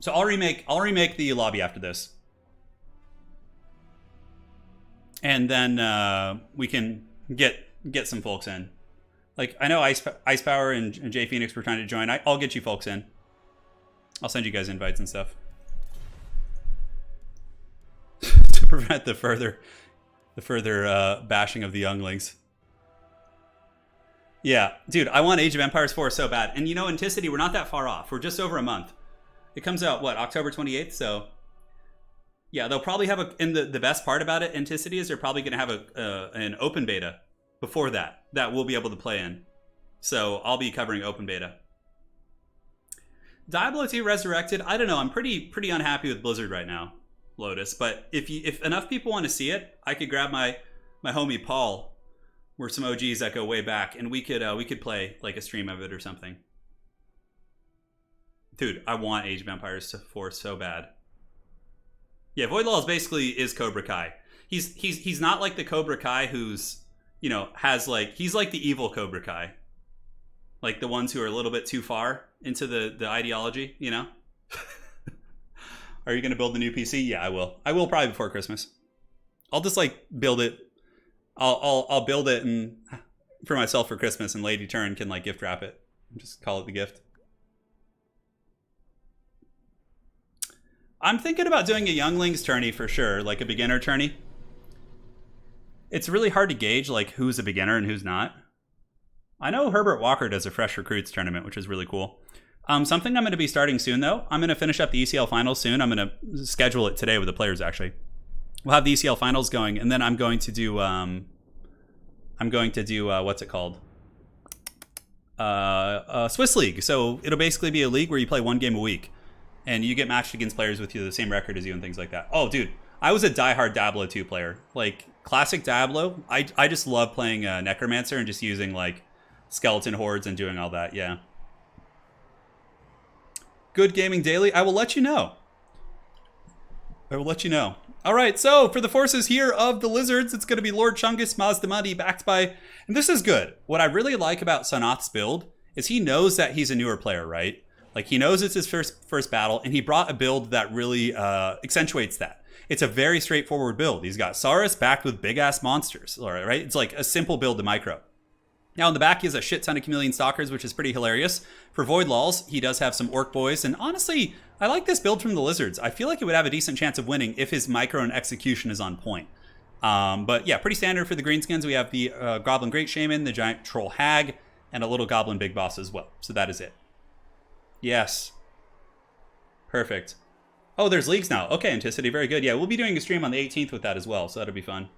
So I'll remake the lobby after this. And then we can get some folks in. Like, I know Ice Power and Jay Phoenix were trying to join. I'll get you folks in. I'll send you guys invites and stuff. To prevent the further bashing of the younglings. Yeah, dude, I want Age of Empires 4 so bad. And you know, Anticity, we're not that far off. We're just over a month. It comes out, what, October 28th? So, yeah, they'll probably have and the best part about it, Anticity, is they're probably going to have an open beta before that we'll be able to play in. So I'll be covering open beta. Diablo 2 Resurrected, I don't know. I'm pretty unhappy with Blizzard right now, Lotus. But if enough people want to see it, I could grab my homie Paul. We're some OGs that go way back, and we could play like a stream of it or something. Dude, I want Age of Empires 4 so bad. Yeah, Void Laws basically is Cobra Kai. He's not like the Cobra Kai who's, you know, he's like the evil Cobra Kai. Like the ones who are a little bit too far into the ideology, you know? Are you going to build the new PC? Yeah, I will. I will probably before Christmas. I'll just like build it. I'll build it and for myself for Christmas, and Lady Turin can like gift wrap it. Just call it the gift. I'm thinking about doing a younglings tourney for sure, like a beginner tourney. It's really hard to gauge like who's a beginner and who's not. I know Herbert Walker does a fresh recruits tournament, which is really cool. Something I'm going to be starting soon though. I'm going to finish up the ECL finals soon. I'm going to schedule it today with the players actually. We'll have the ECL finals going, and then I'm going to do what's it called? Swiss League. So it'll basically be a league where you play one game a week, and you get matched against players with the same record as you and things like that. Oh, dude, I was a diehard Diablo 2 player. Like classic Diablo. I just love playing Necromancer and just using like skeleton hordes and doing all that. Yeah. Good Gaming Daily. I will let you know. All right, so for the forces here of the Lizards, it's going to be Lord Chungus Mazdamati backed by... And this is good. What I really like about Sanath's build is he knows that he's a newer player, right? Like, he knows it's his first battle, and he brought a build that really accentuates that. It's a very straightforward build. He's got Saurus backed with big-ass monsters, all right? It's like a simple build to micro. Now, in the back, he has a shit ton of Chameleon Stalkers, which is pretty hilarious. For Void Lols, he does have some Orc Boys, and honestly, I like this build from the Lizards. I feel like it would have a decent chance of winning if his micro and execution is on point. But yeah, pretty standard for the Greenskins. We have the Goblin Great Shaman, the Giant Troll Hag, and a little Goblin Big Boss as well. So that is it. Yes. Perfect. Oh, there's leagues now. Okay, Anticity, very good. Yeah, we'll be doing a stream on the 18th with that as well, so that'll be fun.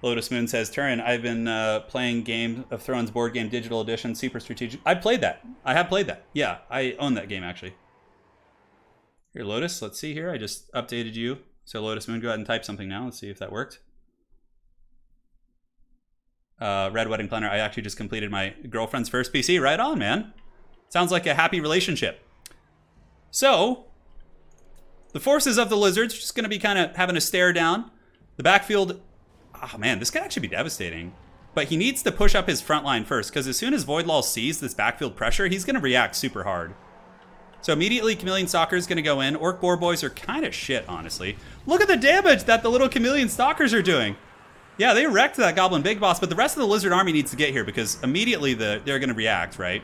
Lotus Moon says, Turin, I've been playing Game of Thrones board game digital edition, super strategic. I played that. I have played that. Yeah, I own that game actually. Here, Lotus, let's see here. I just updated you. So Lotus Moon, go ahead and type something now. Let's see if that worked. Red Wedding Planner, I actually just completed my girlfriend's first PC. Right on, man. Sounds like a happy relationship. So, the forces of the Lizards are just going to be kind of having a stare down. The backfield... Oh man, this could actually be devastating. But he needs to push up his front line first, because as soon as Voidlaw sees this backfield pressure, he's going to react super hard. So immediately, Chameleon Stalker is going to go in. Orc Boar Boys are kind of shit, honestly. Look at the damage that the little Chameleon Stalkers are doing. Yeah, they wrecked that Goblin Big Boss, but the rest of the Lizard Army needs to get here because immediately they're going to react, right?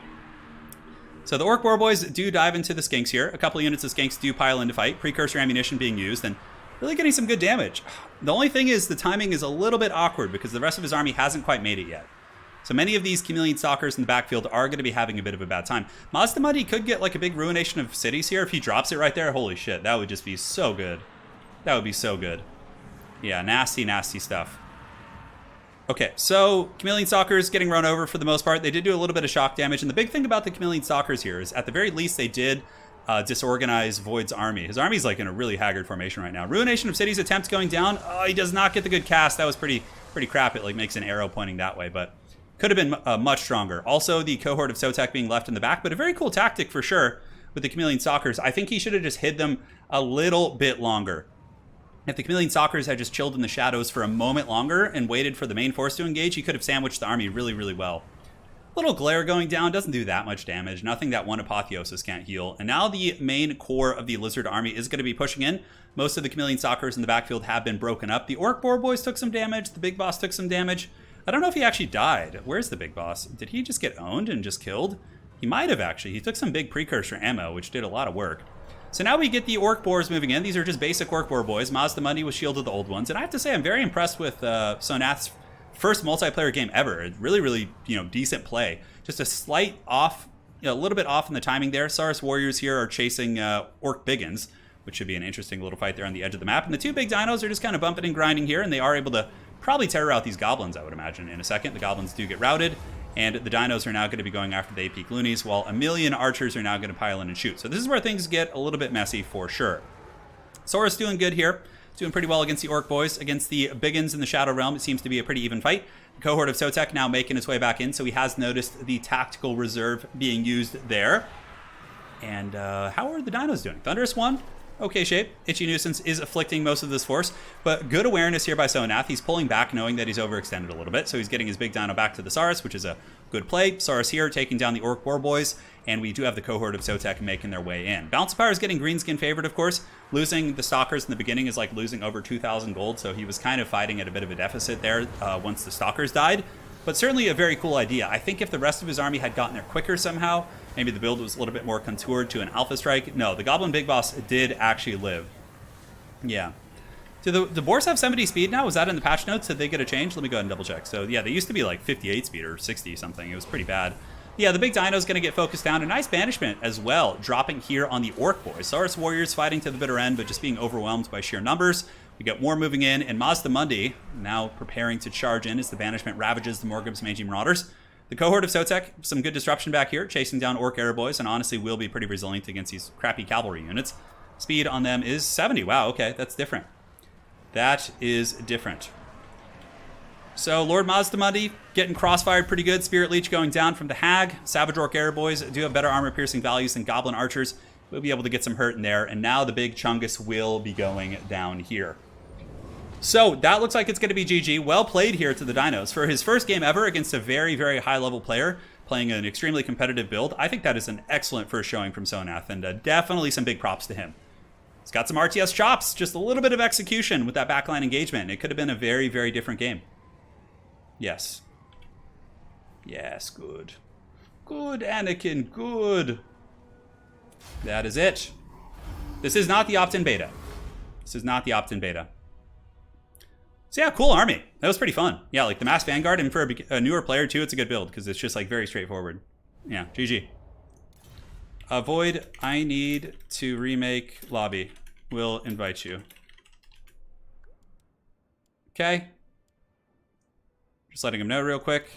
So the Orc Boar Boys do dive into the Skinks here. A couple of units of Skinks do pile in to fight. Precursor ammunition being used and really getting some good damage. The only thing is the timing is a little bit awkward because the rest of his army hasn't quite made it yet. So many of these Chameleon Stalkers in the backfield are going to be having a bit of a bad time. Mazda could get like a big ruination of cities here. If he drops it right there, holy shit, that would just be so good. That would be so good. Yeah, nasty, nasty stuff. Okay, so Chameleon Stalkers getting run over for the most part. They did do a little bit of shock damage, and the big thing about the Chameleon Stalkers here is at the very least they did disorganize Void's army. His army's like in a really haggard formation right now. Ruination of Cities attempt going down. Oh, he does not get the good cast. That was pretty crap. It like makes an arrow pointing that way, but could have been much stronger. Also, the cohort of Sotek being left in the back, but a very cool tactic for sure with the Chameleon Stalkers. I think he should have just hid them a little bit longer. If the Chameleon Stalkers had just chilled in the shadows for a moment longer and waited for the main force to engage, he could have sandwiched the army really, really well. Little glare going down, doesn't do that much damage. Nothing that one Apotheosis can't heal. And now the main core of the Lizard Army is going to be pushing in. Most of the Chameleon Stalkers in the backfield have been broken up. The Orc Boar Boys took some damage. The Big Boss took some damage. I don't know if he actually died. Where's the Big Boss? Did he just get owned and just killed? He might have actually. He took some big precursor ammo, which did a lot of work. So now we get the Orc Boars moving in. These are just basic Orc Boar Boys. Mazda was shielded the old ones. And I have to say, I'm very impressed with Sonath's first multiplayer game ever. Really, really, decent play. Just a slight off, a little bit off in the timing there. Saurus Warriors here are chasing Orc Biggins, which should be an interesting little fight there on the edge of the map. And the two big dinos are just kind of bumping and grinding here, and they are able to probably terror out these goblins, I would imagine, in a second. The goblins do get routed. And the dinos are now going to be going after the AP loonies, while a million archers are now going to pile in and shoot. So this is where things get a little bit messy for sure. Saurus doing good here. Doing pretty well against the Orc Boys. Against the Biggins in the Shadow Realm, it seems to be a pretty even fight. The cohort of Sotek now making its way back in, so he has noticed the tactical reserve being used there. And how are the dinos doing? Thunderous 1. Okay shape. Itchy Nuisance is afflicting most of this force, but good awareness here by Sonath. He's pulling back knowing that he's overextended a little bit, so he's getting his big dino back to the Saurus, which is a good play. Saurus here taking down the Orc Boar Boys, and we do have the cohort of Sotek making their way in. Balance of Power is getting Greenskin favored, of course. Losing the Stalkers in the beginning is like losing over 2,000 gold, so he was kind of fighting at a bit of a deficit there once the Stalkers died. But certainly a very cool idea. I think if the rest of his army had gotten there quicker somehow, maybe the build was a little bit more contoured to an Alpha Strike. No, the Goblin Big Boss did actually live. Yeah. Do the Boars have 70 speed now? Was that in the patch notes? Did they get a change? Let me go ahead and double check. So yeah, they used to be like 58 speed or 60 something. It was pretty bad. Yeah, the big dino's going to get focused down. A nice banishment as well, dropping here on the Orc Boys. Saurus Warriors fighting to the bitter end, but just being overwhelmed by sheer numbers. We get more moving in, and Mazda now preparing to charge in as the banishment ravages the Morgub's Mangy Marauders. The cohort of Sotek, some good disruption back here, chasing down Orc Arrow Boys, and honestly will be pretty resilient against these crappy cavalry units. Speed on them is 70. Wow, okay, that's different. That is different. So Lord Mazda getting crossfired pretty good. Spirit Leech going down from the Hag. Savage Orc Arrow Boys do have better armor piercing values than Goblin Archers. We'll be able to get some hurt in there, and now the big Chungus will be going down here. So that looks like it's going to be GG. Well played here to the Dinos. For his first game ever against a very, very high-level player, playing an extremely competitive build, I think that is an excellent first showing from Sonath, and definitely some big props to him. He's got some RTS chops, just a little bit of execution with that backline engagement. It could have been a very, very different game. Yes. Yes, good. Good, Anakin, good. That is it. This is not the opt-in beta. This is not the opt-in beta. So yeah, cool army. That was pretty fun. Yeah, like the Mass Vanguard, and for a newer player too, it's a good build because it's just like very straightforward. Yeah, GG. Void, I need to remake lobby. We'll invite you. Okay. Just letting him know real quick.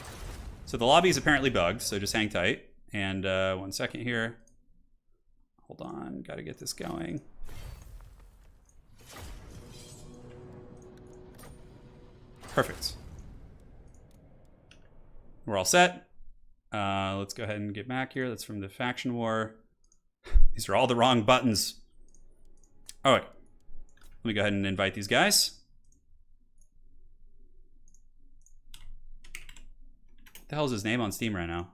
So the lobby is apparently bugged, so just hang tight. And 1 second here. Hold on, gotta get this going. Perfect. We're all set. Let's go ahead and get back here. That's from the faction war. These are all the wrong buttons. All right. Let me go ahead and invite these guys. What the hell is his name on Steam right now?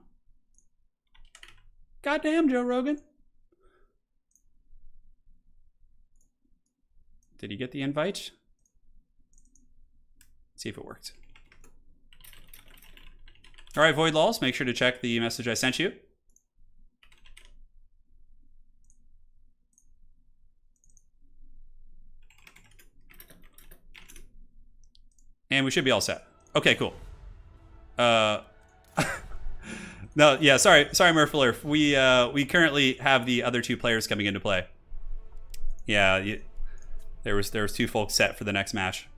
Goddamn, Joe Rogan. Did he get the invite? See if it worked. All right, Void Laws, make sure to check the message I sent you. And we should be all set. Okay, cool. No, yeah, sorry, Murph. We currently have the other two players coming into play. Yeah, there was two folks set for the next match.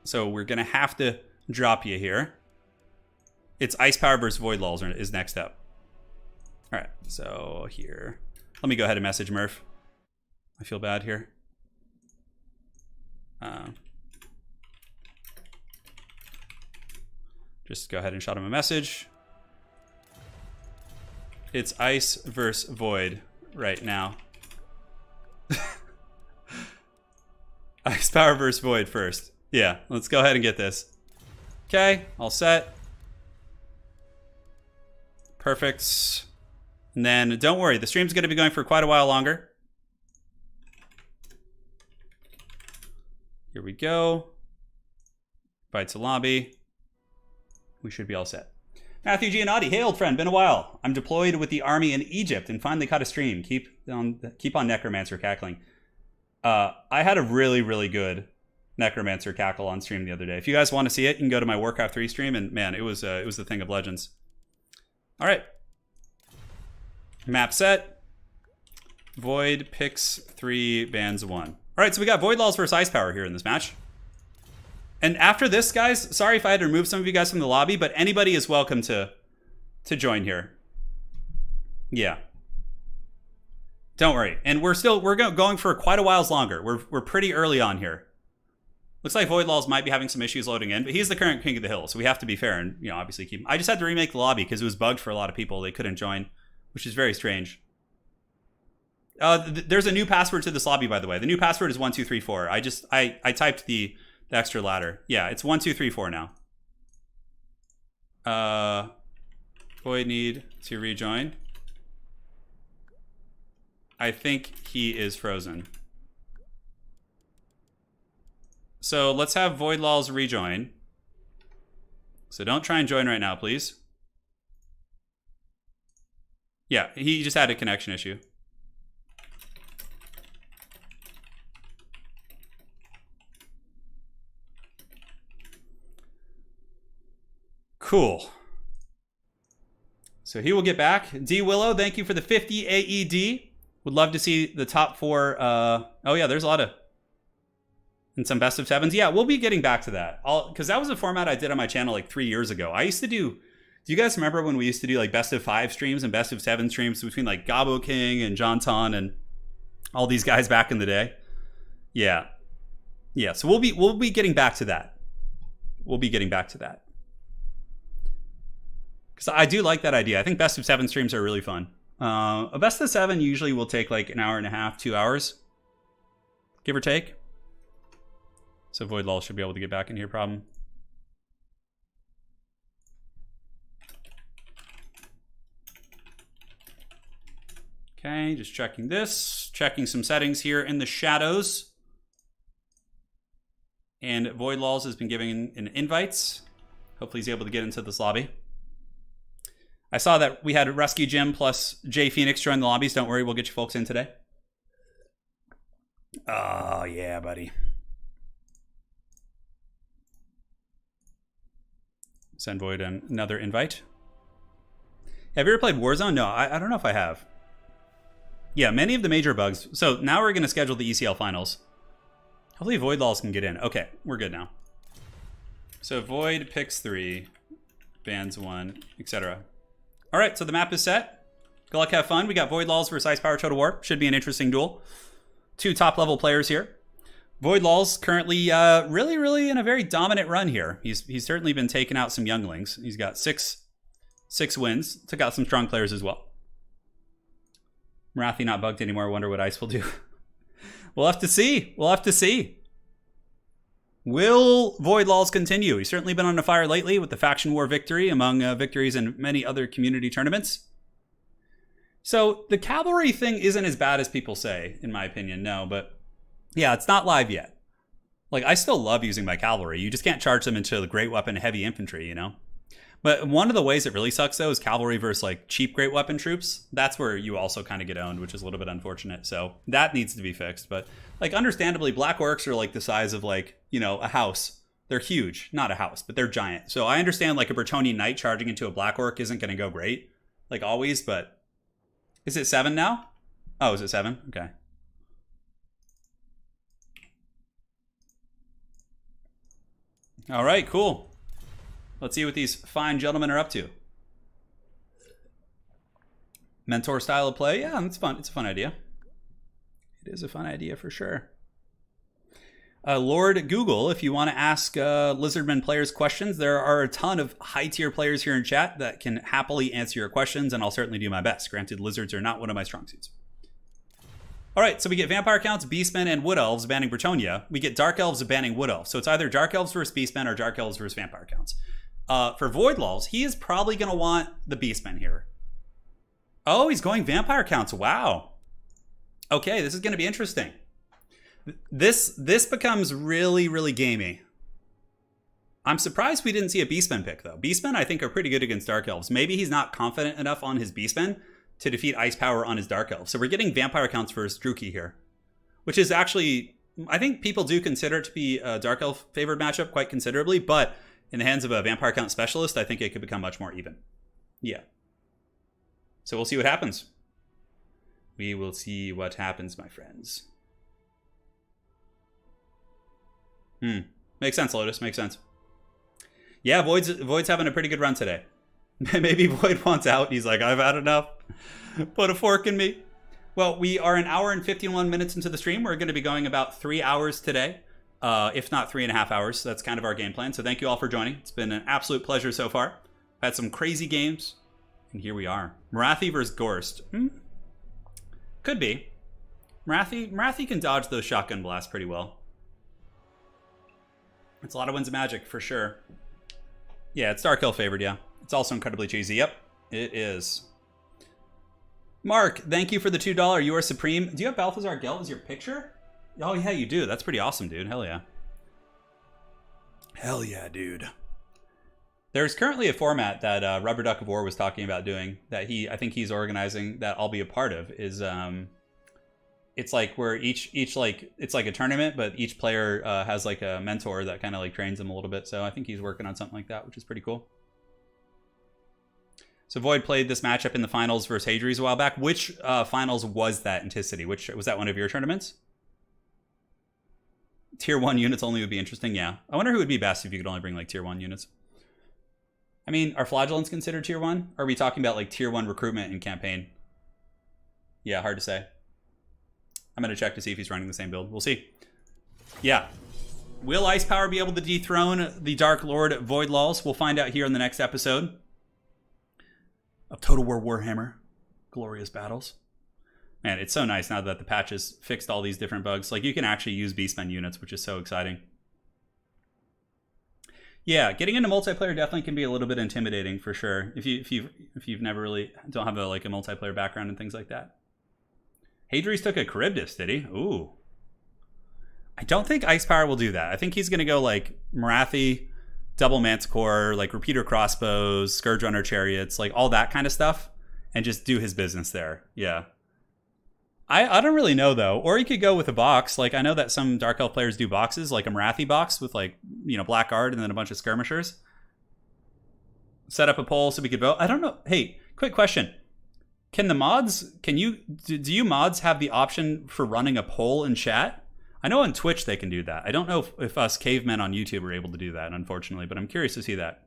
So we're gonna have to drop you here. It's Ice Power versus Void Laws is next up. All right, so here, let me go ahead and message Murph. I feel bad here. Just go ahead and shot him a message. It's Ice versus Void right now. Ice Power versus Void first. Yeah, let's go ahead and get this. Okay, all set. Perfect. And then don't worry, the stream's going to be going for quite a while longer. Here we go. Invite to lobby. We should be all set. Matthew Giannotti, hey old friend, been a while. I'm deployed with the army in Egypt and finally caught a stream. Keep on Necromancer cackling. I had a really good Necromancer cackle on stream the other day. If you guys want to see it, you can go to my Warcraft 3 stream, and man, it was the thing of legends. All right, map set. Void picks 3, bans 1. All right, so we got Void Laws versus Ice Power here in this match. And after this, guys, sorry if I had to remove some of you guys from the lobby, but anybody is welcome to join here. Yeah. Don't worry. And we're going for quite a while longer. We're pretty early on here. Looks like Void Laws might be having some issues loading in, but he's the current king of the hill, so we have to be fair and, obviously keep him. I just had to remake the lobby because it was bugged for a lot of people. They couldn't join, which is very strange. There's a new password to this lobby, by the way. The new password is 1234. I typed the extra ladder. Yeah, it's 1234 now. Void need to rejoin. I think he is frozen. So let's have Void Laws rejoin. So don't try and join right now, please. Yeah, he just had a connection issue. Cool. So he will get back. D Willow, thank you for the 50 AED. Would love to see the top 4. Oh yeah, there's a lot of, and some best of 7s. Yeah, we'll be getting back to that. Because that was a format I did on my channel like 3 years ago. I used to do you guys remember when we used to do like best of 5 streams and best of 7 streams between like Gabo King and John Ton and all these guys back in the day? Yeah. Yeah, so we'll be getting back to that. We'll be getting back to that. Because I do like that idea. I think best of 7 streams are really fun. A best of 7 usually will take like an hour and a half, 2 hours, give or take. So Void Law should be able to get back in here, problem. Okay, just checking this, checking some settings here in the shadows. And Void Laws has been giving an invites. Hopefully he's able to get into this lobby. I saw that we had Rescue Jim plus Jay Phoenix join the lobbies. Don't worry, we'll get you folks in today. Oh, yeah, buddy. Send Void another invite. Have you ever played Warzone? No, I don't know if I have. Yeah, many of the major bugs. So now we're going to schedule the ECL finals. Hopefully Void Laws can get in. Okay, we're good now. So Void picks 3, bans 1, etc. All right, so the map is set. Good luck, have fun. We got Void Laws versus Ice Power Total War. Should be an interesting duel. 2 top-level players here. Void Laws currently really in a very dominant run here. He's certainly been taking out some younglings. He's got six wins. Took out some strong players as well. Marathi not bugged anymore. Wonder what Ice will do. We'll have to see. We'll have to see. Will Void Laws continue? He's certainly been on the fire lately with the faction war victory, among victories in many other community tournaments. So the cavalry thing isn't as bad as people say, in my opinion. No, but yeah, it's not live yet. Like, I still love using my cavalry. You just can't charge them into the great weapon heavy infantry, you know? But one of the ways it really sucks, though, is cavalry versus, like, cheap great weapon troops. That's where you also kind of get owned, which is a little bit unfortunate. So that needs to be fixed. But, like, understandably, black orcs are, like, the size of, like, you know, a house. They're huge. Not a house, but they're giant. So I understand, like, a Bretonnian knight charging into a black orc isn't going to go great, like, always. But is it 7 now? Oh, is it 7? Okay. All right, cool. Let's see what these fine gentlemen are up to. Mentor style of play? Yeah, that's fun. It's a fun idea. It is a fun idea for sure. Lord Google, if you want to ask Lizardmen players questions, there are a ton of high-tier players here in chat that can happily answer your questions, and I'll certainly do my best. Granted, lizards are not one of my strong suits. All right, so we get Vampire Counts, Beastmen, and Wood Elves banning Bretonnia. We get Dark Elves banning Wood Elves. So it's either Dark Elves versus Beastmen or Dark Elves versus Vampire Counts. For Void Lulls, he is probably going to want the Beastmen here. Oh, he's going Vampire Counts. Wow. Okay, this is going to be interesting. This becomes really, really gamey. I'm surprised we didn't see a Beastmen pick, though. Beastmen, I think, are pretty good against Dark Elves. Maybe he's not confident enough on his Beastmen to defeat Ice Power on his Dark Elves. So we're getting Vampire Counts versus Druki here, which is actually, I think people do consider it to be a Dark Elf favored matchup quite considerably, but in the hands of a Vampire Count specialist, I think it could become much more even. Yeah. So we'll see what happens. We will see what happens, my friends. Makes sense, Lotus. Makes sense. Yeah, Void's having a pretty good run today. Maybe Void wants out. He's like, I've had enough. Put a fork in me. Well, we are an hour and 51 minutes into the stream. We're going to be going about 3 hours today, if not 3.5 hours. So that's kind of our game plan. So thank you all for joining. It's been an absolute pleasure so far. Had some crazy games, and here we are. Marathi versus Gorst. Could be. Marathi can dodge those shotgun blasts pretty well. It's a lot of Winds of Magic, for sure. Yeah, it's Dark Elf favored, yeah. It's also incredibly cheesy. Yep, it is. Mark, thank you for the $2. You are supreme. Do you have Balthazar Gelt as your picture? Oh, yeah, you do. That's pretty awesome, dude. Hell yeah. Hell yeah, dude. There's currently a format that Rubber Duck of War was talking about doing that I think he's organizing that I'll be a part of is... it's like where each like it's like a tournament, but each player has like a mentor that kind of like trains them a little bit. So I think he's working on something like that, which is pretty cool. So Void played this matchup in the finals versus Hadries a while back. Which finals was that, Anticity? Which was that one of your tournaments? Tier 1 units only would be interesting. Yeah, I wonder who would be best if you could only bring like tier 1 units. I mean, are Flagellants considered tier 1? Or are we talking about like tier 1 recruitment in campaign? Yeah, hard to say. I'm going to check to see if he's running the same build. We'll see. Yeah. Will Ice Power be able to dethrone the Dark Lord Void Lulls? We'll find out here in the next episode of Total War Warhammer. Glorious Battles. Man, it's so nice now that the patch has fixed all these different bugs. Like, you can actually use Beastmen units, which is so exciting. Yeah, getting into multiplayer definitely can be a little bit intimidating for sure. If you've never really don't have a multiplayer background and things like that. Hadries took a Charybdis, did he? Ooh. I don't think Ice Power will do that. I think he's going to go like Marathi, Double Manticore, like Repeater Crossbows, Scourge Runner Chariots, like all that kind of stuff, and just do his business there. Yeah. I don't really know, though. Or he could go with a box. Like, I know that some Dark Elf players do boxes, like a Marathi box with, like, you know, Blackguard and then a bunch of skirmishers. Set up a poll so we could vote. I don't know. Hey, quick question. Can the mods, do you mods have the option for running a poll in chat? I know on Twitch they can do that. I don't know if us cavemen on YouTube are able to do that, unfortunately, but I'm curious to see that.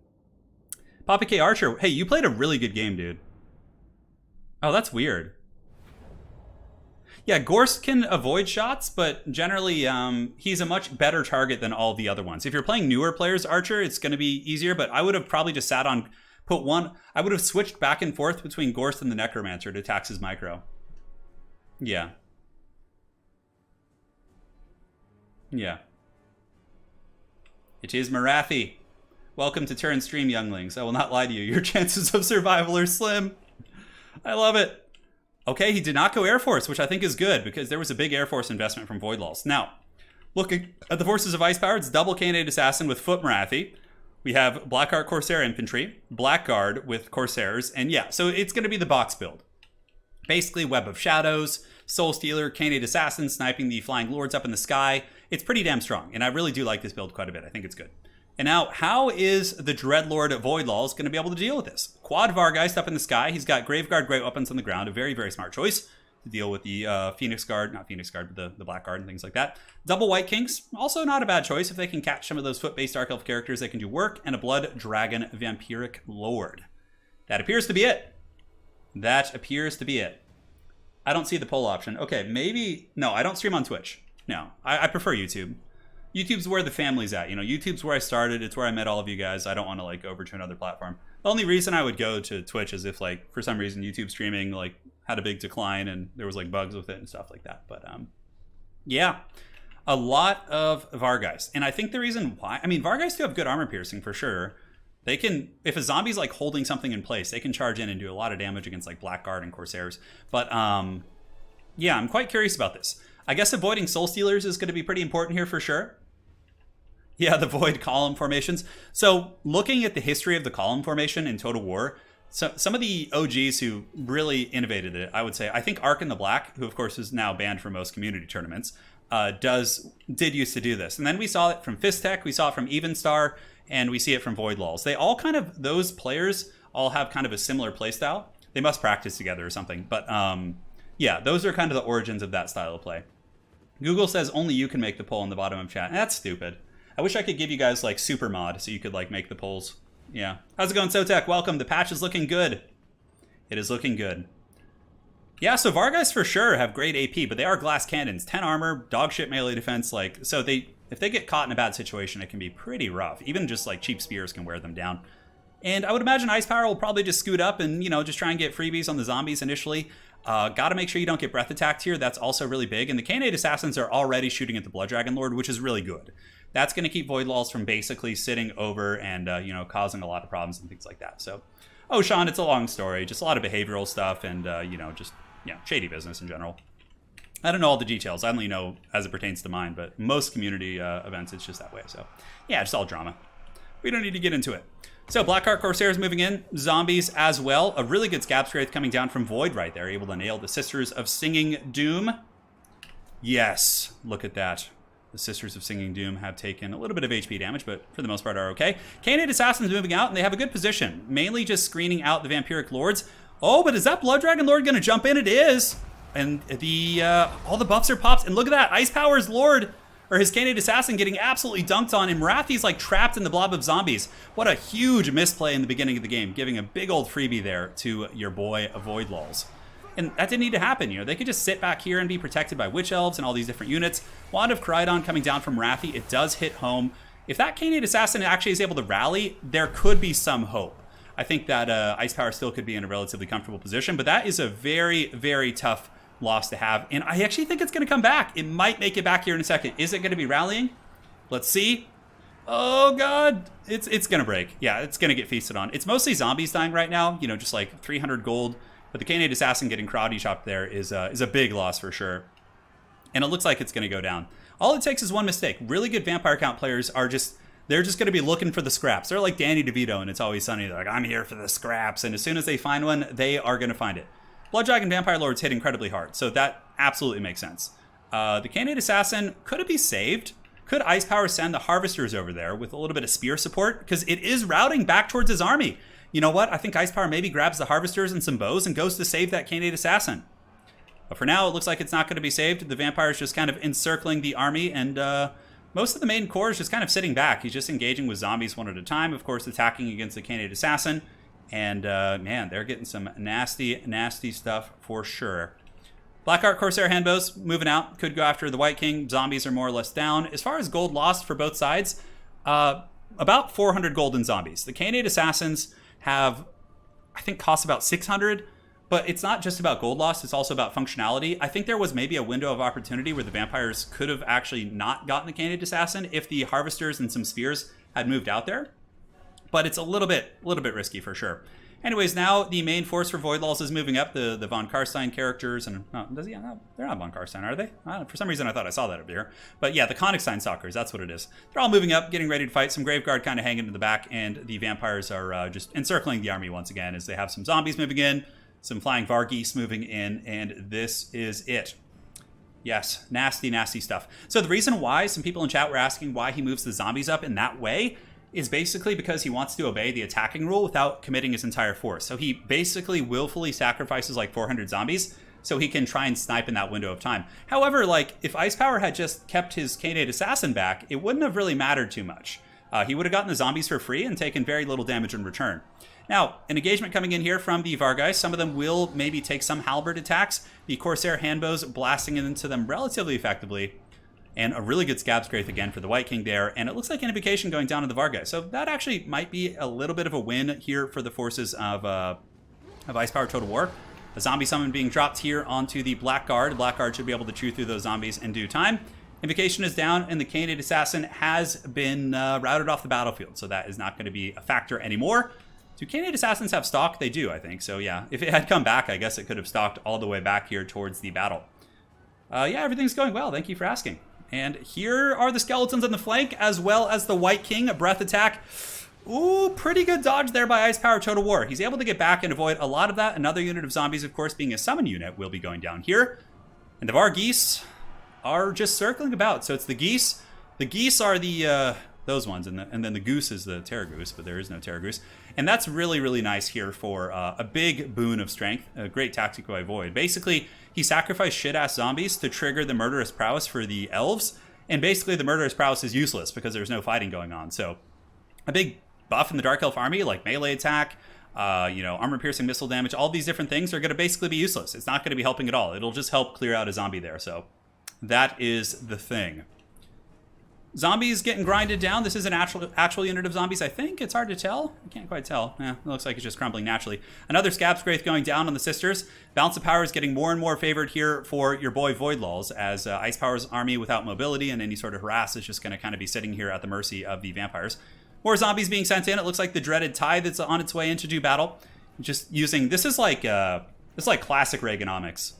Papa K. Archer, hey, you played a really good game, dude. Oh, that's weird. Yeah, Gorst can avoid shots, but generally he's a much better target than all the other ones. If you're playing newer players, Archer, it's going to be easier, but I would have probably just sat on... I would have switched back and forth between Gorst and the Necromancer to tax his micro. Yeah. Yeah. It is Marathi. Welcome to Turin stream, younglings. I will not lie to you. Your chances of survival are slim. I love it. Okay, he did not go Air Force, which I think is good because there was a big Air Force investment from Void Lulls. Now, Looking at the forces of Ice Power, it's double Cannonade Assassin with Foot Marathi. We have Blackheart Corsair Infantry, Blackguard with Corsairs, and yeah, so it's going to be the box build. Basically, Web of Shadows, Soul Stealer, Cannonade Assassin, sniping the Flying Lords up in the sky. It's pretty damn strong, and I really do like this build quite a bit. I think it's good. And now, how is the Dreadlord Voidlaws going to be able to deal with this? Quad Vargeist up in the sky. He's got Graveguard Great Weapons on the ground. A very, very smart choice to deal with the Phoenix Guard. Not Phoenix Guard, but the Blackguard and things like that. Double White Kings. Also not a bad choice. If they can catch some of those foot-based Dark Elf characters, they can do work. And a Blood Dragon Vampiric Lord. That appears to be it. That appears to be it. I don't see the poll option. Okay, maybe... No, I don't stream on Twitch. No, I prefer YouTube. YouTube's where the family's at. You know, YouTube's where I started. It's where I met all of you guys. I don't want to, like, go over to another platform. The only reason I would go to Twitch is if, like, for some reason YouTube streaming, like, had a big decline and there was, like, bugs with it and stuff like that. But, yeah. A lot of Vargeist. And I think the reason why... I mean, Vargeist do have good armor piercing, for sure. They can... If a zombie's, like, holding something in place, they can charge in and do a lot of damage against, like, Blackguard and Corsairs. But, yeah, I'm quite curious about this. I guess avoiding Soul Stealers is going to be pretty important here for sure. Yeah, the Void column formations. So looking at the history of the column formation in Total War, so some of the OGs who really innovated it, I would say, I think Ark in the Black, who of course is now banned from most community tournaments, did used to do this. And then we saw it from Fistek, we saw it from Evenstar, and we see it from Voidlaws. They all kind of, those players all have kind of a similar playstyle. They must practice together or something. But yeah, those are kind of the origins of that style of play. Google says only you can make the poll in the bottom of chat. That's stupid. I wish I could give you guys, like, super mod so you could, like, make the polls. Yeah. How's it going, Sotek? Welcome. The patch is looking good. It is looking good. Yeah, so Vargeist for sure have great AP, but they are glass cannons. 10 armor, dog shit melee defense. Like, so if they get caught in a bad situation, it can be pretty rough. Even just, like, cheap spears can wear them down. And I would imagine Ice Power will probably just scoot up and, you know, just try and get freebies on the zombies initially. Got to make sure you don't get breath attacked here. That's also really big. And the Cannonade Assassins are already shooting at the Blood Dragon Lord, which is really good. That's going to keep Voidlaws from basically sitting over and, you know, causing a lot of problems and things like that. So, oh, Sean, it's a long story. Just a lot of behavioral stuff and, you know, just, yeah, shady business in general. I don't know all the details. I only know as it pertains to mine, but most community events, it's just that way. So, yeah, just all drama. We don't need to get into it. So Blackheart Corsairs moving in, zombies as well. A really good Scab Straith coming down from Void right there, able to nail the Sisters of Singing Doom. Yes, look at that. The Sisters of Singing Doom have taken a little bit of HP damage, but for the most part are okay. Cannonade Assassins moving out, and they have a good position, mainly just screening out the Vampiric Lords. Oh, but is that Blood Dragon Lord going to jump in? It is. And the all the buffs are popped, and look at that, Ice Power's Lord, or his Cannonade Assassin getting absolutely dunked on, and Marathi's like trapped in the blob of zombies. What a huge misplay in the beginning of the game, giving a big old freebie there to your boy Voidlaws. And that didn't need to happen, you know. They could just sit back here and be protected by Witch Elves and all these different units. Wand of Crydon coming down from Marathi, it does hit home. If that Cannonade Assassin actually is able to rally, there could be some hope. I think that Ice Power still could be in a relatively comfortable position, but that is a very, very tough loss to have, and I actually think it's going to come back. It might make it back here in a second. Is it going to be rallying? Let's see. Oh god, it's going to break. Yeah, it's going to get feasted on. It's mostly zombies dying right now, you know, just like 300 gold, but the Cannonade Assassin getting karate chopped there is a big loss for sure, and it looks like it's going to go down. All it takes is one mistake. Really good vampire count players are just, they're just going to be looking for the scraps. They're like Danny DeVito and It's Always Sunny. They're like, I'm here for the scraps, and as soon as they find one, they are going to find it. Blood Dragon Vampire Lords hit incredibly hard, so that absolutely makes sense. The Cannonade Assassin, could it be saved? Could Ice Power send the Harvesters over there with a little bit of spear support? Because it is routing back towards his army. You know what? I think Ice Power maybe grabs the Harvesters and some bows and goes to save that Cannonade Assassin. But for now, it looks like it's not going to be saved. The Vampire's just kind of encircling the army, and most of the main core is just kind of sitting back. He's just engaging with zombies one at a time, of course, attacking against the Cannonade Assassin. And, man, they're getting some nasty, nasty stuff for sure. Blackheart Corsair Handbows moving out. Could go after the White King. Zombies are more or less down. As far as gold lost for both sides, about 400 gold in zombies. The Cannonade Assassins have, I think, cost about 600. But it's not just about gold loss. It's also about functionality. I think there was maybe a window of opportunity where the Vampires could have actually not gotten the Cannonade Assassin if the Harvesters and some Spears had moved out there. But it's a little bit risky for sure. Anyways, now the main force for Voidlulls is moving up. The Von Karstein characters, and they're not Von Karstein, are they? For some reason I thought I saw that up here. But yeah, the Konigstein Stalkers, that's what it is. They're all moving up, getting ready to fight. Some Graveguard kind of hanging in the back, and the vampires are just encircling the army once again as they have some zombies moving in, some flying Vargeese moving in, and this is it. Yes, nasty, nasty stuff. So the reason why some people in chat were asking why he moves the zombies up in that way is basically because he wants to obey the attacking rule without committing his entire force. So he basically willfully sacrifices like 400 zombies so he can try and snipe in that window of time. However, like if Ice Power had just kept his K-Nate Assassin back, it wouldn't have really mattered too much. He would have gotten the zombies for free and taken very little damage in return. Now, an engagement coming in here from the Vargeise. Some of them will maybe take some halberd attacks. The Corsair handbows blasting into them relatively effectively. And a really good Scab Scrape again for the White King there. And it looks like Invocation going down to the Vargeise. So that actually might be a little bit of a win here for the forces of Ice Power Total War. A zombie summon being dropped here onto the Blackguard. Blackguard should be able to chew through those zombies in due time. Invocation is down, and the K-Nate Assassin has been routed off the battlefield. So that is not going to be a factor anymore. Do K-Nate Assassins have stock? They do, I think. So yeah, if it had come back, I guess it could have stalked all the way back here towards the battle. Yeah, everything's going well. Thank you for asking. And here are the skeletons on the flank, as well as the White King, a breath attack. Ooh, pretty good dodge there by Ice Power Total War. He's able to get back and avoid a lot of that. Another unit of zombies, of course, being a summon unit, will be going down here. And the Vargeese are just circling about. So it's the geese. The geese are the those ones, and then the goose is the Terror Goose, but there is no Terror Goose. And that's really, really nice here for a big boon of strength, a great tactic to avoid. Basically, he sacrificed shit-ass zombies to trigger the Murderous Prowess for the Elves, and basically the Murderous Prowess is useless because there's no fighting going on. So a big buff in the Dark Elf army, like melee attack, armor-piercing missile damage, all these different things are going to basically be useless. It's not going to be helping at all. It'll just help clear out a zombie there, so that is the thing. Zombies getting grinded down. This is an actual unit of zombies, I think. It's hard to tell. I can't quite tell. It looks like it's just crumbling naturally. Another Scab Scrape going down on the Sisters. Balance of Power is getting more and more favored here for your boy Voidlulls, as Ice Power's army without mobility and any sort of harass is just going to kind of be sitting here at the mercy of the vampires. More zombies being sent in. It looks like the dreaded Tithe that's on its way in to do battle. Just using... This is like classic Reaganomics.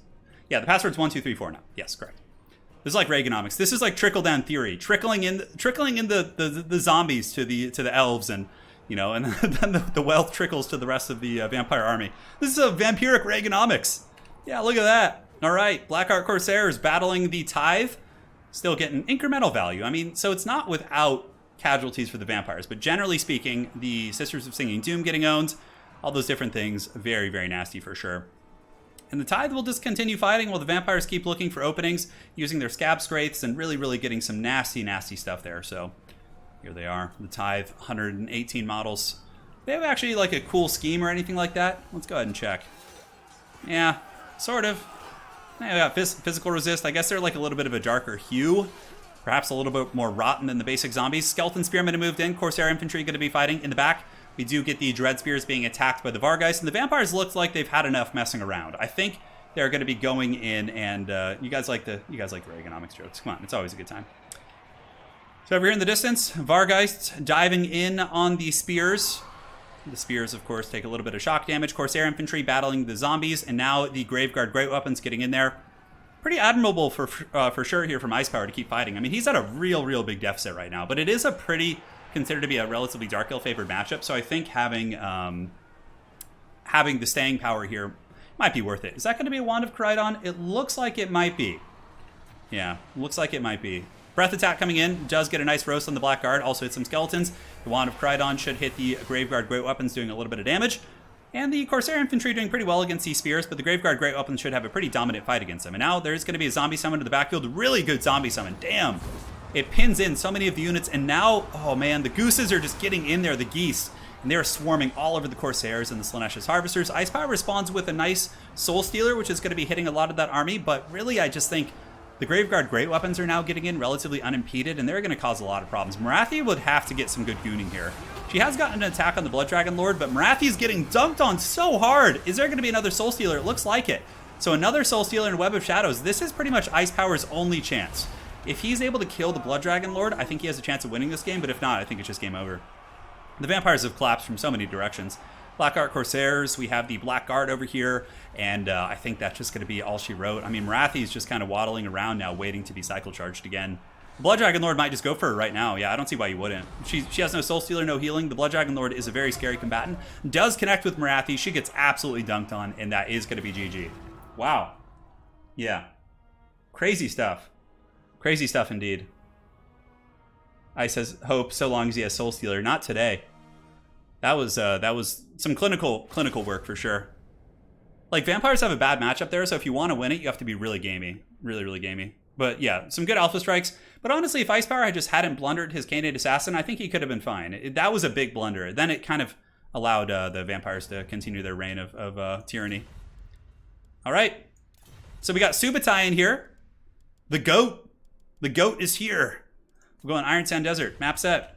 Yeah, the password's 1234 now. Yes, correct. This is like Reaganomics. This is like trickle-down theory, trickling in the zombies to the elves, and and then the wealth trickles to the rest of the vampire army. This is a vampiric Reaganomics. Yeah, look at that. All right, Blackheart Corsairs battling the Tithe, still getting incremental value. I mean, so it's not without casualties for the vampires, but generally speaking, the Sisters of Singing Doom getting owned, all those different things, very, very nasty for sure. And the Tithe will just continue fighting while the vampires keep looking for openings, using their Scab Scrates, and really, really getting some nasty, nasty stuff there. So here they are, the Tithe, 118 models. They have actually like a cool scheme or anything like that? Let's go ahead and check. Yeah, sort of. They got physical resist. I guess they're like a little bit of a darker hue. Perhaps a little bit more rotten than the basic zombies. Skeleton Spearmen have moved in. Corsair Infantry going to be fighting in the back. We do get the Dread Spears being attacked by the Vargeise, and the vampires look like they've had enough messing around. I think they're going to be going in, and you guys like the Reaganomics jokes. Come on, it's always a good time. So over here in the distance, Vargeise diving in on the spears. The spears, of course, take a little bit of shock damage. Corsair Infantry battling the zombies, and now the Graveguard Great Weapons getting in there. Pretty admirable for sure here from Ice Power to keep fighting. I mean, he's at a real big deficit right now, but it is a pretty considered to be a relatively Dark Elf favored matchup, so I think having the staying power here might be worth it. Is that going to be a Wand of Coridon? It looks like it might be. Yeah, looks like it might be. Breath attack coming in, does get a nice roast on the Blackguard, also hit some skeletons. The Wand of Coridon should hit the Graveguard Great Weapons, doing a little bit of damage. And the Corsair Infantry doing pretty well against these spears, but the Graveguard Great Weapons should have a pretty dominant fight against them. And now there's going to be a zombie summon to the backfield. Really good zombie summon. Damn. It pins in so many of the units, and now, oh man, the gooses are just getting in there, the geese, and they're swarming all over the Corsairs and the Slaanesha's Harvesters. Ice Power responds with a nice Soul Stealer, which is going to be hitting a lot of that army, but really I just think the Graveguard Great Weapons are now getting in relatively unimpeded, and they're going to cause a lot of problems. Marathi would have to get some good gooning here. She has gotten an attack on the Blood Dragon Lord, but Marathi's getting dunked on so hard. Is there going to be another Soul Stealer? It looks like it. So another Soul Stealer and Web of Shadows. This is pretty much Ice Power's only chance. If he's able to kill the Blood Dragon Lord, I think he has a chance of winning this game, but if not, I think it's just game over. The vampires have collapsed from so many directions. Black Art Corsairs, we have the Black Guard over here, and I think that's just going to be all she wrote. I mean, Marathi's just kind of waddling around now, waiting to be cycle charged again. The Blood Dragon Lord might just go for her right now. Yeah, I don't see why you wouldn't. She has no Soul Stealer, no healing. The Blood Dragon Lord is a very scary combatant. Does connect with Marathi. She gets absolutely dunked on, and that is going to be GG. Wow. Yeah. Crazy stuff. Crazy stuff indeed. Ice has hope so long as he has Soul Stealer. Not today. That was some clinical work for sure. Like, vampires have a bad matchup there, so if you want to win it, you have to be really gamey. Really gamey. But yeah, some good alpha strikes. But honestly, if Ice Power had just hadn't blundered his Canid Assassin, I think he could have been fine. That was a big blunder. Then it kind of allowed the vampires to continue their reign of tyranny. All right. So we got Subutai in here. The GOAT. The GOAT is here. We're going Iron Sand Desert. Map set.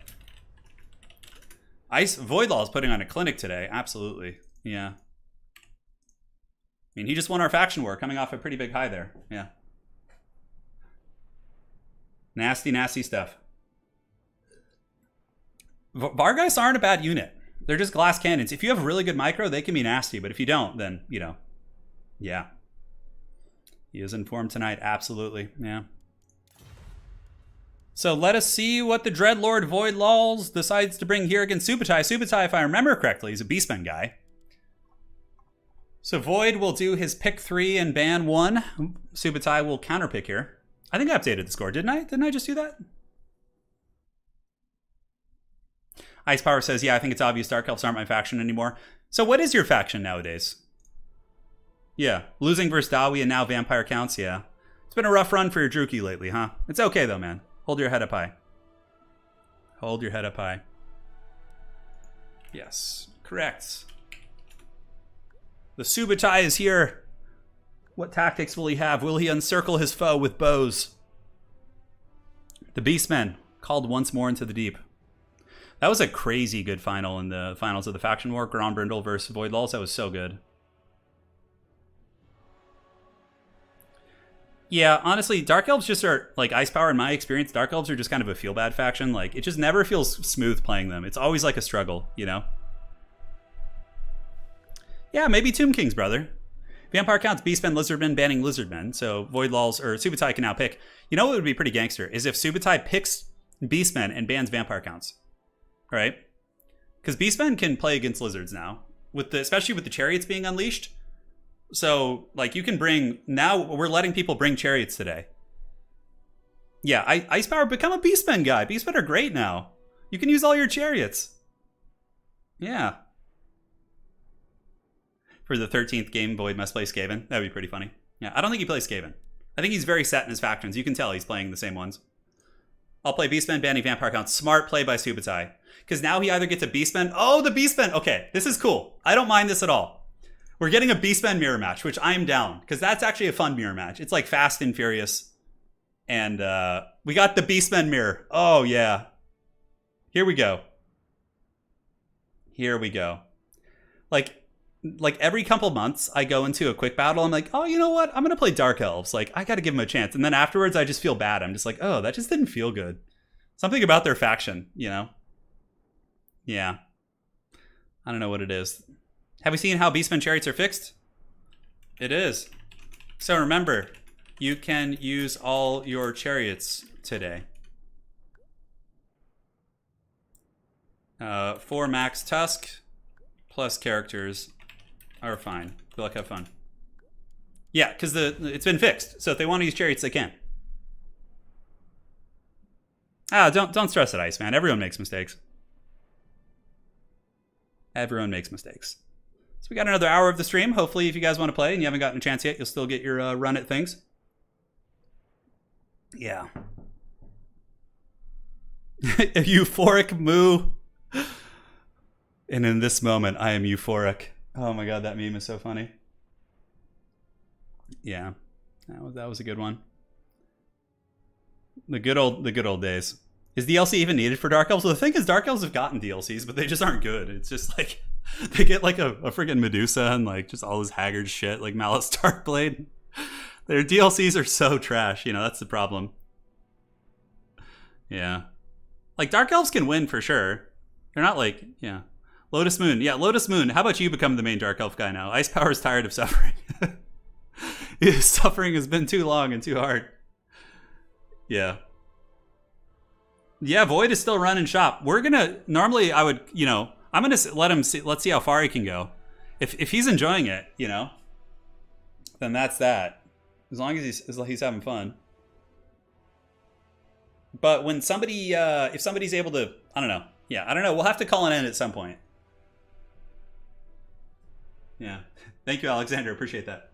Ice Voidlaw is putting on a clinic today. Absolutely. Yeah. I mean, he just won our faction war, coming off a pretty big high there. Yeah. Nasty stuff. Vargeist aren't a bad unit. They're just glass cannons. If you have really good micro, they can be nasty. But if you don't, then, you know, yeah. He is in form tonight. Absolutely. Yeah. So let us see what the Dreadlord Void Lulls decides to bring here against Subutai. Subutai, if I remember correctly, is a Beastmen guy. So Void will do his pick 3 and ban 1. Subutai will counterpick here. I think I updated the score, didn't I? Didn't I just do that? Ice Power says, yeah, I think it's obvious Dark Elves aren't my faction anymore. So what is your faction nowadays? Yeah, losing versus Dawi and now Vampire Counts, yeah. It's been a rough run for your Druki lately, huh? It's okay though, man. Hold your head up high. Hold your head up high. Yes, correct. The Subutai is here. What tactics will he have? Will he encircle his foe with bows? The Beastmen called once more into the deep. That was a crazy good final in the finals of the faction war. Grombrindle versus Void Lulls. That was so good. Yeah, honestly, Dark Elves just are, like, Ice Power, in my experience, Dark Elves are just kind of a feel-bad faction. Like, it just never feels smooth playing them. It's always like a struggle, you know? Yeah, maybe Tomb Kings, brother. Vampire Counts, Beastmen, Lizardmen, banning Lizardmen. So Void Lulls, or Subutai can now pick. You know what would be pretty gangster? Is if Subutai picks Beastmen and bans Vampire Counts. Right? Because Beastmen can play against Lizards now. Especially with the Chariots being unleashed. So, like, you can bring... Now, we're letting people bring Chariots today. Yeah, Ice Power, become a Beastmen guy. Beastmen are great now. You can use all your Chariots. Yeah. For the 13th game, Void must play Skaven. That would be pretty funny. Yeah, I don't think he plays Skaven. I think he's very set in his factions. You can tell he's playing the same ones. I'll play Beastmen, banning Vampire Counts. Smart play by Subutai. Because now he either gets a Beastmen... Oh, the Beastmen! Okay, this is cool. I don't mind this at all. We're getting a Beastmen mirror match, which I'm down. Because that's actually a fun mirror match. It's like Fast and Furious. And we got the Beastmen mirror. Oh, yeah. Here we go. Here we go. Like every couple months, I go into a quick battle. I'm like, oh, you know what? I'm going to play Dark Elves. Like, I got to give them a chance. And then afterwards, I just feel bad. I'm just like, oh, that just didn't feel good. Something about their faction, you know? Yeah. I don't know what it is. Have we seen how Beastmen Chariots are fixed? It is. So remember, you can use all your Chariots today. 4 max Tusk plus characters are fine. Good luck, have fun. Yeah, because it's been fixed. So if they want to use Chariots, they can. Don't stress it, Ice, man. Everyone makes mistakes. Everyone makes mistakes. So we got another hour of the stream. Hopefully, if you guys want to play and you haven't gotten a chance yet, you'll still get your run at things. Yeah. A euphoric moo. And in this moment, I am euphoric. Oh my god, that meme is so funny. Yeah, that was a good one. The good old days. Is DLC even needed for Dark Elves? Well, the thing is, Dark Elves have gotten DLCs, but they just aren't good. It's just like they get like a friggin' Medusa and like just all this haggard shit, like Malice Darkblade. Their DLCs are so trash. You know, that's the problem. Yeah, like Dark Elves can win for sure. They're not like, yeah. Lotus Moon. Yeah, Lotus Moon. How about you become the main Dark Elf guy now? Ice Power is tired of suffering. His suffering has been too long and too hard. Yeah. Yeah, Void is still running shop. We're gonna, normally I would, I'm gonna let him see, let's see how far he can go. If he's enjoying it, then that's that. As long as he's having fun. But when somebody, if somebody's able to, I don't know. Yeah, I don't know. We'll have to call an end at some point. Yeah. Thank you, Alexander. Appreciate that.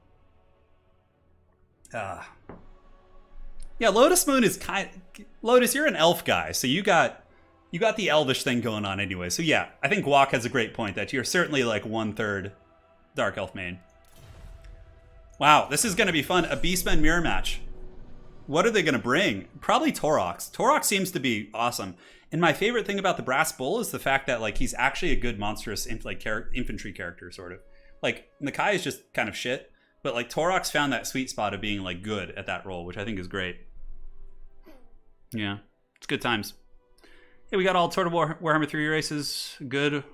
Yeah, Lotus Moon is Lotus, you're an elf guy, so you got the elvish thing going on anyway. So yeah, I think Guac has a great point that you're certainly like 1/3 Dark Elf main. Wow, this is going to be fun. A Beastmen mirror match. What are they going to bring? Probably Torox. Torox seems to be awesome. And my favorite thing about the Brass Bull is the fact that like he's actually a good monstrous infantry character, sort of. Like Nakai is just kind of shit, but like Torox found that sweet spot of being like good at that role, which I think is great. Yeah, it's good times. Yeah, we got all Total Warhammer 3 races. Good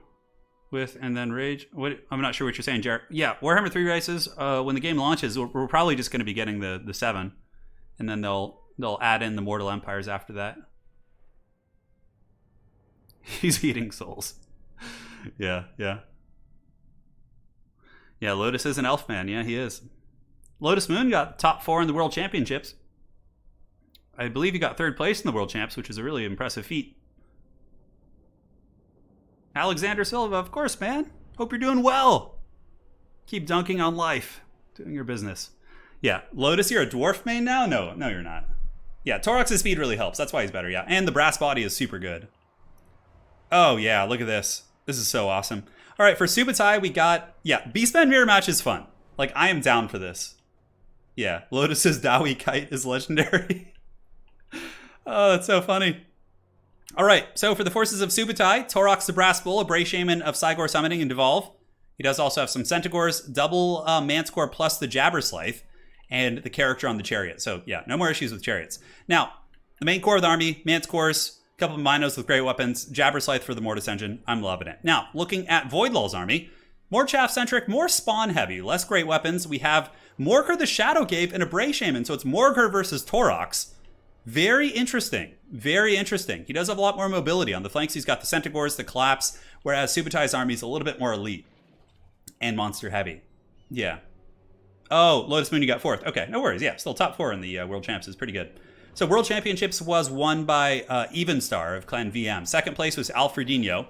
with and then Rage. What? I'm not sure what you're saying, Jared. Yeah, Warhammer 3 races. When the game launches, we're probably just going to be getting the 7, and then they'll add in the Mortal Empires after that. He's eating souls. Yeah. Yeah, Lotus is an elf man. Yeah, he is. Lotus Moon got top 4 in the World Championships. I believe he got 3rd place in the World Champs, which is a really impressive feat. Alexander Silva, of course, man. Hope you're doing well. Keep dunking on life. Doing your business. Yeah, Lotus, you're a dwarf main now? No, you're not. Yeah, Torox's speed really helps. That's why he's better, yeah. And the brass body is super good. Oh, yeah, look at this. This is so awesome. All right, for Subutai, we got... Yeah, Beastmen mirror match is fun. Like, I am down for this. Yeah, Lotus's Dowie Kite is legendary. Oh, that's so funny. All right, so for the forces of Subutai, Torox the Brass Bull, a Bray Shaman of Cygor Summoning and Devolve. He does also have some Centaurs, double Manscore plus the Jabberslythe, and the character on the chariot. So yeah, no more issues with chariots. Now, the main core of the army, Manscores, a couple of Minos with great weapons, Jabberslythe for the Mortis Engine. I'm loving it. Now, looking at Voidlaw's army, more chaff-centric, more spawn-heavy, less great weapons. We have Morker the Shadowgave and a Bray Shaman, so it's Morker versus Torox. Very interesting. Very interesting. He does have a lot more mobility. On the flanks, he's got the Centaurs, the Collapse, whereas Subutai's army is a little bit more elite and monster-heavy. Yeah. Oh, Lotus Moon, you got 4th. Okay, no worries. Yeah, still top 4 in the World Champs is pretty good. So World Championships was won by Evenstar of Clan VM. 2nd place was Alfredinho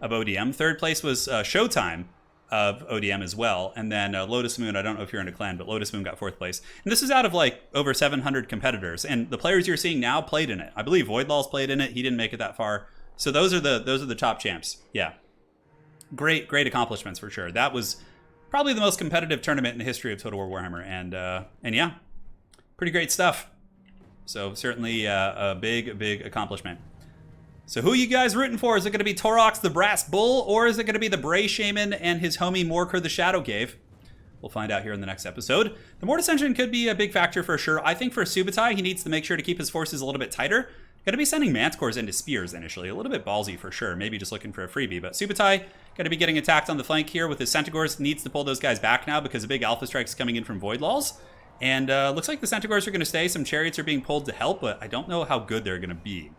of ODM. 3rd place was Showtime of ODM as well. And then Lotus Moon, I don't know if you're in a clan, but Lotus Moon got 4th place. And this is out of like over 700 competitors. And the players you're seeing now played in it. I believe Voidlaw's played in it. He didn't make it that far. So those are the top champs. Yeah. Great accomplishments for sure. That was probably the most competitive tournament in the history of Total War Warhammer. And yeah, pretty great stuff. So certainly a big accomplishment. So who are you guys rooting for? Is it going to be Torox the Brass Bull, or is it going to be the Bray Shaman and his homie Morker the Shadowgave? We'll find out here in the next episode. The Mortis Engine could be a big factor for sure. I think for Subutai, he needs to make sure to keep his forces a little bit tighter. Going to be sending Manscores into Spears initially. A little bit ballsy for sure. Maybe just looking for a freebie. But Subutai going to be getting attacked on the flank here with his Centaurs. Needs to pull those guys back now because a big Alpha Strike's coming in from Voidlaws. And looks like the Centaurs are going to stay. Some Chariots are being pulled to help, but I don't know how good they're going to be.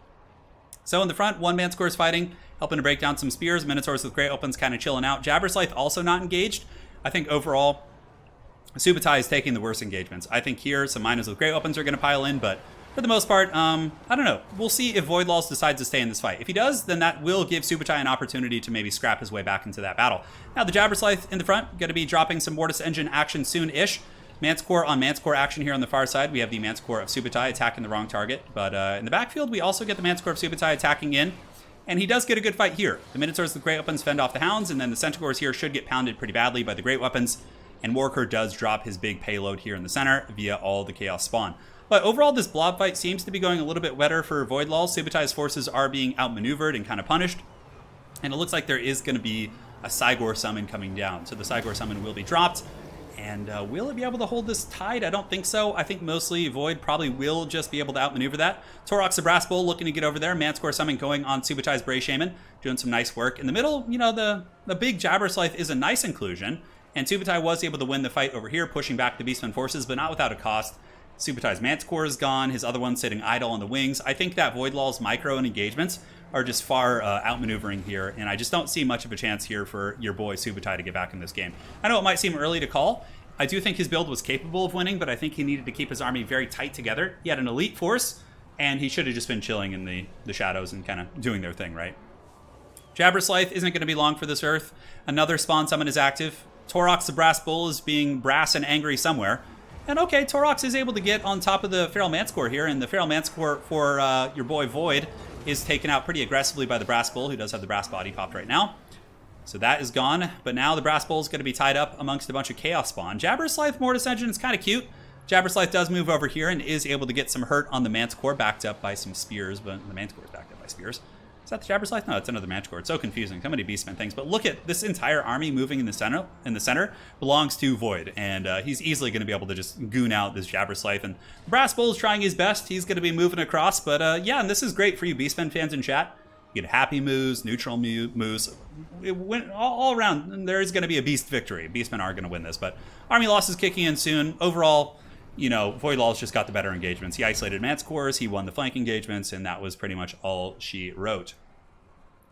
So in the front, 1 Manscore is fighting, helping to break down some Spears. Minotaurs with great opens kind of chilling out. Jabberslythe also not engaged. I think overall, Subutai is taking the worst engagements. I think here, some Minos with great opens are going to pile in, but for the most part, I don't know. We'll see if Voidlaws decides to stay in this fight. If he does, then that will give Subutai an opportunity to maybe scrap his way back into that battle. Now, the Jabberslythe in the front, going to be dropping some Mortis Engine action soon-ish. Manscore on Manscore action here on the far side. We have the Manscore of Subutai attacking the wrong target. But in the backfield, we also get the Manscore of Subutai attacking in. And he does get a good fight here. The Minotaurs with great weapons fend off the Hounds, and then the Centaurs here should get pounded pretty badly by the great weapons. And Morker does drop his big payload here in the center via all the Chaos Spawn. But overall, this blob fight seems to be going a little bit better for Voidlaws. Subutai's forces are being outmaneuvered and kind of punished. And it looks like there is going to be a Cygor summon coming down. So the Cygor summon will be dropped. And will it be able to hold this tide? I don't think so. I think mostly Void probably will just be able to outmaneuver that. Torok the Brass Bull looking to get over there. Manscore Summon going on Subutai's Bray Shaman, doing some nice work. In the middle, you know, the big Jabberslythe is a nice inclusion. And Subutai was able to win the fight over here, pushing back the Beastmen forces, but not without a cost. Subutai's Manticore is gone. His other one's sitting idle on the wings. I think that Void Law's micro and engagements are just far outmaneuvering here, and I just don't see much of a chance here for your boy Subutai to get back in this game. I know it might seem early to call. I do think his build was capable of winning, but I think he needed to keep his army very tight together. He had an elite force, and he should have just been chilling in the shadows and kind of doing their thing, right? Jabberslythe isn't going to be long for this Earth. Another spawn summon is active. Torox the Brass Bull is being brass and angry somewhere. And okay, Torox is able to get on top of the Feral Manticore here, and the Feral Manticore for your boy Void is taken out pretty aggressively by the Brass Bull, who does have the Brass Body popped right now. So that is gone, but now the Brass Bull is going to be tied up amongst a bunch of Chaos Spawn. Jabberslythe Mortis Engine is kind of cute. Jabberslythe does move over here and is able to get some hurt on the Manticore, backed up by some spears, but the Manticore is backed up by spears. Is that the Jabberslythe? No, it's another Manticore. It's so confusing. So many Beastmen things. But look at this entire army moving in the center belongs to Void, and he's easily going to be able to just goon out this Jabberslythe. And Brass Bull is trying his best. He's going to be moving across, but yeah, and this is great for you Beastmen fans in chat. You get happy moves, neutral moves. It went all around. And there is going to be a beast victory. Beastmen are going to win this, but army loss is kicking in soon. Overall, you know, Void Law's just got the better engagements. He isolated Manticores, he won the flank engagements, and that was pretty much all she wrote.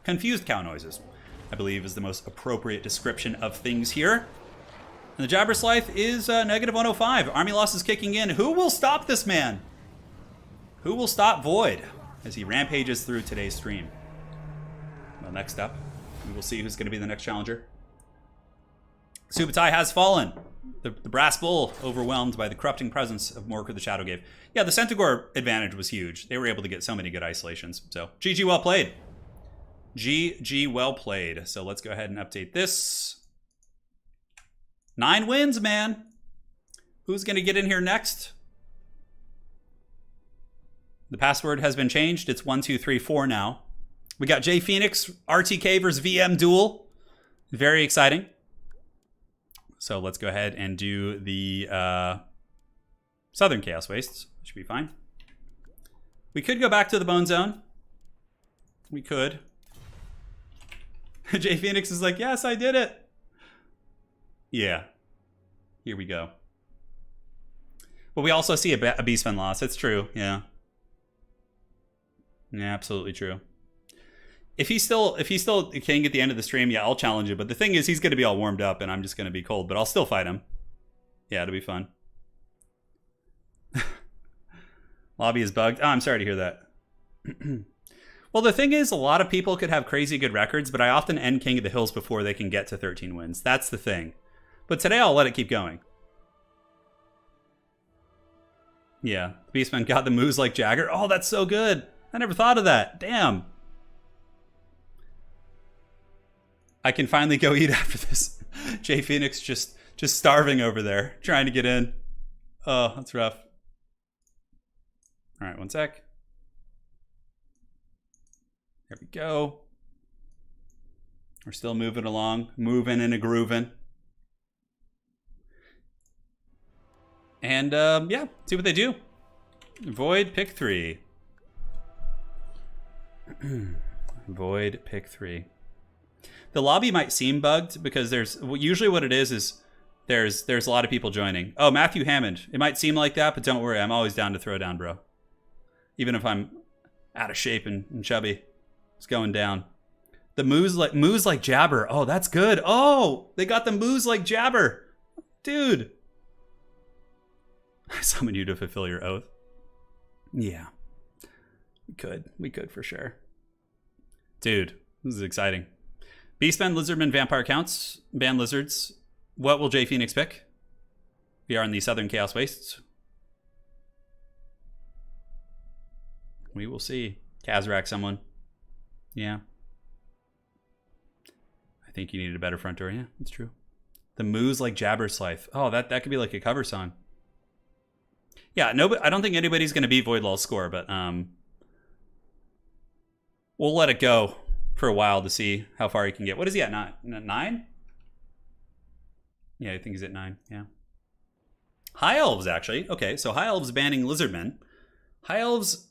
Confused cow noises, I believe, is the most appropriate description of things here. And the Jabberslythe is negative 105. Army loss is kicking in. Who will stop this man? Who will stop Void as he rampages through today's stream? Well, next up, we will see who's going to be the next challenger. Subutai has fallen. The Brass Bull overwhelmed by the corrupting presence of Morker the Shadowgave. Yeah, the Centaur advantage was huge. They were able to get so many good isolations. So, GG well played. GG well played. So let's go ahead and update this. 9 wins, man. Who's going to get in here next? The password has been changed. It's 1234 now. We got J Phoenix, RTK versus VM duel. Very exciting. So let's go ahead and do the Southern Chaos Wastes. Should be fine. We could go back to the Bone Zone. We could. J Phoenix is like, yes, I did it. Yeah. Here we go. But we also see a Beastmen loss. It's true. Yeah. Yeah, absolutely true. If he still can get the end of the stream, yeah, I'll challenge you. But the thing is, he's going to be all warmed up, and I'm just going to be cold. But I'll still fight him. Yeah, it'll be fun. Lobby is bugged. Oh, I'm sorry to hear that. Well, the thing is, a lot of people could have crazy good records, but I often end King of the Hills before they can get to 13 wins. That's the thing. But today, I'll let it keep going. Yeah, Beastman got the moves like Jagger. Oh, that's so good. I never thought of that. Damn. I can finally go eat after this. J Phoenix just starving over there, trying to get in. Oh, that's rough. All right, one sec. There we go. We're still moving along, moving and a grooving. And yeah, see what they do. Void pick 3. Void pick 3. The lobby might seem bugged because there's usually what it is there's a lot of people joining. Oh, Matthew Hammond. It might seem like that, but don't worry. I'm always down to throw down, bro. Even if I'm out of shape and chubby. It's going down. The moves like Jabber. Oh, that's good. Oh, they got the moves like Jabber. Dude. I summon you to fulfill your oath. Yeah. We could for sure. Dude, this is exciting. Beastmen, Lizardmen, Vampire Counts, Ban Lizards. What will J Phoenix pick? We are in the Southern Chaos Wastes. We will see. Kazrak, someone. Yeah. I think you needed a better front door. Yeah, that's true. The moves like Jabberslythe. Oh, that could be like a cover song. Yeah, no, I don't think anybody's going to beat Voidlaw's score, but we'll let it go for a while to see how far he can get. What is he at? 9? Yeah, I think he's at 9. Yeah. High Elves, actually. Okay, so High Elves banning Lizardmen. High Elves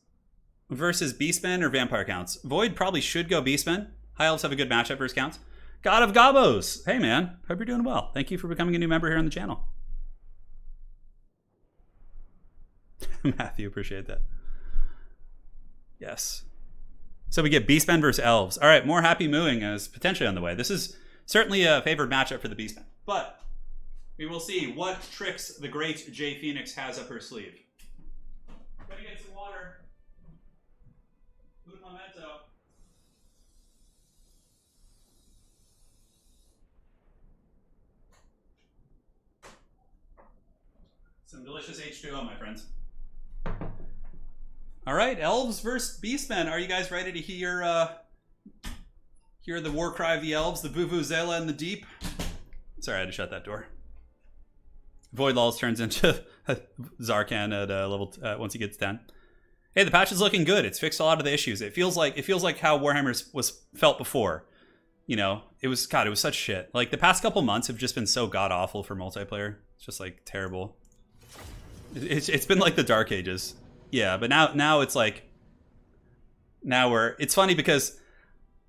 versus Beastmen or Vampire Counts. Void probably should go Beastmen. High Elves have a good matchup versus Counts. God of Gobos. Hey, man. Hope you're doing well. Thank you for becoming a new member here on the channel. Matthew, appreciate that. Yes. So we get Beastmen versus Elves. All right, more happy mooing is potentially on the way. This is certainly a favored matchup for the Beastmen. But we will see what tricks the great Jay Phoenix has up her sleeve. Gonna get some water. Food memento. Some delicious H2O, my friends. All right, Elves versus Beastmen. Are you guys ready to hear hear the war cry of the Elves, the Vuvuzela in the deep? Sorry, I had to shut that door. Void Lulls turns into Zarkan at level once he gets 10. Hey, the patch is looking good. It's fixed a lot of the issues. It feels like how Warhammer was felt before. You know, it was such shit. Like the past couple months have just been so god awful for multiplayer. It's just like terrible. It's been like the Dark Ages. Yeah, but now it's like it's funny because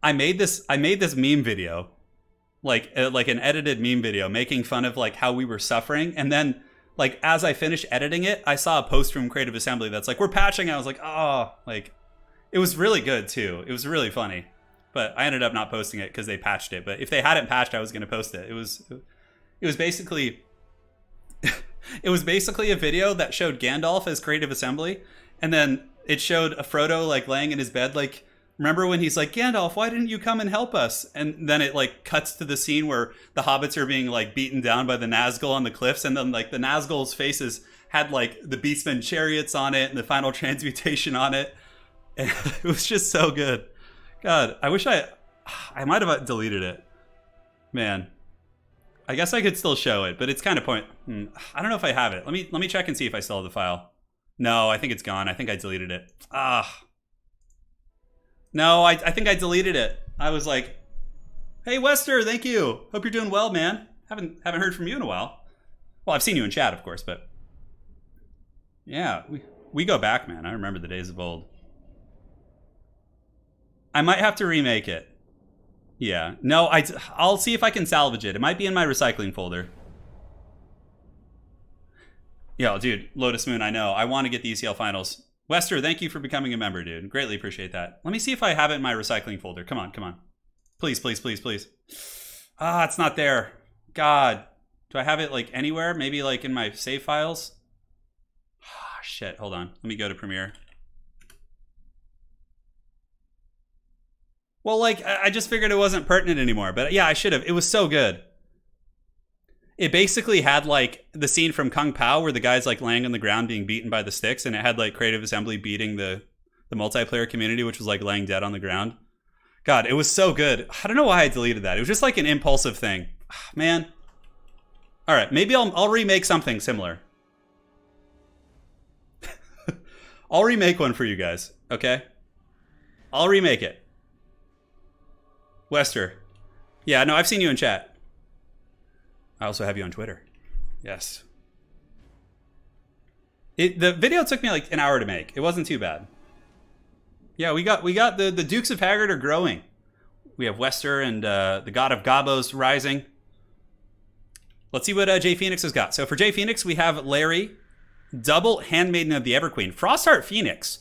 I made this meme video, like an edited meme video making fun of like how we were suffering, and then like as I finished editing it, I saw a post from Creative Assembly that's like, we're patching. I was like, oh, like it was really good too. It was really funny, but I ended up not posting it because they patched it. But if they hadn't patched, I was going to post it. It was basically it was basically a video that showed Gandalf as Creative Assembly, and then it showed a Frodo like laying in his bed, like, remember when he's like, Gandalf, why didn't you come and help us? And then it like cuts to the scene where the hobbits are being like beaten down by the Nazgul on the cliffs, and then like the Nazgul's faces had like the Beastmen chariots on it and the final transmutation on it. And it was just so good. God, I wish I might have deleted it. Man. I guess I could still show it, but it's kind of I don't know if I have it. Let me check and see if I still have the file. No, I think it's gone. I think I deleted it. No, I think I deleted it. I was like, hey, Wester, thank you. Hope you're doing well, man. Haven't heard from you in a while. Well, I've seen you in chat, of course, but yeah, we go back, man. I remember the days of old. I might have to remake it. Yeah. No, I'll see if I can salvage it. It might be in my recycling folder. Yo, dude, Lotus Moon, I know. I want to get the ECL finals. Wester, thank you for becoming a member, dude. Greatly appreciate that. Let me see if I have it in my recycling folder. Come on. Please, please, please, please. It's not there. God. Do I have it, like, anywhere? Maybe, like, in my save files? Shit. Hold on. Let me go to Premiere. Well, like, I just figured it wasn't pertinent anymore. But, yeah, I should have. It was so good. It basically had, like, the scene from Kung Pao where the guy's, like, laying on the ground being beaten by the sticks. And it had, like, Creative Assembly beating the multiplayer community, which was, like, laying dead on the ground. God, it was so good. I don't know why I deleted that. It was just, like, an impulsive thing. Man. All right, maybe I'll remake something similar. I'll remake one for you guys, okay? I'll remake it. Wester. Yeah, no, I've seen you in chat. I also have you on Twitter. Yes. The video took me like an hour to make. It wasn't too bad. Yeah, we got the Dukes of Haggard are growing. We have Wester and the God of Gobos rising. Let's see what Jay Phoenix has got. So for Jay Phoenix, we have Larry, double Handmaiden of the Everqueen, Frostheart Phoenix,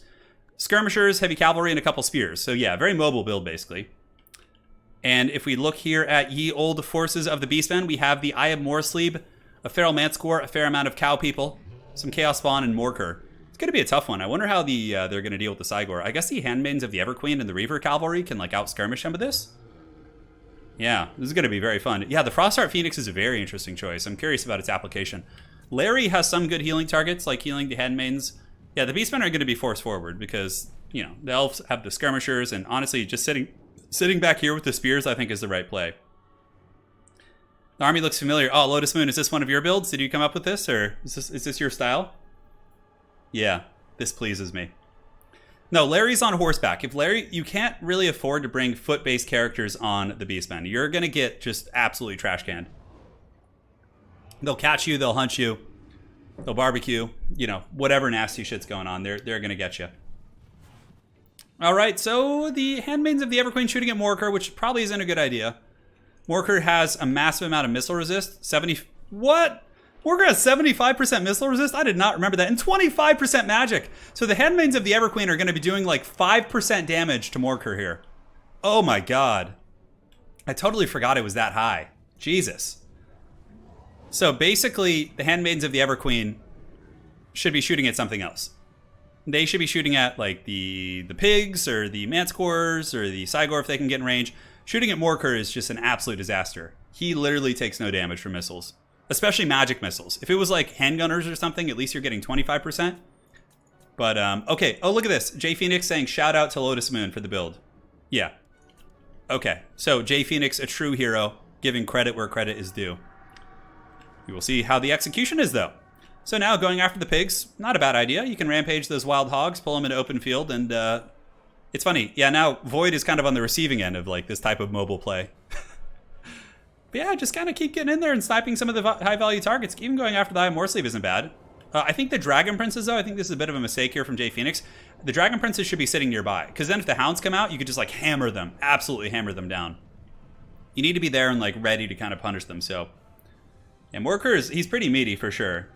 skirmishers, heavy cavalry, and a couple spears. So yeah, very mobile build basically. And if we look here at ye old forces of the Beastmen, we have the Eye of Morsleeb, a Feral Manticore, a fair amount of cow people, some Chaos Spawn, and Morker. It's going to be a tough one. I wonder how they're going to deal with the Cygor. I guess the Handmaidens of the Everqueen and the Reaver Cavalry can like out-skirmish some of this. Yeah, this is going to be very fun. Yeah, the Frostheart Phoenix is a very interesting choice. I'm curious about its application. Larry has some good healing targets, like healing the Handmaidens. Yeah, the Beastmen are going to be forced forward because, you know, the Elves have the skirmishers, and honestly, just sitting back here with the spears, I think, is the right play. The army looks familiar. Oh, Lotus Moon, is this one of your builds? Did you come up with this, or is this your style? Yeah, this pleases me. No, Larry's on horseback. If Larry, you can't really afford to bring foot-based characters on the Beastmen. You're going to get just absolutely trash canned. They'll catch you, they'll hunt you. They'll barbecue, you know, whatever nasty shit's going on, they're going to get you. All right, so the Handmaidens of the Everqueen shooting at Morker, which probably isn't a good idea. Morker has a massive amount of missile resist. What? Morker has 75% missile resist? I did not remember that. And 25% magic. So the Handmaidens of the Everqueen are going to be doing like 5% damage to Morker here. Oh my god. I totally forgot it was that high. Jesus. So basically, the Handmaidens of the Everqueen should be shooting at something else. They should be shooting at like the pigs or the Mancores or the Cygor if they can get in range. Shooting at Morker is just an absolute disaster. He literally takes no damage from missiles, especially magic missiles. If it was like handgunners or something, at least you're getting 25%. But okay. Oh, look at this. Jay Phoenix saying shout out to Lotus Moon for the build. Yeah. Okay. So Jay Phoenix, a true hero, giving credit where credit is due. We will see how the execution is, though. So now going after the pigs, not a bad idea. You can rampage those wild hogs, pull them into open field, and it's funny. Yeah, now Void is kind of on the receiving end of like this type of mobile play. But yeah, just kind of keep getting in there and sniping some of the high-value targets. Even going after the Eye of Morsleeve isn't bad. I think the Dragon Princes, though, I think this is a bit of a mistake here from Jay Phoenix. The Dragon Princes should be sitting nearby, because then if the Hounds come out, you could just like hammer them, absolutely hammer them down. You need to be there and like ready to kind of punish them, so... And Morker he's pretty meaty for sure.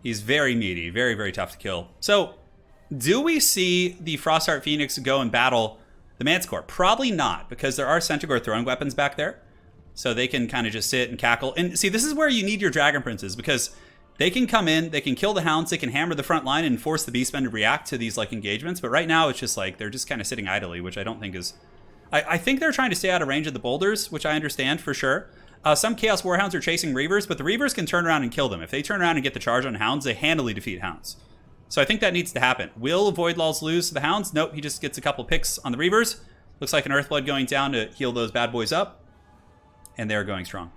He's very meaty, very, very tough to kill. So, do we see the Frostheart Phoenix go and battle the Manticore? Probably not, because there are Centaur throwing weapons back there. So they can kind of just sit and cackle. And see, this is where you need your Dragon Princes, because they can come in, they can kill the Hounds, they can hammer the front line and force the Beastmen to react to these like engagements. But right now, it's just like, they're just kind of sitting idly, which I don't think is... I think they're trying to stay out of range of the boulders, which I understand for sure. Some Chaos Warhounds are chasing Reavers, but the Reavers can turn around and kill them. If they turn around and get the charge on Hounds, they handily defeat Hounds. So I think that needs to happen. Will Voidlaws lose to the Hounds? Nope, he just gets a couple picks on the Reavers. Looks like an Earthblood going down to heal those bad boys up. And they're going strong.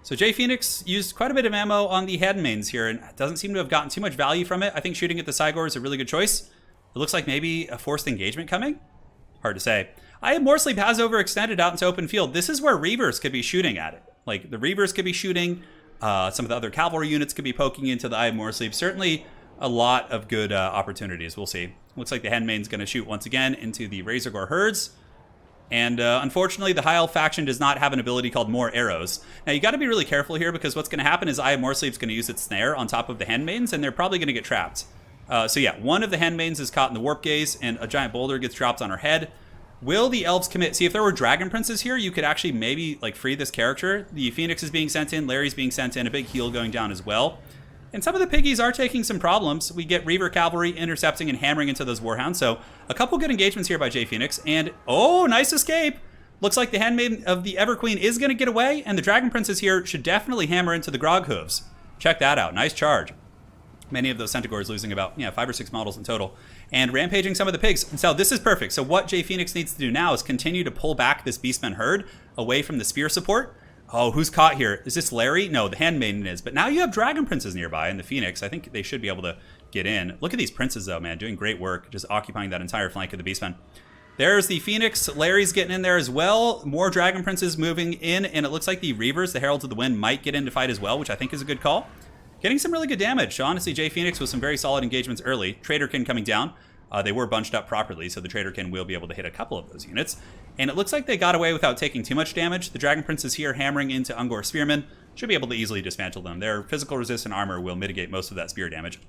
So Jay Phoenix used quite a bit of ammo on the Handmaidens here, and doesn't seem to have gotten too much value from it. I think shooting at the Cygor is a really good choice. It looks like maybe a forced engagement coming. Hard to say. Eye of Morsleep has overextended out into open field. This is where Reavers could be shooting at it. Like, the Reavers could be shooting. Some of the other cavalry units could be poking into the Eye of Morsleep. Certainly a lot of good opportunities. We'll see. Looks like the Handmaiden's going to shoot once again into the Razorgore herds. And unfortunately, the High Elf faction does not have an ability called More Arrows. Now, you got to be really careful here, because what's going to happen is Eye of Morsleep's going to use its snare on top of the Handmaidens, and they're probably going to get trapped. So yeah, one of the Handmaidens is caught in the Warp Gaze, and a giant boulder gets dropped on her head. Will the Elves commit? See, if there were Dragon Princes here, you could actually maybe like free this character. The Phoenix is being sent in, Larry's being sent in, a big heal going down as well. And some of the piggies are taking some problems. We get Reaver Cavalry intercepting and hammering into those Warhounds. So a couple good engagements here by Jay Phoenix. And, oh, nice escape. Looks like the Handmaiden of the Everqueen is going to get away. And the Dragon Princes here should definitely hammer into the Grog Hooves. Check that out. Nice charge. Many of those Centaurs losing about 5 or 6 models in total. And rampaging some of the pigs. And so this is perfect. So what Jay Phoenix needs to do now is continue to pull back this Beastmen herd away from the spear support. Oh, who's caught here? Is this Larry? No, the Handmaiden is. But now you have Dragon Princes nearby and the Phoenix. I think they should be able to get in. Look at these Princes, though, man. Doing great work. Just occupying that entire flank of the Beastmen. There's the Phoenix. Larry's getting in there as well. More Dragon Princes moving in. And it looks like the Reavers, the Heralds of the Wind, might get into fight as well, which I think is a good call. Getting some really good damage. So honestly, Jay Phoenix with some very solid engagements early. Traderkin coming down. They were bunched up properly, so the Traderkin will be able to hit a couple of those units. And it looks like they got away without taking too much damage. The Dragon Princes here hammering into Ungor Spearmen. Should be able to easily dismantle them. Their physical resist and armor will mitigate most of that spear damage.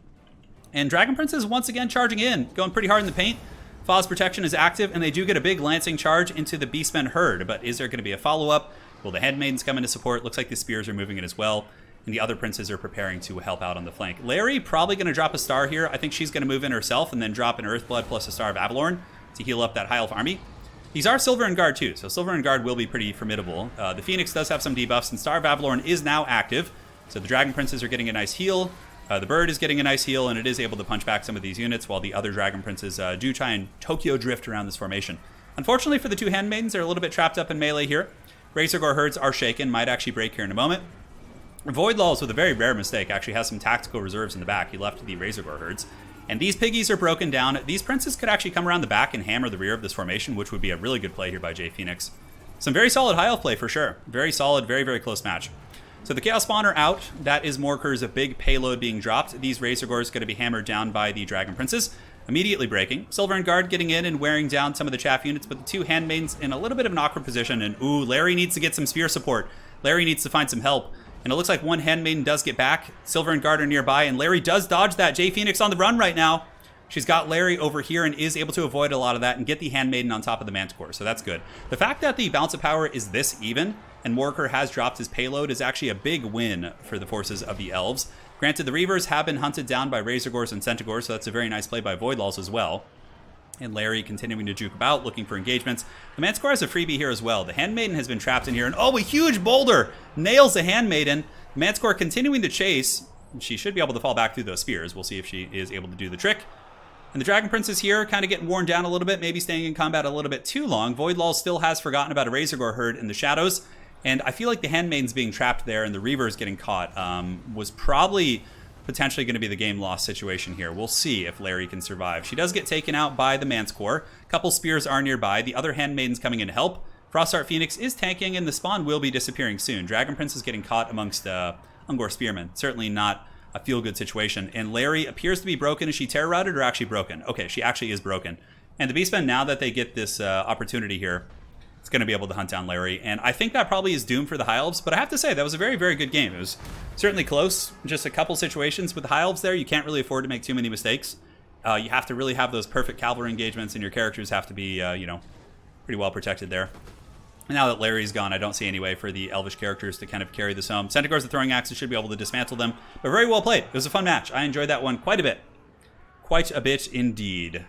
And Dragon Princes once again charging in. Going pretty hard in the paint. Faw's Protection is active, and they do get a big lancing charge into the Beastmen herd. But is there going to be a follow-up? Will the Handmaidens come into support? Looks like the spears are moving in as well. And the other princes are preparing to help out on the flank. Larry probably going to drop a star here. I think she's going to move in herself and then drop an Earthblood plus a Star of Avalorn to heal up that High Elf army. These are Silver and Guard too, so Silver and Guard will be pretty formidable. The Phoenix does have some debuffs, and Star of Avalorn is now active. So the Dragon Princes are getting a nice heal. The Bird is getting a nice heal, and it is able to punch back some of these units, while the other Dragon Princes do try and Tokyo drift around this formation. Unfortunately for the two Handmaidens, they're a little bit trapped up in melee here. Razorgore herds are shaken, might actually break here in a moment. Voidlaws, with a very rare mistake, actually has some tactical reserves in the back. He left the Razorgore herds. And these piggies are broken down. These princes could actually come around the back and hammer the rear of this formation, which would be a really good play here by Jay Phoenix. Some very solid High Elf play for sure. Very solid, very, very close match. So the Chaos Spawner out. That is Morker's a big payload being dropped. These Razor Gores going to be hammered down by the Dragon Princes. Immediately breaking. Silver and Guard getting in and wearing down some of the chaff units, but the two Handmaidens in a little bit of an awkward position. And ooh, Larry needs to get some spear support. Larry needs to find some help. And it looks like one Handmaiden does get back. Silver and Guard are nearby, and Larry does dodge that. J Phoenix on the run right now. She's got Larry over here and is able to avoid a lot of that and get the Handmaiden on top of the Manticore, so that's good. The fact that the balance of power is this even, and Morker has dropped his payload, is actually a big win for the forces of the Elves. Granted, the Reavers have been hunted down by Razor Gores and Centaurs, so that's a very nice play by Voidlaws as well. And Larry continuing to juke about, looking for engagements. The Manticore has a freebie here as well. The Handmaiden has been trapped in here, and oh, a huge boulder nails the Handmaiden. Manticore continuing to chase. She should be able to fall back through those spears. We'll see if she is able to do the trick. And the Dragon Prince is here, kind of getting worn down a little bit, maybe staying in combat a little bit too long. Voidlaws still has forgotten about a Razor Gore herd in the shadows. And I feel like the Handmaidens being trapped there and the Reavers getting caught was probably potentially going to be the game loss situation here. We'll see if Larry can survive. She does get taken out by the Manticore. A couple spears are nearby. The other Handmaidens coming in to help. Frostheart Phoenix is tanking, and the spawn will be disappearing soon. Dragon Prince is getting caught amongst Ungor Spearmen. Certainly not a feel-good situation. And Larry appears to be broken. Is she terror routed or actually broken? Okay, she actually is broken. And the Beastmen, now that they get this opportunity here, it's going to be able to hunt down Larry. And I think that probably is doomed for the High Elves, but I have to say, that was a very, very good game. It was certainly close. Just a couple situations with the High Elves there. You can't really afford to make too many mistakes. You have to really have those perfect cavalry engagements, and your characters have to be, pretty well protected there. And now that Larry's gone, I don't see any way for the Elvish characters to kind of carry this home. Centaurs, the throwing axes, should be able to dismantle them, but very well played. It was a fun match. I enjoyed that one quite a bit. Quite a bit indeed.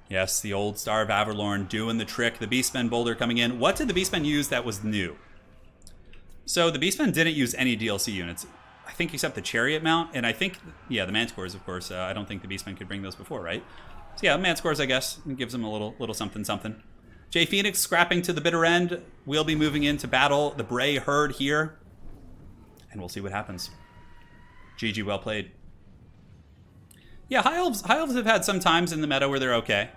Yes, the old Star of Averlorn doing the trick. The Beastmen boulder coming in. What did the Beastmen use that was new? So the Beastmen didn't use any DLC units, I think, except the Chariot mount. And I think, yeah, the Manticores, of course. I don't think the Beastmen could bring those before, right? So yeah, Manticores, I guess. It gives them a little something, something. J Phoenix scrapping to the bitter end. We'll be moving into battle the Bray herd here. And we'll see what happens. GG, well played. Yeah, High Elves have had some times in the meta where they're okay.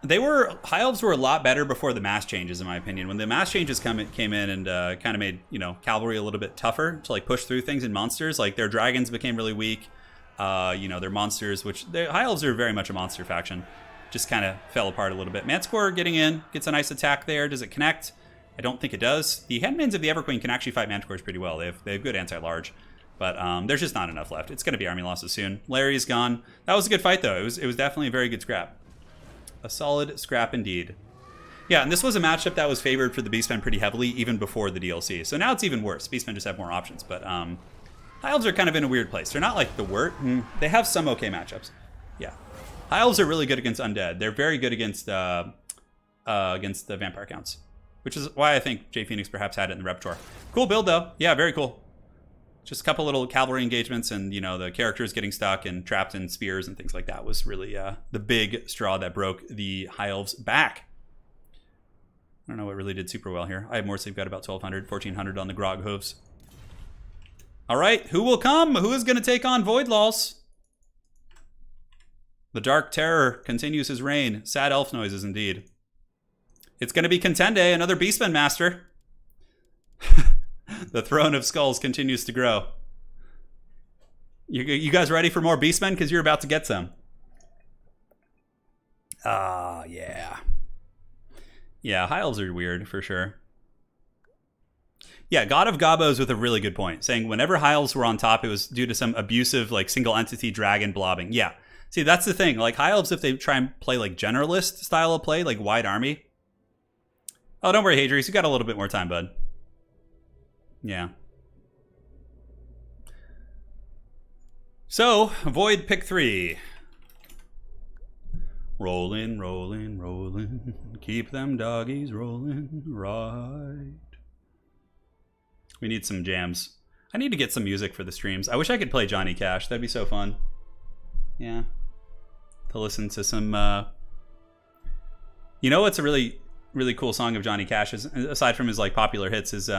High Elves were a lot better before the mass changes, in my opinion. When the mass changes came in and kind of made, cavalry a little bit tougher to like push through things in monsters. Like their dragons became really weak. Their monsters, High Elves are very much a monster faction, just kind of fell apart a little bit. Manticore getting in, gets a nice attack there. Does it connect? I don't think it does. The Handmaids of the Everqueen can actually fight Manticores pretty well. They have good anti-large. But there's just not enough left. It's going to be army losses soon. Larry's gone. That was a good fight, though. It was definitely a very good scrap. A solid scrap indeed. Yeah, and this was a matchup that was favored for the Beastmen pretty heavily, even before the DLC. So now it's even worse. Beastmen just have more options. But High Elves are kind of in a weird place. They're not like the worst. They have some okay matchups. Yeah. High Elves are really good against Undead. They're very good against the Vampire Counts. Which is why I think J Phoenix perhaps had it in the repertoire. Cool build, though. Yeah, very cool. Just a couple little cavalry engagements, and the characters getting stuck and trapped in spears and things like that was really the big straw that broke the High Elves' back. I don't know what really did super well here. I have more sleep, got about 1,200, 1,400 on the Grog hooves. All right, who will come? Who is going to take on Voidlaws? The Dark Terror continues his reign. Sad elf noises indeed. It's going to be Contende, another Beastman master. The throne of skulls continues to grow. You guys ready for more Beastmen? Because you're about to get some. Yeah. Yeah, High Elves are weird, for sure. Yeah, God of Gobos with a really good point, saying whenever High Elves were on top, it was due to some abusive, like, single-entity dragon blobbing. Yeah. See, that's the thing. Like, High Elves, if they try and play, like, generalist style of play, like, wide army. Oh, don't worry, Hadrius. You got a little bit more time, bud. Yeah. So, Void pick 3. Rolling, rolling, rolling. Keep them doggies rolling right. We need some jams. I need to get some music for the streams. I wish I could play Johnny Cash. That'd be so fun. Yeah. To listen to some... what's a really, really cool song of Johnny Cash's, aside from his like popular hits, is...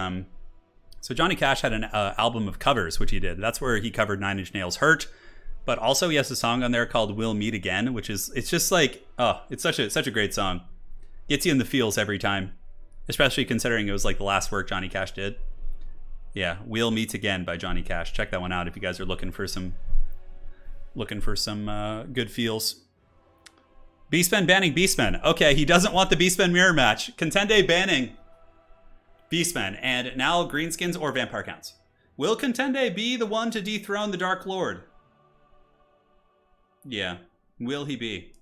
So Johnny Cash had an album of covers, which he did. That's where he covered Nine Inch Nails' Hurt. But also he has a song on there called We'll Meet Again, which is, it's just like, it's such a great song. Gets you in the feels every time. Especially considering it was like the last work Johnny Cash did. Yeah, We'll Meet Again by Johnny Cash. Check that one out if you guys are looking for some good feels. Beastmen banning Beastmen. Okay, he doesn't want the Beastmen mirror match. Contende banning Beastmen. And now Greenskins or Vampire Counts. Will Contende be the one to dethrone the Dark Lord? Yeah. Will he be?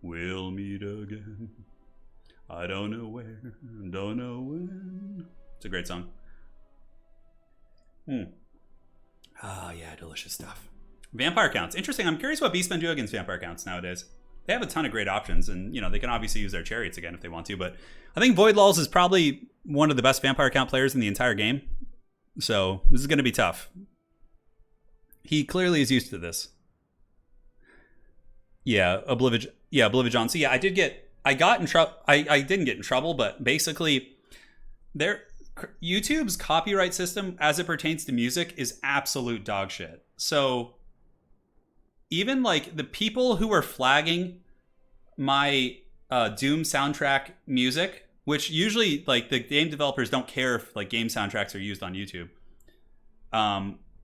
We'll meet again. I don't know where, don't know when. It's a great song. Ah, yeah, delicious stuff. Vampire Counts. Interesting. I'm curious what Beastmen do against Vampire Counts nowadays. They have a ton of great options, and, you know, they can obviously use their chariots again if they want to, but I think Void Lulz is probably one of the best Vampire Count players in the entire game. So this is going to be tough. He clearly is used to this. Yeah, Oblivion. So yeah, I didn't get in trouble, but basically YouTube's copyright system as it pertains to music is absolute dog shit. So even like the people who are flagging my Doom soundtrack music, which usually like the game developers don't care if like game soundtracks are used on YouTube.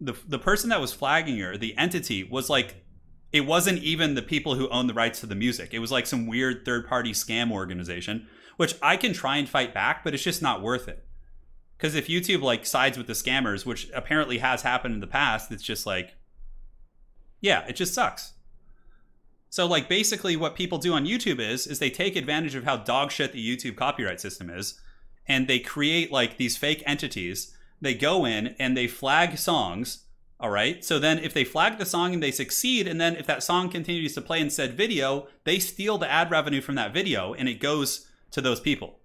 The person that was flagging her, the entity, was like, it wasn't even the people who own the rights to the music. It was like some weird third-party scam organization, which I can try and fight back, but it's just not worth it. Because if YouTube like sides with the scammers, which apparently has happened in the past, it's just like, yeah, it just sucks. So like basically what people do on YouTube is they take advantage of how dog shit the YouTube copyright system is, and they create like these fake entities. They go in and they flag songs. All right. So then if they flag the song and they succeed, and then if that song continues to play in said video, they steal the ad revenue from that video and it goes to those people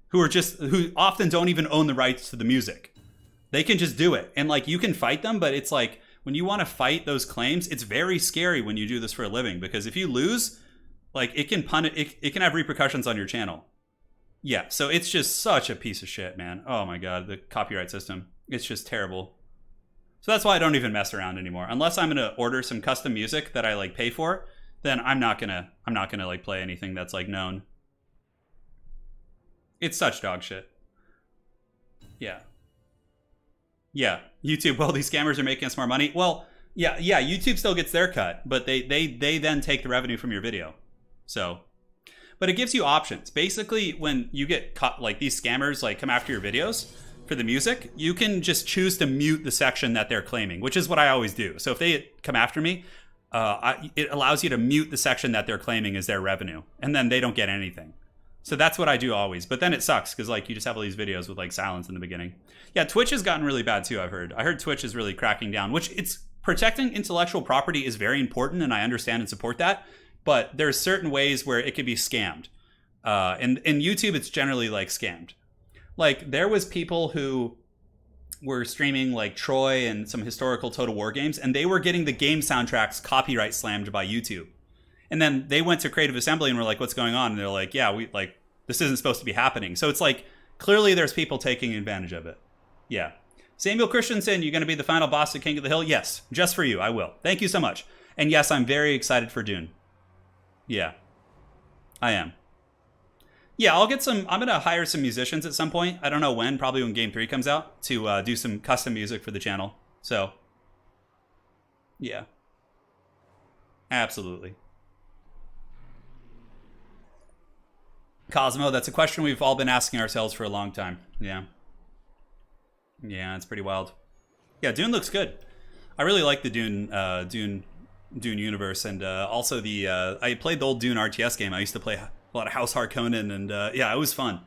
who often don't even own the rights to the music. They can just do it. And like you can fight them, but it's like when you want to fight those claims, it's very scary when you do this for a living, because if you lose, like it can have repercussions on your channel. Yeah. So it's just such a piece of shit, man. Oh my God. The copyright system. It's just terrible. So that's why I don't even mess around anymore. Unless I'm gonna order some custom music that I like pay for, then I'm not gonna like play anything that's like known. It's such dog shit. Yeah. Yeah. YouTube, well, these scammers are making us more money. Well, yeah, YouTube still gets their cut, but they then take the revenue from your video. So, but it gives you options. Basically, when you get caught, like these scammers like come after your videos for the music, you can just choose to mute the section that they're claiming, which is what I always do. So if they come after me, it allows you to mute the section that they're claiming is their revenue, and then they don't get anything. So that's what I do always. But then it sucks because like you just have all these videos with like silence in the beginning. Yeah, Twitch has gotten really bad too, I've heard. I heard Twitch is really cracking down, which it's protecting intellectual property is very important, and I understand and support that. But there's certain ways where it could be scammed. And in YouTube, it's generally like scammed. Like there was people who were streaming like Troy and some historical Total War games, and they were getting the game soundtracks copyright slammed by YouTube. And then they went to Creative Assembly and were like, what's going on? And they're like, yeah, this isn't supposed to be happening. So it's like, clearly there's people taking advantage of it. Yeah. Samuel Christensen, you're going to be the final boss of King of the Hill? Yes, just for you, I will. Thank you so much. And yes, I'm very excited for Dune. Yeah, I am. Yeah, I'm going to hire some musicians at some point. I don't know when, probably when Game 3 comes out, to do some custom music for the channel. So, yeah. Absolutely. Cosmo, that's a question we've all been asking ourselves for a long time. Yeah. Yeah, it's pretty wild. Yeah, Dune looks good. I really like the Dune universe, and also I played the old Dune RTS game. I used to play a lot of House Harkonnen, and yeah, it was fun.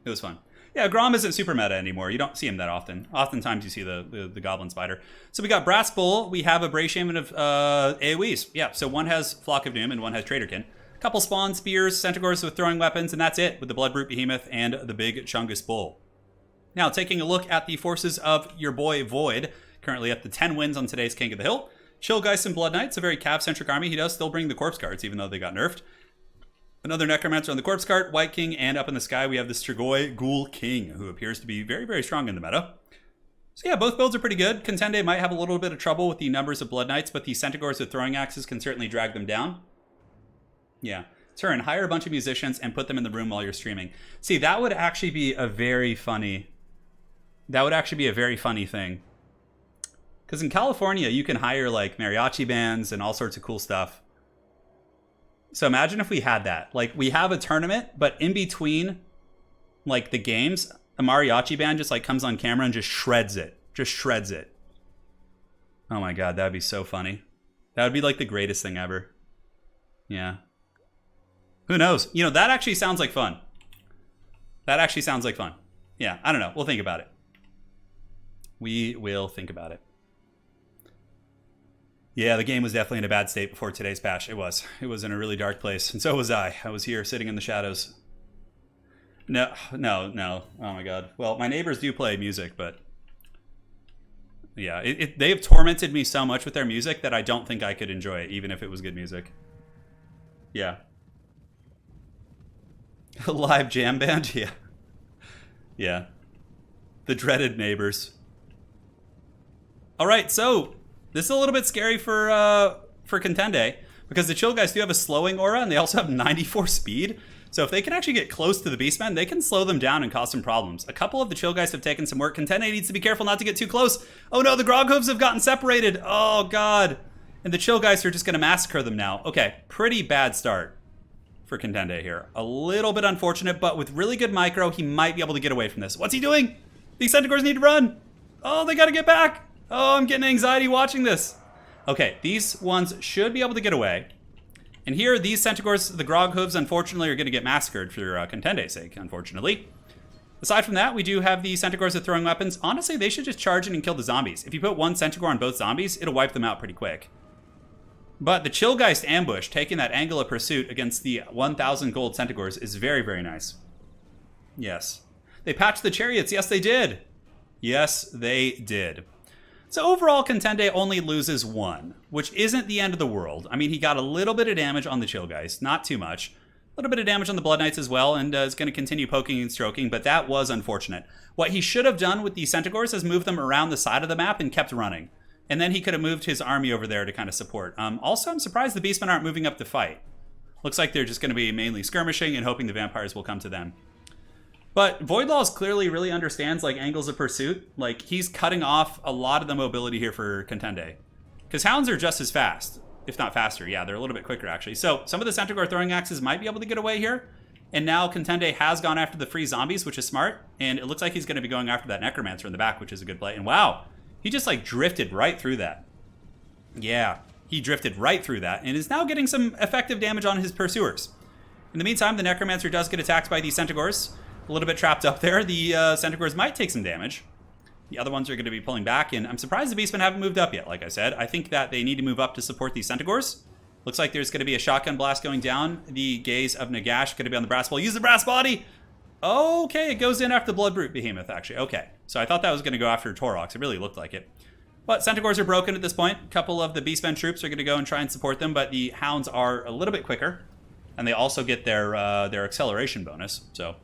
It was fun. Yeah, Grom isn't super meta anymore. You don't see him that often. Oftentimes you see the Goblin Spider. So we got Brass Bull. We have a Bray Shaman of AoEs. Yeah, so one has Flock of Doom and one has Traderkin. Couple Spawn, Spears, Centaurs with throwing weapons, and that's it with the Bloodbrute Behemoth and the big Chungus Bull. Now, taking a look at the forces of your boy Void, currently up to 10 wins on today's King of the Hill. Chillgeist and Blood Knights, a very cav-centric army. He does still bring the corpse cards, even though they got nerfed. Another Necromancer on the corpse cart, White King, and up in the sky we have the Strigoi Ghoul King, who appears to be very, very strong in the meta. So yeah, both builds are pretty good. Contende might have a little bit of trouble with the numbers of Blood Knights, but the Centaurs with throwing axes can certainly drag them down. Yeah. Turin, hire a bunch of musicians and put them in the room while you're streaming. See, that would actually be a very funny That would actually be a very funny thing. Because in California, you can hire like mariachi bands and all sorts of cool stuff. So imagine if we had that. Like, we have a tournament, but in between like the games, a mariachi band just like comes on camera and just shreds it. Just shreds it. Oh my god, that'd be so funny. That would be like the greatest thing ever. Yeah. Who knows? You know, that actually sounds like fun. That actually sounds like fun. Yeah, I don't know. We'll think about it. We will think about it. Yeah, the game was definitely in a bad state before today's patch. It was. It was in a really dark place. And so was I. I was here sitting in the shadows. No. Oh my god. Well, my neighbors do play music, but... yeah, they have tormented me so much with their music that I don't think I could enjoy it, even if it was good music. Yeah. A live jam band? Yeah. Yeah. The dreaded neighbors. All right, so this is a little bit scary for Contende, because the Chill guys do have a slowing aura, and they also have 94 speed. So if they can actually get close to the Beastmen, they can slow them down and cause some problems. A couple of the Chill guys have taken some work. Contende needs to be careful not to get too close. Oh no, the Grog Hooves have gotten separated. Oh god. And the Chill guys are just going to massacre them now. Okay, pretty bad start for Contende here. A little bit unfortunate, but with really good micro, he might be able to get away from this. What's he doing? These Centaurs need to run. Oh, they got to get back. Oh, I'm getting anxiety watching this. Okay, these ones should be able to get away. And here, these Centaurs, the Grog Hooves, unfortunately, are going to get massacred for Contende's sake, unfortunately. Aside from that, we do have the Centaurs that are throwing weapons. Honestly, they should just charge in and kill the zombies. If you put one Centaur on both zombies, it'll wipe them out pretty quick. But the Chillgeist ambush, taking that angle of pursuit against the 1,000 gold Centaurs, is very, very nice. Yes. They patched the chariots. Yes, they did. Yes, they did. So overall, Contende only loses one, which isn't the end of the world. I mean, he got a little bit of damage on the Chillgeist, not too much. A little bit of damage on the Blood Knights as well, and is going to continue poking and stroking, but that was unfortunate. What he should have done with the Centaurs is move them around the side of the map and kept running. And then he could have moved his army over there to kind of support. Also, I'm surprised the Beastmen aren't moving up to fight. Looks like they're just going to be mainly skirmishing and hoping the vampires will come to them. But Voidlaws clearly really understands like angles of pursuit. Like, he's cutting off a lot of the mobility here for Contende. Because Hounds are just as fast, if not faster. Yeah, they're a little bit quicker actually. So some of the Centaur throwing axes might be able to get away here. And now Contende has gone after the free zombies, which is smart. And it looks like he's going to be going after that Necromancer in the back, which is a good play. And wow, he just like drifted right through that. Yeah, he drifted right through that and is now getting some effective damage on his pursuers. In the meantime, the Necromancer does get attacked by these Centaurs. A little bit trapped up there. The Centaurs might take some damage. The other ones are going to be pulling back, and I'm surprised the Beastmen haven't moved up yet, like I said. I think that they need to move up to support these Centaurs. Looks like there's going to be a shotgun blast going down. The gaze of Nagash going to be on the brass ball. Use the brass body! Okay, it goes in after the Bloodbrute Behemoth, actually. Okay, so I thought that was going to go after Torox. It really looked like it. But Centaurs are broken at this point. A couple of the Beastmen troops are going to go and try and support them, but the Hounds are a little bit quicker. And they also get their acceleration bonus, so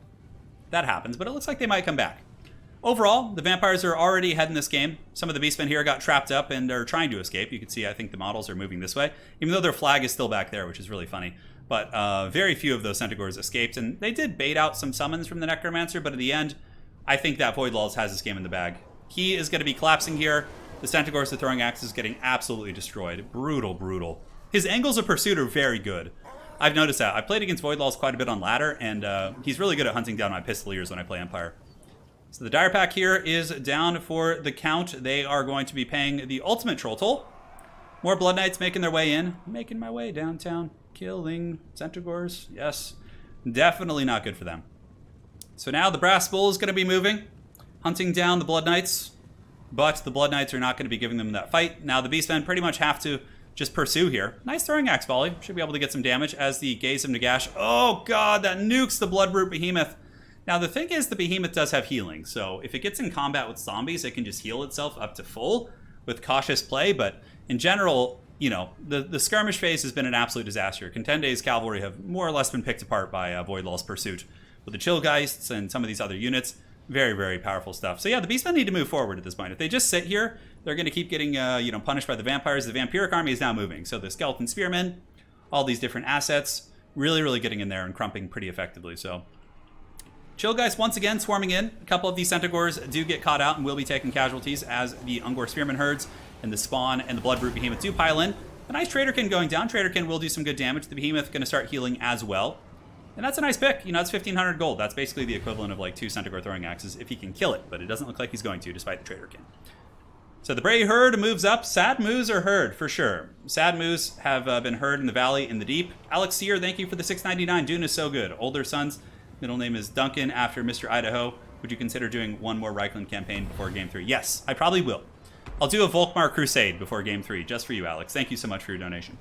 that happens, but it looks like they might come back. Overall, the vampires are already ahead in this game. Some of the Beastmen here got trapped up and are trying to escape. You can see, I think the models are moving this way, even though their flag is still back there, which is really funny. But very few of those Centaurs escaped, and they did bait out some summons from the Necromancer, but in the end, I think that Voidlaws has this game in the bag. He is going to be collapsing here. The Centaurs, the throwing axes, getting absolutely destroyed. Brutal, brutal. His angles of pursuit are very good. I've noticed that. I played against Voidlaws quite a bit on ladder, and he's really good at hunting down my Pistoliers when I play Empire. So the Dire Pack here is down for the count. They are going to be paying the ultimate troll toll. More Blood Knights making their way in. Making my way downtown. Killing Centaurs. Yes. Definitely not good for them. So now the Brass Bull is going to be moving. Hunting down the Blood Knights. But the Blood Knights are not going to be giving them that fight. Now the Beastmen pretty much have to just pursue here. Nice throwing axe volley. Should be able to get some damage as the gaze of Nagash. Oh god, that nukes the Bloodbrute Behemoth. Now the thing is, the Behemoth does have healing, so if it gets in combat with zombies, it can just heal itself up to full with cautious play, but in general, you know, the skirmish phase has been an absolute disaster. Contende's cavalry have more or less been picked apart by Voidlaw's pursuit. With the Chillgeists and some of these other units, very, very powerful stuff. So yeah, the Beastmen need to move forward at this point. If they just sit here, they're going to keep getting punished by the vampires. The Vampiric army is now moving. So the Skeleton Spearmen, all these different assets, really, really getting in there and crumping pretty effectively. So Chill guys once again swarming in. A couple of these Centaurs do get caught out and will be taking casualties as the Ungor Spearman herds and the Spawn and the Bloodbrute Behemoth do pile in. A nice Traderkin going down. Traderkin will do some good damage. The Behemoth going to start healing as well. And that's a nice pick. You know, it's 1,500 gold. That's basically the equivalent of like 2 Centaur throwing axes if he can kill it. But it doesn't look like he's going to, despite the Traderkin. So the Bray herd moves up. Sad moos are heard, for sure. Sad moos have been heard in the valley, in the deep. Alex Sear, thank you for the 699. Dune is so good. Older sons. Middle name is Duncan after Mr. Idaho. Would you consider doing one more Reichland campaign before Game 3? Yes, I probably will. I'll do a Volkmar Crusade before Game 3, just for you, Alex. Thank you so much for your donation.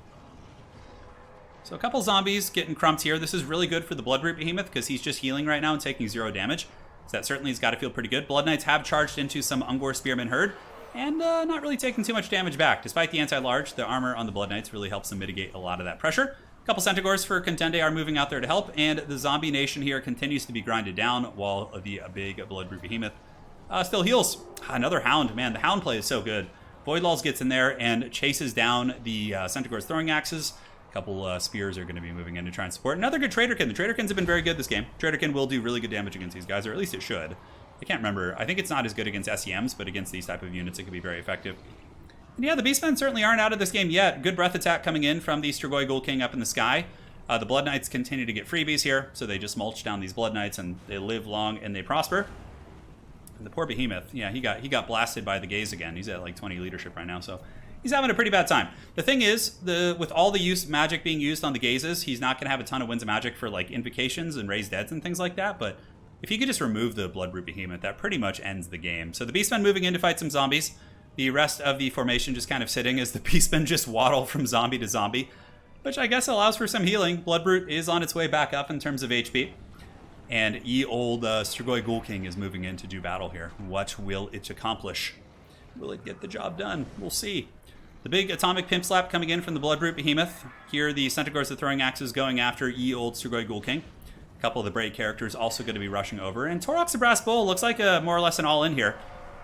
So a couple zombies getting crumped here. This is really good for the Bloodbrute Behemoth because he's just healing right now and taking 0 damage. So that certainly has got to feel pretty good. Blood Knights have charged into some Ungor Spearman herd and not really taking too much damage back. Despite the anti-large, the armor on the Blood Knights really helps them mitigate a lot of that pressure. A couple Centaurs for Contende are moving out there to help, and the zombie nation here continues to be grinded down while the big Bloodbrute Behemoth still heals. Another Hound. Man, the Hound play is so good. Voidlaws gets in there and chases down the Centaur's throwing axes. A couple spears are going to be moving in to try and support. Another good Traderkin. The Traderkins have been very good this game. Traderkin will do really good damage against these guys, or at least it should. I can't remember. I think it's not as good against SEMs, but against these type of units, it can be very effective. And yeah, the Beastmen certainly aren't out of this game yet. Good breath attack coming in from the Strigoi Ghoul King up in the sky. The Blood Knights continue to get freebies here, so they just mulch down these Blood Knights and they live long and they prosper. And the poor Behemoth, yeah, he got blasted by the Gaze again. He's at like 20 leadership right now, so he's having a pretty bad time. The thing is, with all the magic being used on the Gazes, he's not going to have a ton of Winds of Magic for like Invocations and Raised Deads and things like that, but if you could just remove the Bloodbrute Behemoth, that pretty much ends the game. So the Beastmen moving in to fight some zombies. The rest of the formation just kind of sitting as the Beastmen just waddle from zombie to zombie, which I guess allows for some healing. Bloodbrute is on its way back up in terms of HP. And old Strigoi Ghoul King is moving in to do battle here. What will it accomplish? Will it get the job done? We'll see. The big atomic pimp slap coming in from the Bloodbrute Behemoth. Here the Centaurs are throwing axes going after old Strigoi Ghoul King. A couple of the Braid characters also going to be rushing over. And Torox the Brass Bull looks like more or less an all-in here.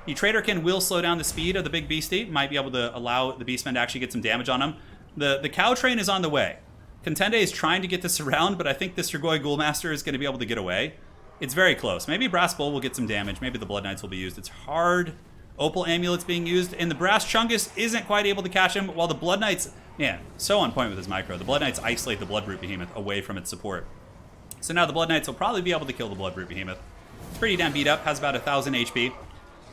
The Traderkin will slow down the speed of the big beastie. Might be able to allow the Beastmen to actually get some damage on him. The cow train is on the way. Contende is trying to get this around, but I think the Strigoi Ghoulmaster is going to be able to get away. It's very close. Maybe Brass Bull will get some damage. Maybe the Blood Knights will be used. It's hard. Opal Amulet's being used, and the Brass Chungus isn't quite able to catch him, while the Blood Knights, man, so on point with his micro. The Blood Knights isolate the Bloodbrute Behemoth away from its support. So now the Blood Knights will probably be able to kill the Bloodbrute Behemoth. It's pretty damn beat up, has about 1,000 HP.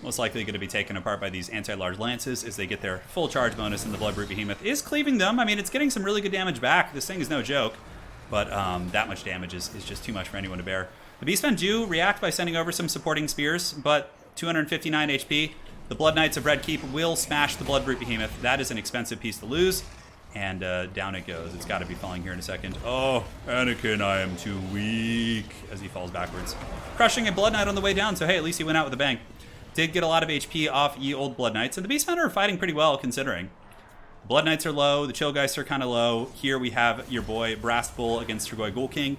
Most likely going to be taken apart by these anti-large lances as they get their full charge bonus, and the Bloodbrute Behemoth is cleaving them. I mean, it's getting some really good damage back. This thing is no joke, but that much damage is just too much for anyone to bear. The Beastmen do react by sending over some supporting spears, but 259 HP. The Blood Knights of Red Keep will smash the Bloodbrute Behemoth. That is an expensive piece to lose, and down it goes. It's got to be falling here in a second. Oh, Anakin, I am too weak, as he falls backwards. Crushing a Blood Knight on the way down, so hey, at least he went out with a bang. Did get a lot of HP off old Blood Knights, and the Beastmen are fighting pretty well, considering. Blood Knights are low, the Chill Guys are kind of low. Here we have your boy Brass Bull against Strigoi Ghoul King.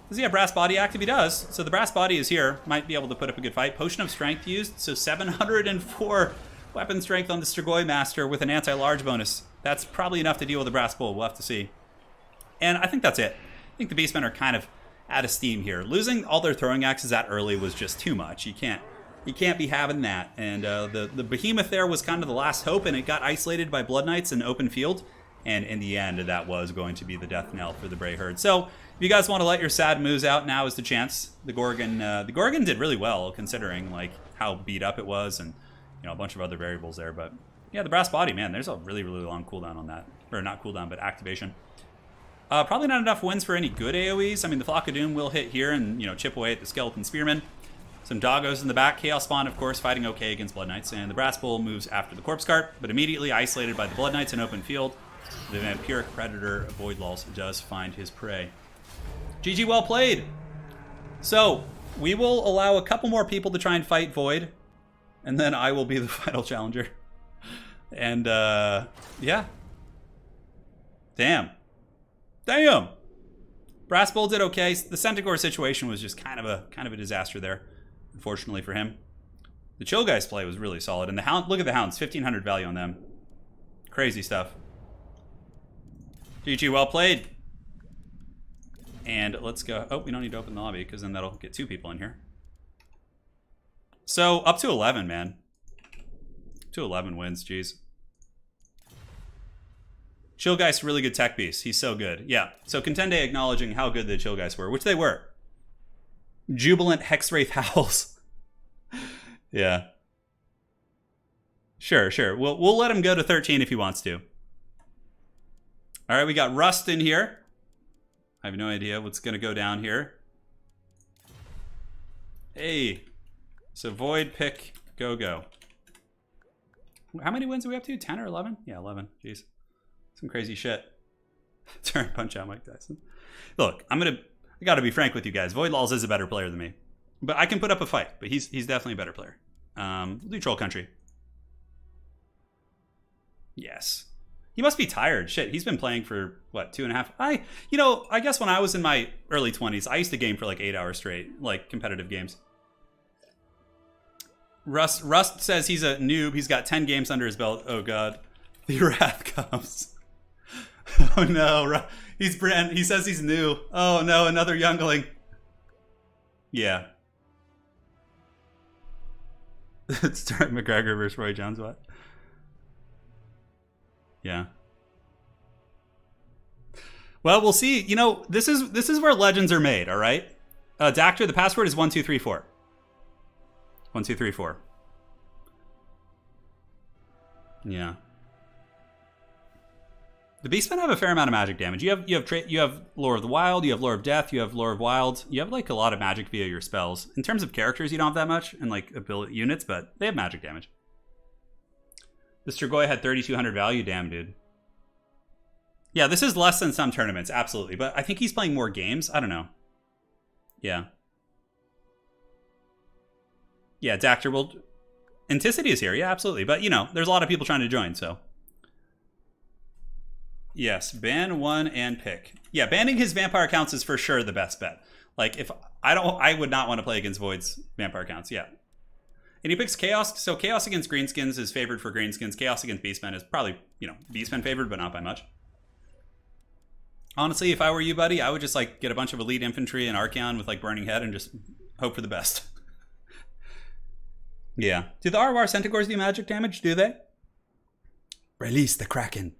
Does he have Brass Body active? He does. So the Brass Body is here. Might be able to put up a good fight. Potion of Strength used, so 704 weapon strength on the Strigoi Master with an anti-large bonus. That's probably enough to deal with the Brass Bull. We'll have to see. And I think that's it. I think the Beastmen are kind of out of steam here. Losing all their throwing axes that early was just too much. You can't be having that. And the Behemoth there was kind of the last hope, and it got isolated by Blood Knights in open field. And in the end, that was going to be the death knell for the Bray herd. So if you guys want to let your sad moves out, now is the chance. The Gorgon did really well, considering like how beat up it was, and a bunch of other variables there. But yeah, the Brass Body, man, there's a really, really long cooldown on that. Or not cooldown, but activation. Probably not enough wins for any good AoEs. I mean, the Flock of Doom will hit here and chip away at the Skeleton Spearmen. Some doggos in the back. Chaos Spawn, of course, fighting okay against Blood Knights. And the Brass Bull moves after the Corpse Cart, but immediately isolated by the Blood Knights in open field. The Vampiric Predator Voidlaws does find his prey. GG, well played. So, we will allow a couple more people to try and fight Void, and then I will be the final challenger. And, yeah. Damn. Brass Bull did okay. The Centaur situation was just kind of a disaster there, unfortunately for him. The Chill Guys play was really solid, and the Hound, look at the Hounds, 1,500 value on them. Crazy stuff. GG, well played. And let's go. Oh, we don't need to open the lobby because then that'll get 2 people in here. So up to 11, man. To 11 wins, jeez. Chillgeist, really good tech beast. He's so good. Yeah. So Contende acknowledging how good the Chillgeist were, which they were. Jubilant Hexwraith Howls. Yeah. Sure. We'll let him go to 13 if he wants to. All right, we got Rust in here. I have no idea what's going to go down here. Hey. So Void, pick, go. How many wins are we up to? 10 or 11? Yeah, 11. Jeez. Some crazy shit. Turn punch out Mike Tyson. Look, I got to be frank with you guys. Void Laws is a better player than me. But I can put up a fight. But he's definitely a better player. We'll do Troll Country. Yes. He must be tired. Shit, he's been playing for, what, 2.5? I guess when I was in my early 20s, I used to game for like 8 hours straight. Like, competitive games. Rust says he's a noob. He's got 10 games under his belt. Oh, God. The wrath comes. Oh, no. He says he's new. Oh, no, another youngling. Yeah. It's Terry McGregor versus Roy Jones, what? Yeah. Well, we'll see. You know, this is where legends are made, all right? Dactor, the password is 1234. 1234. Yeah. The Beastmen have a fair amount of magic damage. You have Lore of the Wild, you have Lore of Death, you have Lore of Wild. You have like a lot of magic via your spells. In terms of characters, you don't have that much and like ability units, but they have magic damage. This Strigoi had 3,200 value. Damn, dude. Yeah, this is less than some tournaments, absolutely. But I think he's playing more games. I don't know. Yeah. Yeah, Dactor will... Anticity is here, yeah, absolutely. But, you know, there's a lot of people trying to join, so... Yes, ban one and pick. Yeah, banning his vampire counts is for sure the best bet. Like, if... I would not want to play against Void's vampire counts, yeah. And he picks Chaos, so Chaos against Greenskins is favored for Greenskins. Chaos against Beastmen is probably, you know, Beastmen favored, but not by much. Honestly, if I were you, buddy, I would just, like, get a bunch of elite infantry and Archeon with, like, Burning Head and just hope for the best. Yeah. Do the Arwar Centaurs do magic damage? Do they? Release the Kraken.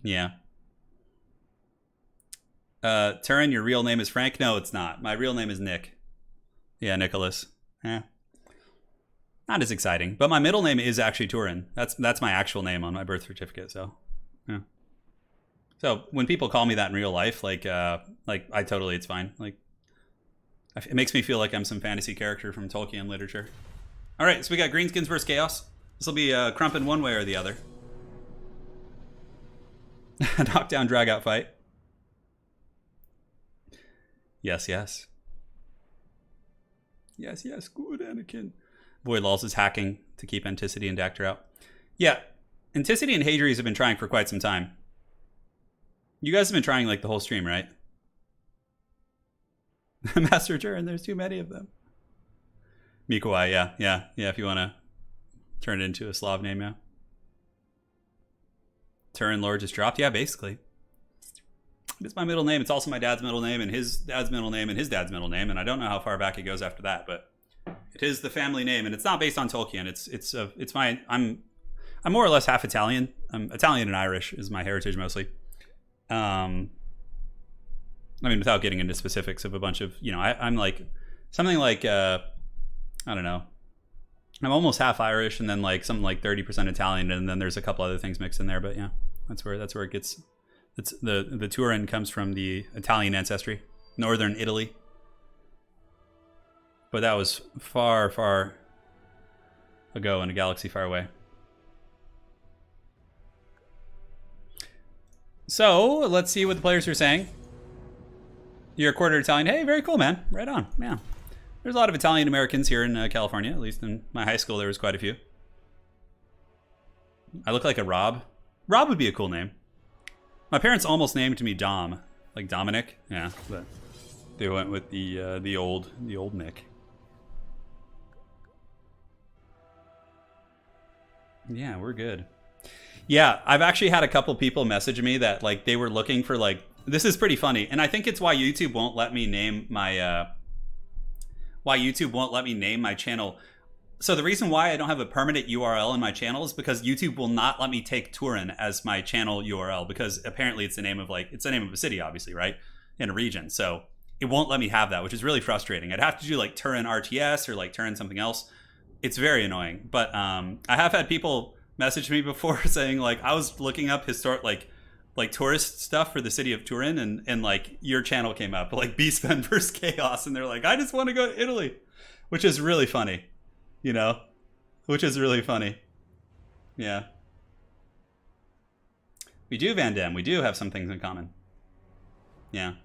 Yeah. Turin, your real name is Frank? No, it's not. My real name is Nick. Yeah, Nicholas. Yeah. Not as exciting. But my middle name is actually Turin. That's my actual name on my birth certificate, so yeah. So when people call me that in real life, like it's fine. Like, it makes me feel like I'm some fantasy character from Tolkien literature. All right, so we got Greenskins versus Chaos. This will be crumping one way or the other. Knockdown, drag out fight. Yes. Yes, good Anakin. Void Laws is hacking to keep Anticity and Dactor out. Yeah, Anticity and Hadries have been trying for quite some time. You guys have been trying like the whole stream, right? Master Turin, there's too many of them. Mikoai, yeah, if you want to turn it into a Slav name, yeah. Turin Lord just dropped, yeah, basically. It's my middle name. It's also my dad's middle name and his dad's middle name and his dad's middle name, and I don't know how far back it goes after that, but it is the family name, and it's not based on Tolkien. It's my I'm more or less half Italian. I'm Italian and Irish is my heritage mostly. I mean, without getting into specifics of a bunch of, you know, I'm like something like I don't know. I'm almost half Irish, and then like something like 30% Italian, and then there's a couple other things mixed in there. But yeah, that's where it gets. It's the Turin comes from the Italian ancestry, northern Italy. But that was far, far ago in a galaxy far away. So let's see what the players are saying. You're a quarter Italian. Hey, very cool, man. Right on. Yeah. There's a lot of Italian Americans here in California. At least in my high school, there was quite a few. I look like a Rob. Rob would be a cool name. My parents almost named me Dom, like Dominic. Yeah, but they went with the old Nick. Yeah, we're good. Yeah, I've actually had a couple people message me that like they were looking for like, this is pretty funny, and I think it's why YouTube won't let me name my channel. So the reason why I don't have a permanent URL in my channel is because YouTube will not let me take Turin as my channel URL, because apparently it's the name of a city, obviously, right? In a region. So it won't let me have that, which is really frustrating. I'd have to do like Turin RTS or like Turin something else. It's very annoying. But I have had people message me before saying like, I was looking up historic like tourist stuff for the city of Turin, and like your channel came up, like Beastmen versus Chaos, and they're like, I just want to go to Italy, which is really funny. You know, which is really funny. Yeah. We do, Van Damme. We do have some things in common. Yeah.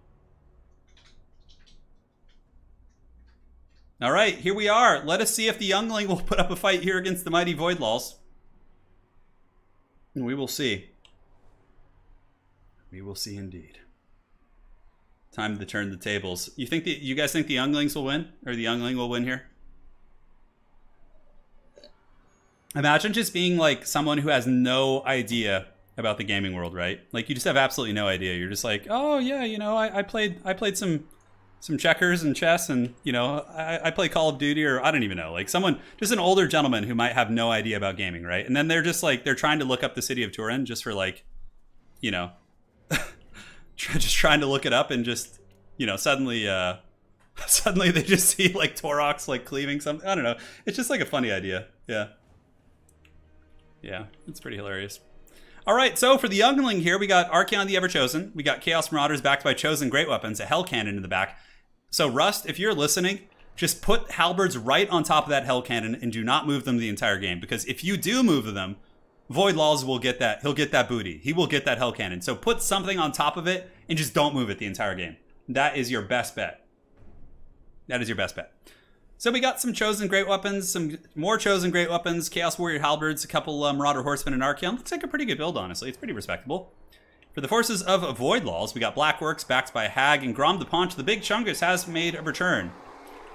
All right, here we are. Let us see if the Youngling will put up a fight here against the mighty Voidlaws. We will see. We will see indeed. Time to turn the tables. You guys think the Younglings will win? Or the Youngling will win here? Imagine just being like someone who has no idea about the gaming world, right? Like you just have absolutely no idea. You're just like, oh yeah, you know, I played some checkers and chess, and you know, I play Call of Duty, or I don't even know, like someone, just an older gentleman who might have no idea about gaming, right? And then they're just like, they're trying to look up the city of Turin just for like, you know, just trying to look it up, and just, you know, suddenly they just see like Torox like cleaving something. I don't know. It's just like a funny idea. Yeah. Yeah, it's pretty hilarious. All right, so for the Youngling here, we got Archaon the Everchosen. We got Chaos Marauders backed by Chosen Great Weapons, a Hell Cannon in the back. So Rust, if you're listening, just put halberds right on top of that Hell Cannon and do not move them the entire game. Because if you do move them, Voidlaws will get that. He'll get that booty. He will get that Hell Cannon. So put something on top of it and just don't move it the entire game. That is your best bet. That is your best bet. So we got some Chosen Great Weapons, some more Chosen Great Weapons, Chaos Warrior Halberds, a couple Marauder Horsemen, and Archaon. Looks like a pretty good build, honestly. It's pretty respectable. For the forces of Voidlaws, we got Blackworks backed by Hag, and Grom the Paunch, the Big Chungus, has made a return.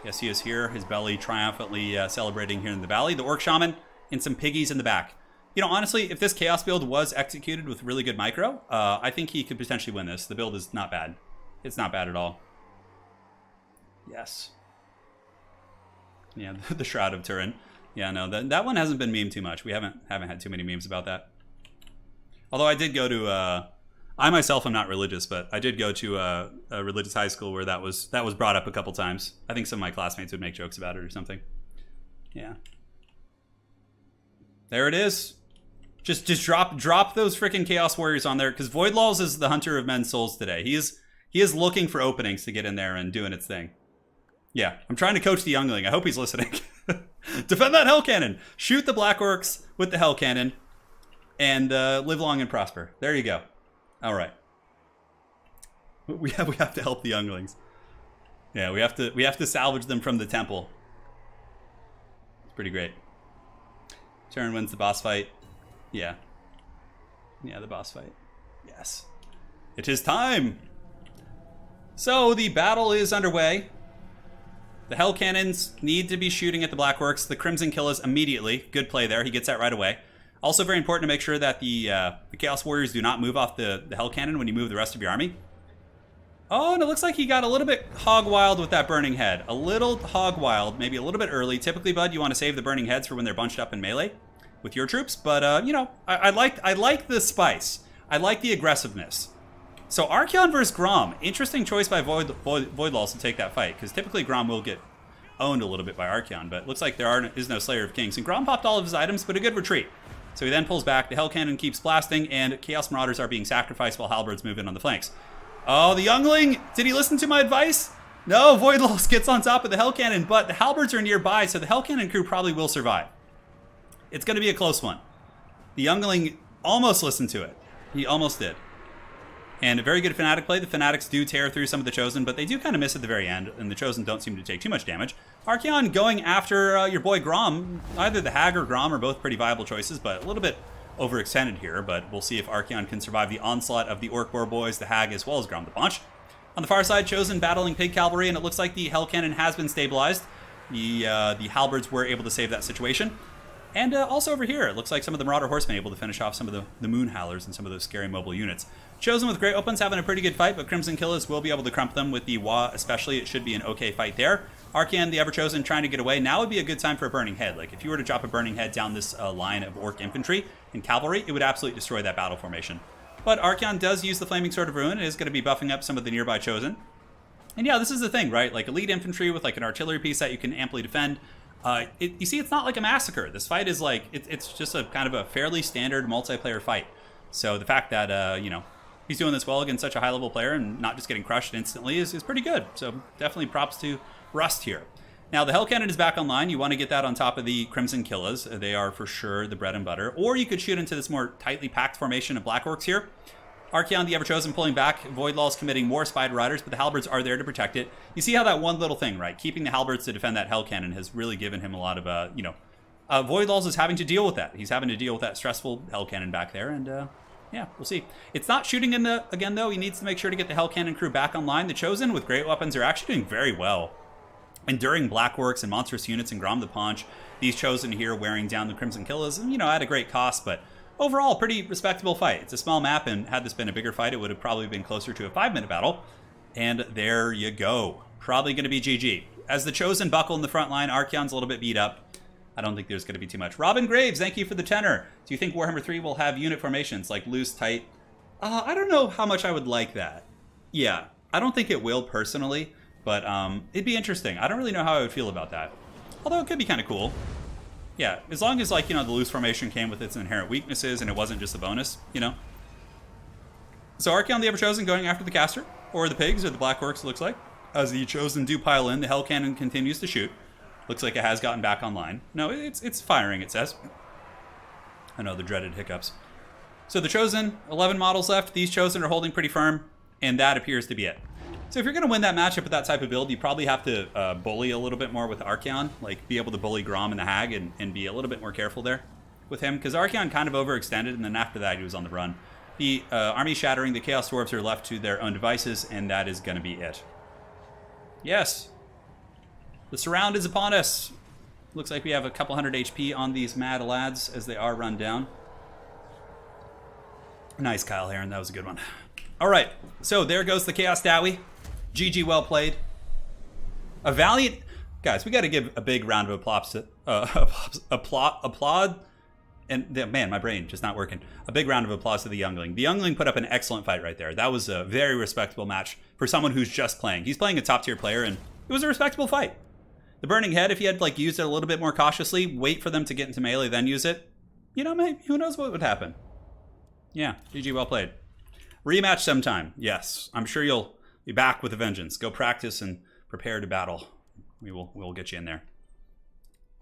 Yes, he is here, his belly triumphantly celebrating here in the valley. The Orc Shaman, and some piggies in the back. You know, honestly, if this Chaos build was executed with really good micro, I think he could potentially win this. The build is not bad. It's not bad at all. Yes. Yeah, the Shroud of Turin. Yeah, no, that one hasn't been memed too much. We haven't had too many memes about that. Although I did go to, I myself am not religious, but I did go to a religious high school where that was brought up a couple times. I think some of my classmates would make jokes about it or something. Yeah. There it is. Just drop those freaking Chaos Warriors on there, because Voidlaws is the hunter of men's souls today. He is looking for openings to get in there and doing its thing. Yeah, I'm trying to coach the Youngling. I hope he's listening. Defend that Hell Cannon. Shoot the Black Orcs with the Hell Cannon. And live long and prosper. There you go. All right. We have to help the Younglings. Yeah, we have to salvage them from the temple. It's pretty great. Turin wins the boss fight. Yeah. Yeah, the boss fight. Yes. It is time. So the battle is underway. The Hell Cannons need to be shooting at the Blackworks. The Crimson Killas immediately. Good play there. He gets that right away. Also very important to make sure that the Chaos Warriors do not move off the Hell Cannon when you move the rest of your army. Oh, and it looks like he got a little bit hog wild with that Burning Head. A little hog wild, maybe a little bit early. Typically, Bud, you want to save the Burning Heads for when they're bunched up in melee with your troops. But, you know, I like the spice. I like the aggressiveness. So Archaon versus Grom. Interesting choice by Voidlaws to take that fight, because typically Grom will get owned a little bit by Archaon, but it looks like there is no Slayer of Kings. And Grom popped all of his items, but a good retreat. So he then pulls back, the Hell Cannon keeps blasting, and Chaos Marauders are being sacrificed while Halberds move in on the flanks. Oh, the Youngling! Did he listen to my advice? No, Voidlaws gets on top of the Hell Cannon, but the Halberds are nearby, so the Hell Cannon crew probably will survive. It's going to be a close one. The Youngling almost listened to it. He almost did. And a very good Fnatic play. The Fanatics do tear through some of the Chosen, but they do kind of miss at the very end, and the Chosen don't seem to take too much damage. Archaon going after your boy Grom. Either the Hag or Grom are both pretty viable choices, but a little bit overextended here. But we'll see if Archaon can survive the onslaught of the Orc War boys, the Hag, as well as Grom the Paunch. On the far side, Chosen battling Pig Cavalry, and it looks like the Hell Cannon has been stabilized. The Halberds were able to save that situation. And also over here, it looks like some of the Marauder Horsemen able to finish off some of the Moon Howlers and some of those scary mobile units. Chosen with Great Opens having a pretty good fight, but Crimson Killers will be able to crump them with the Wa especially. It should be an okay fight there. Archaon, the Everchosen, trying to get away. Now would be a good time for a Burning Head. Like, if you were to drop a Burning Head down this line of Orc Infantry and Cavalry, it would absolutely destroy that battle formation. But Archaon does use the Flaming Sword of Ruin. It is going to be buffing up some of the nearby Chosen. And yeah, this is the thing, right? Like, elite infantry with like an artillery piece that you can amply defend. You see, it's not like a massacre. This fight is like, it's just a kind of a fairly standard multiplayer fight. So the fact that, you know, he's doing this well against such a high-level player and not just getting crushed instantly is pretty good. So definitely props to Rust here. Now, the Hell Cannon is back online. You want to get that on top of the Crimson Killers. They are for sure the bread and butter. Or you could shoot into this more tightly packed formation of Black Orcs here. Archaon, the Everchosen, pulling back. Voidlaw's committing more Spider Riders, but the Halberds are there to protect it. You see how that one little thing, right? Keeping the Halberds to defend that Hell Cannon has really given him a lot of, you know... Voidlaws is having to deal with that. He's having to deal with that stressful Hell Cannon back there, and, yeah, we'll see. It's not shooting in the... Again, though, he needs to make sure to get the Hell Cannon crew back online. The Chosen, with great weapons, are actually doing very well. Enduring Blackworks and monstrous units and Grom the Paunch. These Chosen here wearing down the Crimson Killers, you know, at a great cost, but... Overall, pretty respectable fight. It's a small map, and had this been a bigger fight, it would have probably been closer to a 5-minute battle. And there you go. Probably going to be GG. As the Chosen buckle in the front line, Archaon's a little bit beat up. I don't think there's going to be too much. Robin Graves, thank you for the tenor. Do you think Warhammer 3 will have unit formations like loose, tight? I don't know how much I would like that. Yeah, I don't think it will personally, but it'd be interesting. I don't really know how I would feel about that. Although it could be kind of cool. Yeah, as long as, like, you know, the loose formation came with its inherent weaknesses and it wasn't just a bonus, you know? So Archaon the Everchosen going after the caster, or the pigs, or the Black Orcs, it looks like. As the Chosen do pile in, the Hell Cannon continues to shoot. Looks like it has gotten back online. No, it's firing, it says. I know, the dreaded hiccups. So the Chosen, 11 models left. These Chosen are holding pretty firm, and that appears to be it. So if you're going to win that matchup with that type of build, you probably have to bully a little bit more with Archaon. Like, be able to bully Grom and the Hag and be a little bit more careful there with him. Because Archaon kind of overextended, and then after that, he was on the run. The army shattering, the Chaos Dwarves are left to their own devices, and that is going to be it. Yes. The surround is upon us. Looks like we have a couple hundred HP on these mad lads as they are run down. Nice, Kyle Heron. That was a good one. All right. So there goes the Chaos Dowie. GG, well played. A valiant... Guys, we got to give a big round of applause to... applaud... And, man, my brain just not working. A big round of applause to the Youngling. The Youngling put up an excellent fight right there. That was a very respectable match for someone who's just playing. He's playing a top-tier player, and it was a respectable fight. The Burning Head, if he had, like, used it a little bit more cautiously, wait for them to get into melee, then use it, you know, maybe, who knows what would happen. Yeah, GG, well played. Rematch sometime. Yes, I'm sure you'll... be back with a vengeance. Go practice and prepare to battle. We'll get you in there.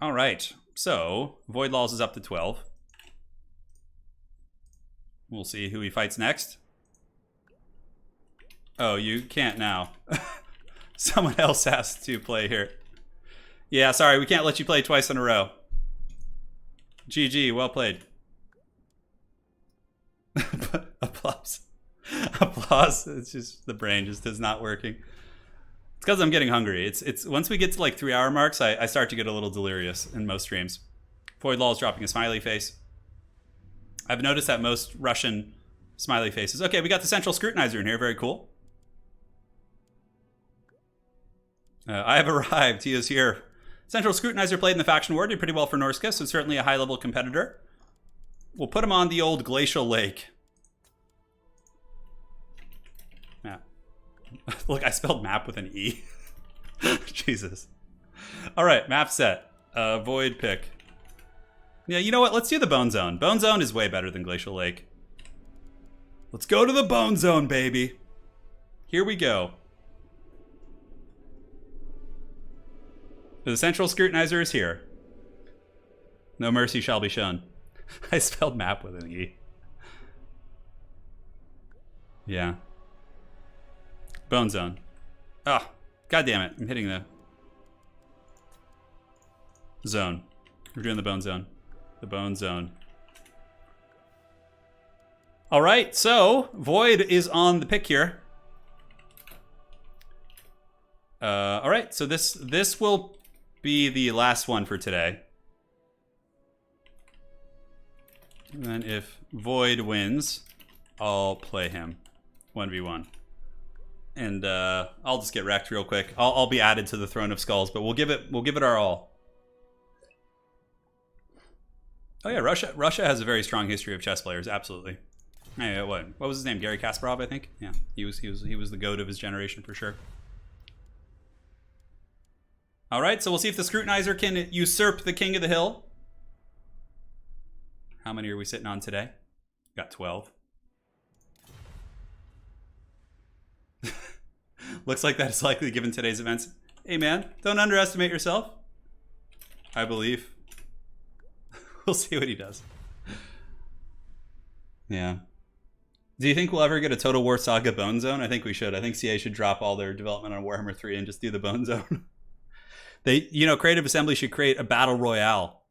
All right. So Void Laws is up to 12. We'll see who he fights next. Oh, you can't now. Someone else has to play here. Yeah, sorry, we can't let you play twice in a row. GG, well played. Applause. Applause. It's just the brain just is not working. It's because I'm getting hungry. It's once we get to like 3-hour marks, I start to get a little delirious in most streams. Void Law is dropping a smiley face. I've noticed that most Russian smiley faces. Okay, we got the Central Scrutinizer in here. Very cool. I have arrived. He is here. Central Scrutinizer played in the Faction War. Did pretty well for Norska, so certainly a high-level competitor. We'll put him on the old Glacial Lake. Map. Look, I spelled map with an E. Jesus. All right, map set. Void pick. Yeah, you know what? Let's do the Bone Zone. Bone Zone is way better than Glacial Lake. Let's go to the Bone Zone, baby. Here we go. The Central Scrutinizer is here. No mercy shall be shown. I spelled map with an E. Yeah. Bone Zone. Ah, oh, God damn it. I'm hitting the zone. We're doing the Bone Zone. The Bone Zone. All right, so Void is on the pick here. All right, so this will be the last one for today. And then if Void wins, I'll play him 1v1. And I'll just get wrecked real quick. I'll be added to the Throne of Skulls, but we'll give it our all. Oh yeah, Russia has a very strong history of chess players, absolutely. Hey, what was his name? Garry Kasparov, I think. Yeah, he was the GOAT of his generation for sure. All right, so we'll see if the Scrutinizer can usurp the King of the Hill. How many are we sitting on today? Got 12. Looks like that's likely given today's events. Hey man, don't underestimate yourself. I believe. We'll see what he does. Yeah. Do you think we'll ever get a Total War Saga Bone Zone? I think we should. I think CA should drop all their development on Warhammer 3 and just do the Bone Zone. They, Creative Assembly should create a Battle Royale.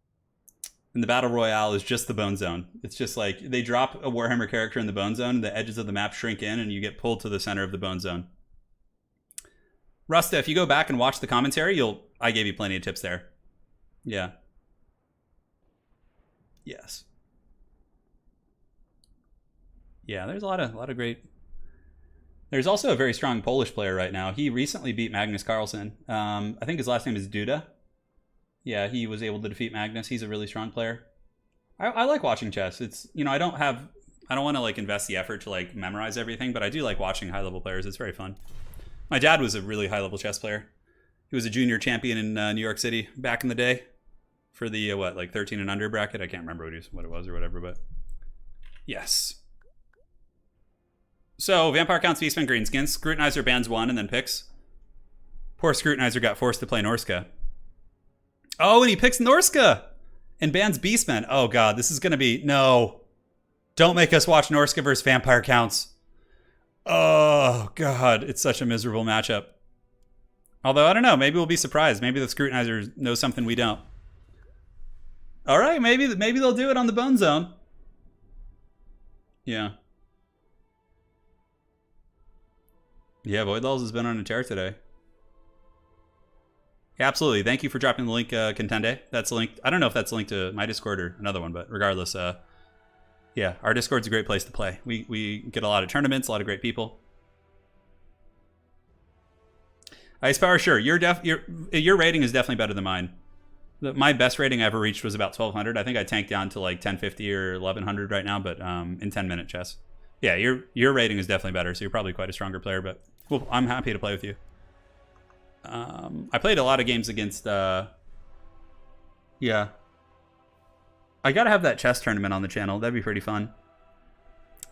And the Battle Royale is just the Bone Zone. It's just like they drop a Warhammer character in the Bone Zone, and the edges of the map shrink in, and you get pulled to the center of the Bone Zone. Rusta, if you go back and watch the commentary, I gave you plenty of tips there. Yeah. Yes. Yeah, there's a lot of great. There's also a very strong Polish player right now. He recently beat Magnus Carlsen. I think his last name is Duda. Yeah, he was able to defeat Magnus. He's a really strong player. I like watching chess. It's, I don't want to like invest the effort to like memorize everything, but I do like watching high level players. It's very fun. My dad was a really high level chess player. He was a junior champion in New York City back in the day for the 13 and under bracket. I can't remember what it was or whatever, but yes. So Vampire Counts, Beastmen, Greenskins. Scrutinizer bans one and then picks. Poor Scrutinizer got forced to play Norska. Oh, and he picks Norska and bans Beastmen. Oh god, this is gonna be no. Don't make us watch Norska versus Vampire Counts. Oh god, it's such a miserable matchup. Although I don't know, maybe we'll be surprised. Maybe the Scrutinizer knows something we don't. All right, maybe they'll do it on the Bone Zone. Yeah. Yeah, Void Lulz has been on a tear today. Yeah, absolutely. Thank you for dropping the link, Contende. That's linked. I don't know if that's linked to my Discord or another one, but regardless, yeah, our Discord's a great place to play. We get a lot of tournaments, a lot of great people. Ice Power, sure. Your rating is definitely better than mine. My best rating I ever reached was about 1200. I think I tanked down to like 1050 or 1100 right now, but in 10-minute chess. Yeah, your rating is definitely better, so you're probably quite a stronger player, but well, I'm happy to play with you. I played a lot of games against, yeah. I gotta have that chess tournament on the channel. That'd be pretty fun.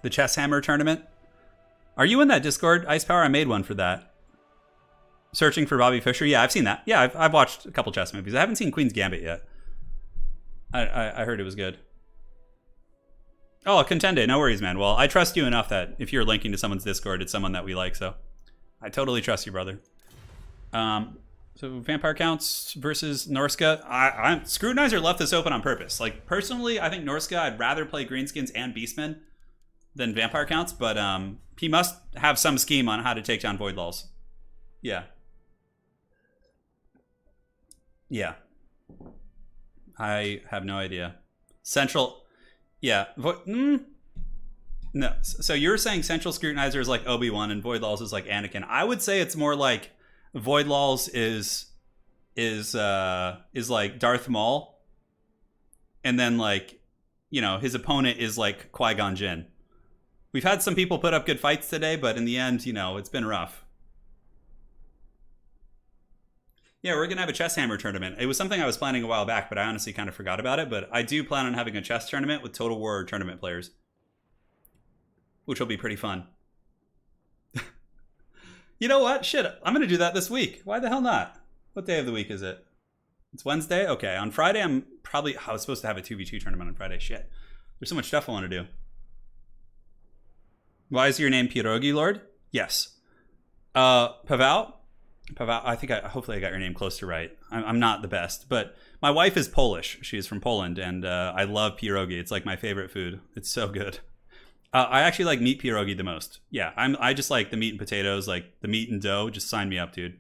The Chess Hammer tournament. Are you in that Discord, Ice Power? I made one for that. Searching for Bobby Fischer. Yeah, I've seen that. Yeah, I've watched a couple chess movies. I haven't seen Queen's Gambit yet. I heard it was good. Oh, Contende. No worries, man. Well, I trust you enough that if you're linking to someone's Discord, it's someone that we like, so I totally trust you, brother. So Vampire Counts versus Norska. Scrutinizer left this open on purpose. Like, personally, I think Norska, I'd rather play Greenskins and Beastmen than Vampire Counts, but he must have some scheme on how to take down Void Lulz. Yeah. Yeah. I have no idea. Central... Yeah. No. So you're saying Central Scrutinizer is like Obi-Wan and Void Lulz is like Anakin. I would say it's more like Void Lulz is like Darth Maul, and then like, his opponent is like Qui-Gon Jinn. We've had some people put up good fights today, but in the end, it's been rough. Yeah, we're gonna have a Chess Hammer tournament. It was something I was planning a while back, but I honestly kind of forgot about it. But I do plan on having a chess tournament with Total War tournament players, which will be pretty fun. You know what? Shit, I'm gonna do that this week. Why the hell not? What day of the week is it? It's Wednesday? Okay, on Friday I was supposed to have a 2v2 tournament on Friday. Shit. There's so much stuff I want to do. Why is your name Pierogi Lord? Yes. Pavel, hopefully I got your name close to right. I'm not the best, but my wife is Polish. She is from Poland, and I love pierogi. It's like my favorite food. It's so good. I actually like meat pierogi the most. Yeah, I just like the meat and potatoes, like the meat and dough. Just sign me up, dude.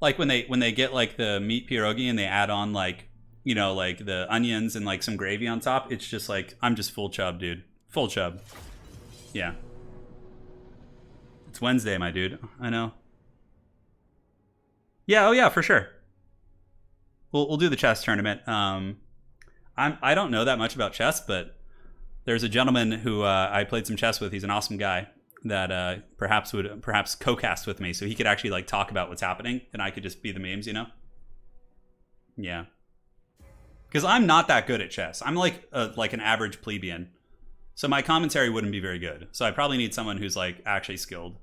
Like when they get like the meat pierogi and they add on like you know, like the onions and like some gravy on top, it's just like, I'm just full chub, dude. Full chub. Yeah. It's Wednesday, my dude. I know. Yeah, oh yeah, for sure. We'll do the chess tournament. I don't know that much about chess, but there's a gentleman who I played some chess with. He's an awesome guy that perhaps would co-cast with me, so he could actually like talk about what's happening, and I could just be the memes, you know? Yeah. Because I'm not that good at chess. I'm like an average plebeian, so my commentary wouldn't be very good. So I probably need someone who's like actually skilled.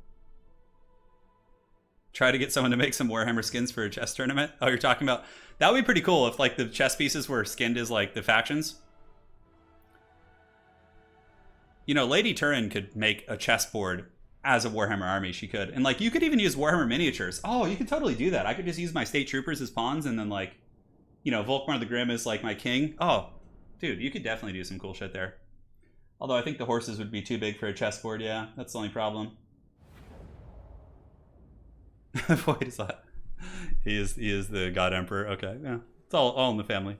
Try to get someone to make some Warhammer skins for a chess tournament. Oh, you're talking about... That would be pretty cool if like the chess pieces were skinned as like the factions. You know, Lady Turin could make a chessboard as a Warhammer army. She could. And like you could even use Warhammer miniatures. Oh, you could totally do that. I could just use my state troopers as pawns and then like, you know, Volkmar the Grim is like my king. Oh, dude, you could definitely do some cool shit there. Although I think the horses would be too big for a chessboard. Yeah, that's the only problem. Void is that? He is the God Emperor. Okay, yeah, it's all in the family.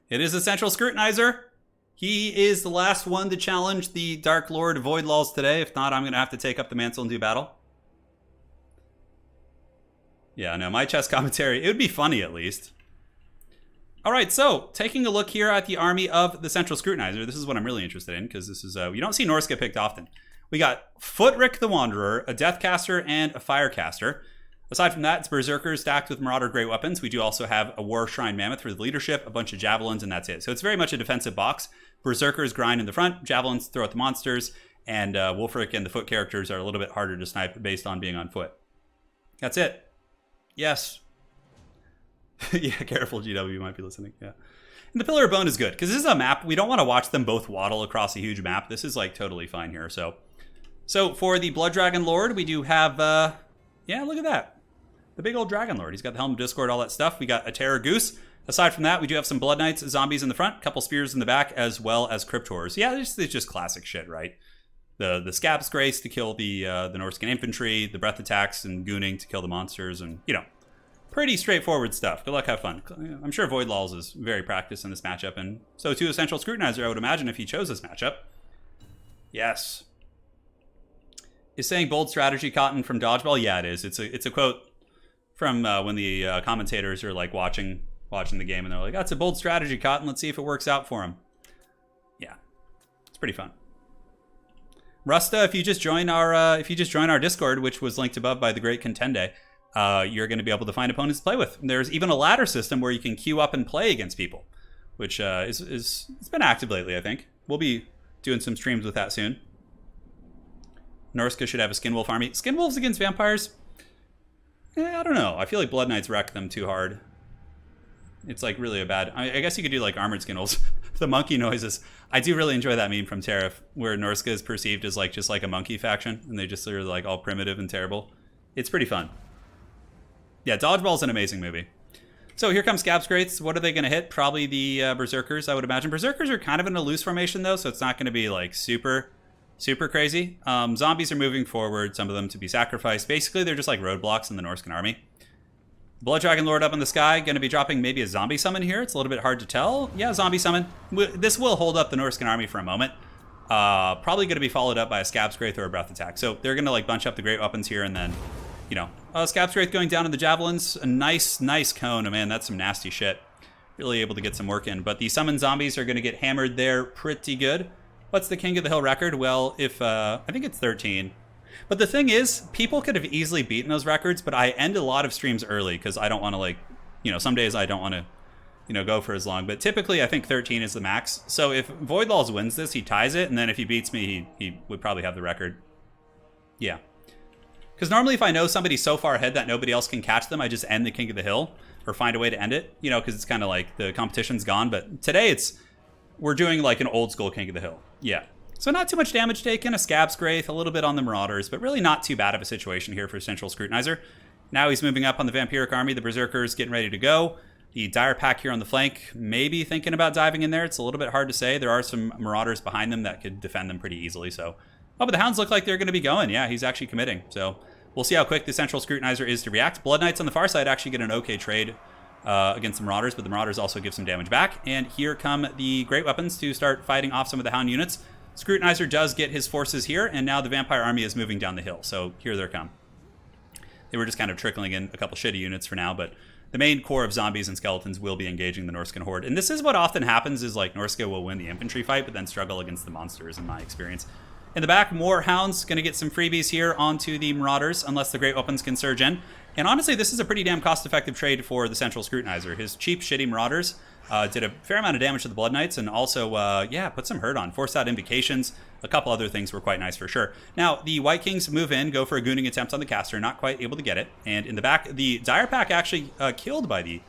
It is a central scrutinizer. He is the last one to challenge the Dark Lord Void Laws today. If not, I'm gonna have to take up the mantle and do battle. Yeah, no, my chess commentary, it would be funny at least. All right, so taking a look here at the army of the Central Scrutinizer, this is what I'm really interested in because this is you don't see Norska picked often. We got Footrick the Wanderer, a Deathcaster, and a Firecaster. Aside from that, it's Berserkers stacked with Marauder Great Weapons. We do also have a War Shrine Mammoth for the leadership, a bunch of Javelins, and that's it. So it's very much a defensive box. Berserkers grind in the front, Javelins throw at the monsters, and Wolfric and the foot characters are a little bit harder to snipe based on being on foot. That's it. Yes. Yeah, careful, GW, you might be listening. Yeah. And the Pillar of Bone is good, because this is a map. We don't want to watch them both waddle across a huge map. This is, like, totally fine here. So for the Blood Dragon Lord, we do have, yeah, look at that. The big old Dragon Lord. He's got the Helm of Discord, all that stuff. We got a Terror Goose. Aside from that, we do have some Blood Knights, zombies in the front, a couple spears in the back, as well as Crypt Horrors. Yeah, it's just classic shit, right? The Scab's Grace to kill the Norscan infantry, the Breath Attacks and Gooning to kill the monsters, and, you know, pretty straightforward stuff. Good luck, have fun. I'm sure Void Laws is very practiced in this matchup, and so too Essential Scrutinizer, I would imagine, if he chose this matchup. Yes. Is saying bold strategy Cotton from Dodgeball? Yeah, it is. It's a quote from when the commentators are like watching the game, and they're like, "That's a bold strategy, Cotton. Let's see if it works out for him." Yeah, it's pretty fun. Rusta, if you just join our Discord, which was linked above by the Great Contende, you're going to be able to find opponents to play with. And there's even a ladder system where you can queue up and play against people, which it's been active lately. I think we'll be doing some streams with that soon. Norska should have a Skinwolf army. Skinwolves against vampires? I don't know. I feel like Blood Knights wreck them too hard. It's like really a bad... I guess you could do like Armored Skinwolves. The monkey noises. I do really enjoy that meme from Tariff, where Norska is perceived as like just like a monkey faction, and they just are like all primitive and terrible. It's pretty fun. Yeah, Dodgeball's an amazing movie. So here comes Scab's Grates. What are they going to hit? Probably the Berserkers, I would imagine. Berserkers are kind of in a loose formation, though, so it's not going to be like super crazy. Zombies are moving forward, some of them to be sacrificed. Basically, they're just like roadblocks in the Norscan army. Blood Dragon Lord up in the sky, going to be dropping maybe a zombie summon here. It's a little bit hard to tell. Yeah, zombie summon. This will hold up the Norscan army for a moment. Probably going to be followed up by a Scab's Graith or a Breath Attack. So they're going to like bunch up the great weapons here, and then, you know, Scab's Graith going down in the javelins. A nice cone. Oh man, that's some nasty shit. Really able to get some work in. But the summoned zombies are going to get hammered there pretty good. What's the King of the Hill record? Well, if I think it's 13. But the thing is, people could have easily beaten those records, but I end a lot of streams early because I don't want to, like, you know, some days I don't want to, you know, go for as long. But typically, I think 13 is the max. So if Void Laws wins this, he ties it, and then if he beats me, he would probably have the record. Yeah. Because normally if I know somebody's so far ahead that nobody else can catch them, I just end the King of the Hill or find a way to end it, you know, because it's kind of like the competition's gone. But today we're doing like an old school King of the Hill. Yeah. So not too much damage taken, a Scab's Graith, a little bit on the Marauders, but really not too bad of a situation here for Central Scrutinizer. Now he's moving up on the Vampiric army, the Berserkers getting ready to go. The Dire Pack here on the flank, maybe thinking about diving in there. It's a little bit hard to say. There are some Marauders behind them that could defend them pretty easily. So, oh, but the Hounds look like they're going to be going. Yeah, he's actually committing. So We'll see how quick the Central Scrutinizer is to react. Blood Knights on the far side actually get an okay trade against the Marauders, but the Marauders also give some damage back. And here come the Great Weapons to start fighting off some of the Hound units. Scrutinizer does get his forces here, and now the Vampire army is moving down the hill. So here they come. They were just kind of trickling in a couple shitty units for now, but the main core of zombies and skeletons will be engaging the Norskan horde. And this is what often happens, is like Norska will win the infantry fight, but then struggle against the monsters, in my experience. In the back, more Hounds. Going to get some freebies here onto the Marauders, unless the Great Weapons can surge in. And honestly, this is a pretty damn cost-effective trade for the Central Scrutinizer. His cheap, shitty Marauders did a fair amount of damage to the Blood Knights, and also, yeah, put some hurt on. Forced out Invocations. A couple other things were quite nice for sure. Now, the White Kings move in, go for a gooning attempt on the caster, not quite able to get it. And in the back, the Dire Pack actually killed by the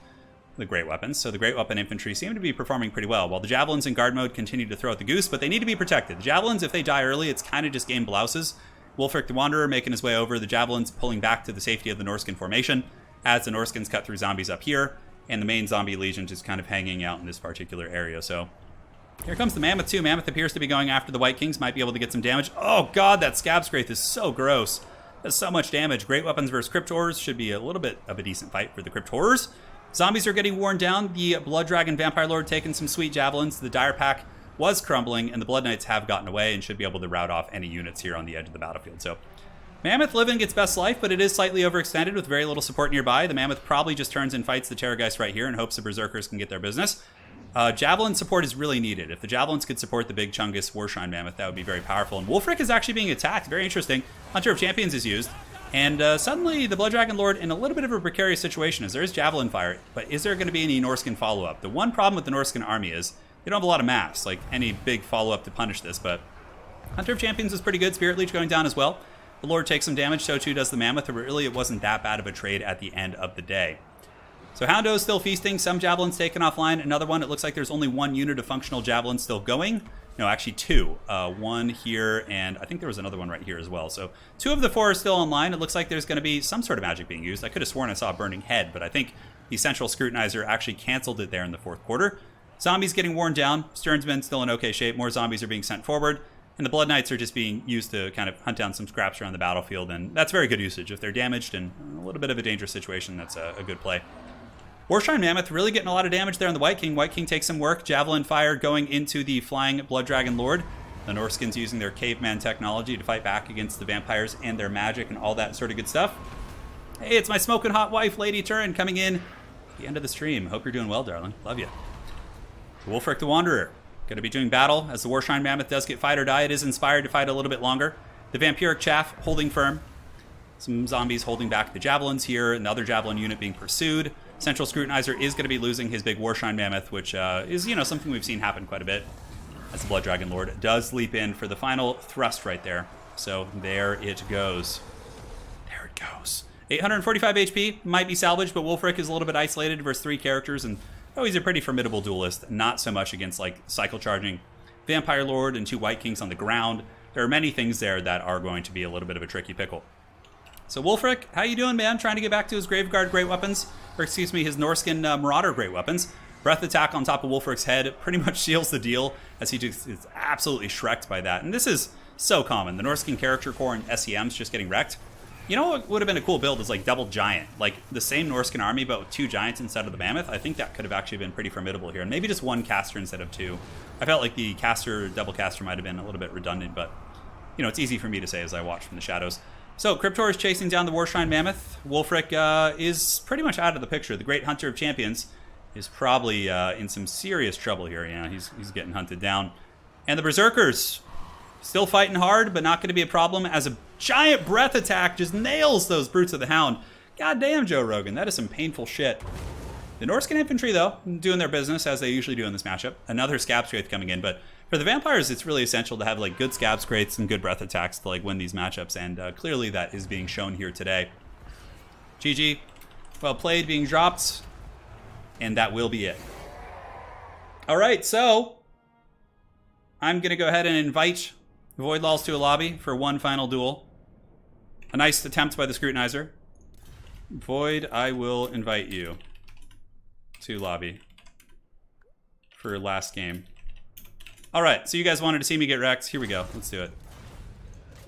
Great Weapons, so the Great Weapon Infantry seem to be performing pretty well, while the Javelins in guard mode continue to throw at the goose, but they need to be protected. The Javelins, if they die early, it's kind of just game blouses. Wulfric the Wanderer making his way over, the Javelins pulling back to the safety of the Norskan formation, as the Norskans cut through zombies up here, and the main zombie legion just kind of hanging out in this particular area. So here comes the Mammoth too. Mammoth appears to be going after the White Kings, might be able to get some damage. Oh god, that Scab Scrape is so gross. Does so much damage. Great Weapons versus Crypt Horrors should be a little bit of a decent fight for the Crypt Horrors. Zombies are getting worn down. The Blood Dragon Vampire Lord taking some sweet javelins. The Dire Pack was crumbling, and the Blood Knights have gotten away and should be able to rout off any units here on the edge of the battlefield. So Mammoth living its best life, but it is slightly overextended with very little support nearby. The Mammoth probably just turns and fights the Terrorgeist right here in hopes the Berserkers can get their business. Javelin support is really needed. If the Javelins could support the big Chungus Warshrine Mammoth, that would be very powerful. And Wulfric is actually being attacked. Very interesting. Hunter of Champions is used. And suddenly the Blood Dragon Lord in a little bit of a precarious situation, as there is Javelin fire, but is there going to be any Norskan follow-up? The one problem with the Norskan army is they don't have a lot of mass, like any big follow-up to punish this, but Hunter of Champions is pretty good. Spirit Leech going down as well. The Lord takes some damage, so too does the Mammoth, but really it wasn't that bad of a trade at the end of the day. So Houndo is still feasting, some Javelins taken offline, another one, it looks like there's only one unit of functional Javelin still going. No, actually two. One here, and I think there was another one right here as well. So 2 of the 4 are still online. It looks like there's going to be some sort of magic being used. I could have sworn I saw a burning head, but I think the Central Scrutinizer actually canceled it there in the 4th quarter. Zombies getting worn down. Sternsmen still in okay shape. More zombies are being sent forward. And the Blood Knights are just being used to kind of hunt down some scraps around the battlefield. And that's very good usage. If they're damaged and a little bit of a dangerous situation, that's a good play. Warshrine Mammoth really getting a lot of damage there on the White King. White King takes some work. Javelin fire going into the flying Blood Dragon Lord. The Norskins using their caveman technology to fight back against the vampires and their magic and all that sort of good stuff. Hey, it's my smoking hot wife, Lady Turin, coming in at the end of the stream. Hope you're doing well, darling. Love you. Wulfric the Wanderer. Going to be doing battle. As the Warshrine Mammoth does get fight or die, it is inspired to fight a little bit longer. The Vampiric Chaff holding firm. Some zombies holding back the Javelins here. Another Javelin unit being pursued. Central Scrutinizer is going to be losing his big Warshrine Mammoth, which is, something we've seen happen quite a bit. As the Blood Dragon Lord does leap in for the final thrust right there. So there it goes. There it goes. 845 HP might be salvaged, but Wulfric is a little bit isolated versus 3 characters, and he's a pretty formidable duelist. Not so much against like cycle charging Vampire Lord and 2 White Kings on the ground. There are many things there that are going to be a little bit of a tricky pickle. So Wulfric, how you doing, man? Trying to get back to his Graveguard Great Weapons, or excuse me, his Norskan Marauder Great Weapons. Breath attack on top of Wulfric's head pretty much seals the deal, as he just is absolutely shreked by that. And this is so common. The Norskan character core and SEMs just getting wrecked. You know what would have been a cool build is like double giant, like the same Norskan army but with 2 giants instead of the Mammoth. I think that could have actually been pretty formidable here, and maybe just 1 caster instead of 2. I felt like the double caster might have been a little bit redundant, but it's easy for me to say as I watch from the shadows. So Cryptor is chasing down the Warshrine Mammoth. Wulfric is pretty much out of the picture. The Great Hunter of Champions is probably in some serious trouble here. Yeah, he's getting hunted down. And the Berserkers still fighting hard, but not going to be a problem as a giant breath attack just nails those Brutes of the Hound. God damn, Joe Rogan, that is some painful shit. The Norskan infantry, though, doing their business as they usually do in this matchup. Another Scab Scrape coming in, but for the vampires, it's really essential to have like good Scab Scrapes and good breath attacks to like win these matchups, and clearly that is being shown here today. GG, well played, being dropped, and that will be it. All right, so I'm gonna go ahead and invite Void Lawls to a lobby for one final duel. A nice attempt by the Scrutinizer. Void, I will invite you to lobby for last game. All right, so you guys wanted to see me get wrecked. Here we go. Let's do it.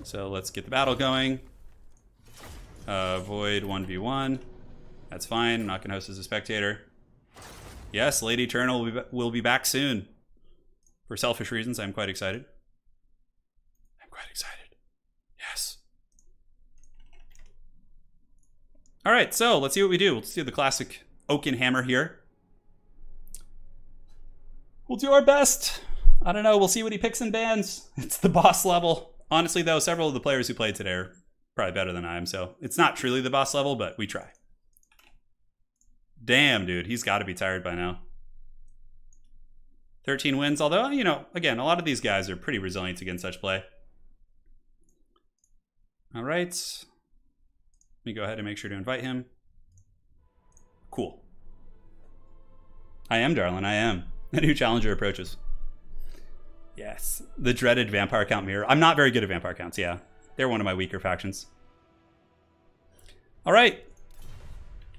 So let's get the battle going. Void 1v1. That's fine. I'm not going to host as a spectator. Yes, Lady Eternal will be back soon. For selfish reasons, I'm quite excited. I'm quite excited. Yes. All right, so let's see what we do. Let's do the classic Oaken Hammer here. We'll do our best. I don't know. We'll see what he picks and bans. It's the boss level. Honestly, though, several of the players who played today are probably better than I am, so it's not truly the boss level, but we try. Damn, dude. He's got to be tired by now. 13 wins, although, you know, again, a lot of these guys are pretty resilient against such play. All right. Let me go ahead and make sure to invite him. Cool. I am, darling. I am. A new challenger approaches. Yes. The dreaded vampire count mirror. I'm not very good at vampire counts, yeah. They're one of my weaker factions. All right.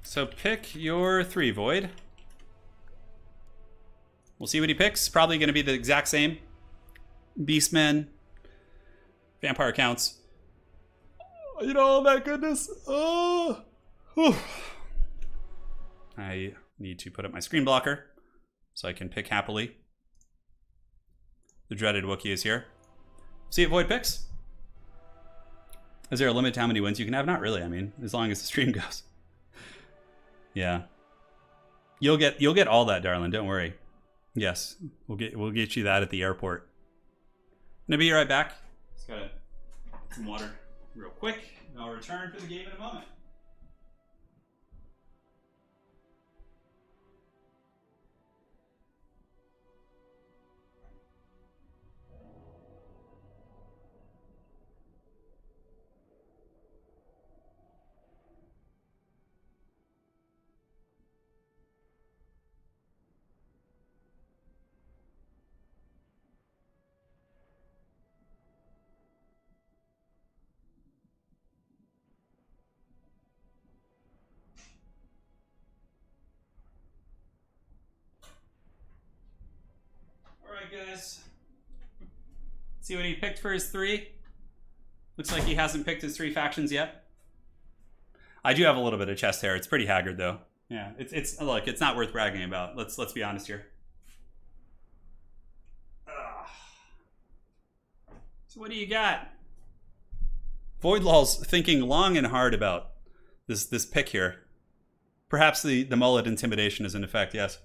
So pick your 3, Void. We'll see what he picks. Probably going to be the exact same. Beastmen. Vampire counts. You know, my goodness. Oh. Whew. I need to put up my screen blocker so I can pick happily. The dreaded Wookiee is here. See what Void picks. Is there a limit to how many wins you can have? Not really. I mean, as long as the stream goes. Yeah. You'll get all that, darling. Don't worry. Yes, we'll get you that at the airport. Gonna be right back. Just gotta get some water real quick. And I'll return for the game in a moment. Guys, see what he picked for his 3. Looks like he hasn't picked his 3 factions yet. I do have a little bit of chest hair. It's pretty haggard though. Yeah, it's look, it's not worth bragging about. Let's be honest here. So what do you got? Voidlaw's thinking long and hard about this pick here. Perhaps the mullet intimidation is in effect. Yes.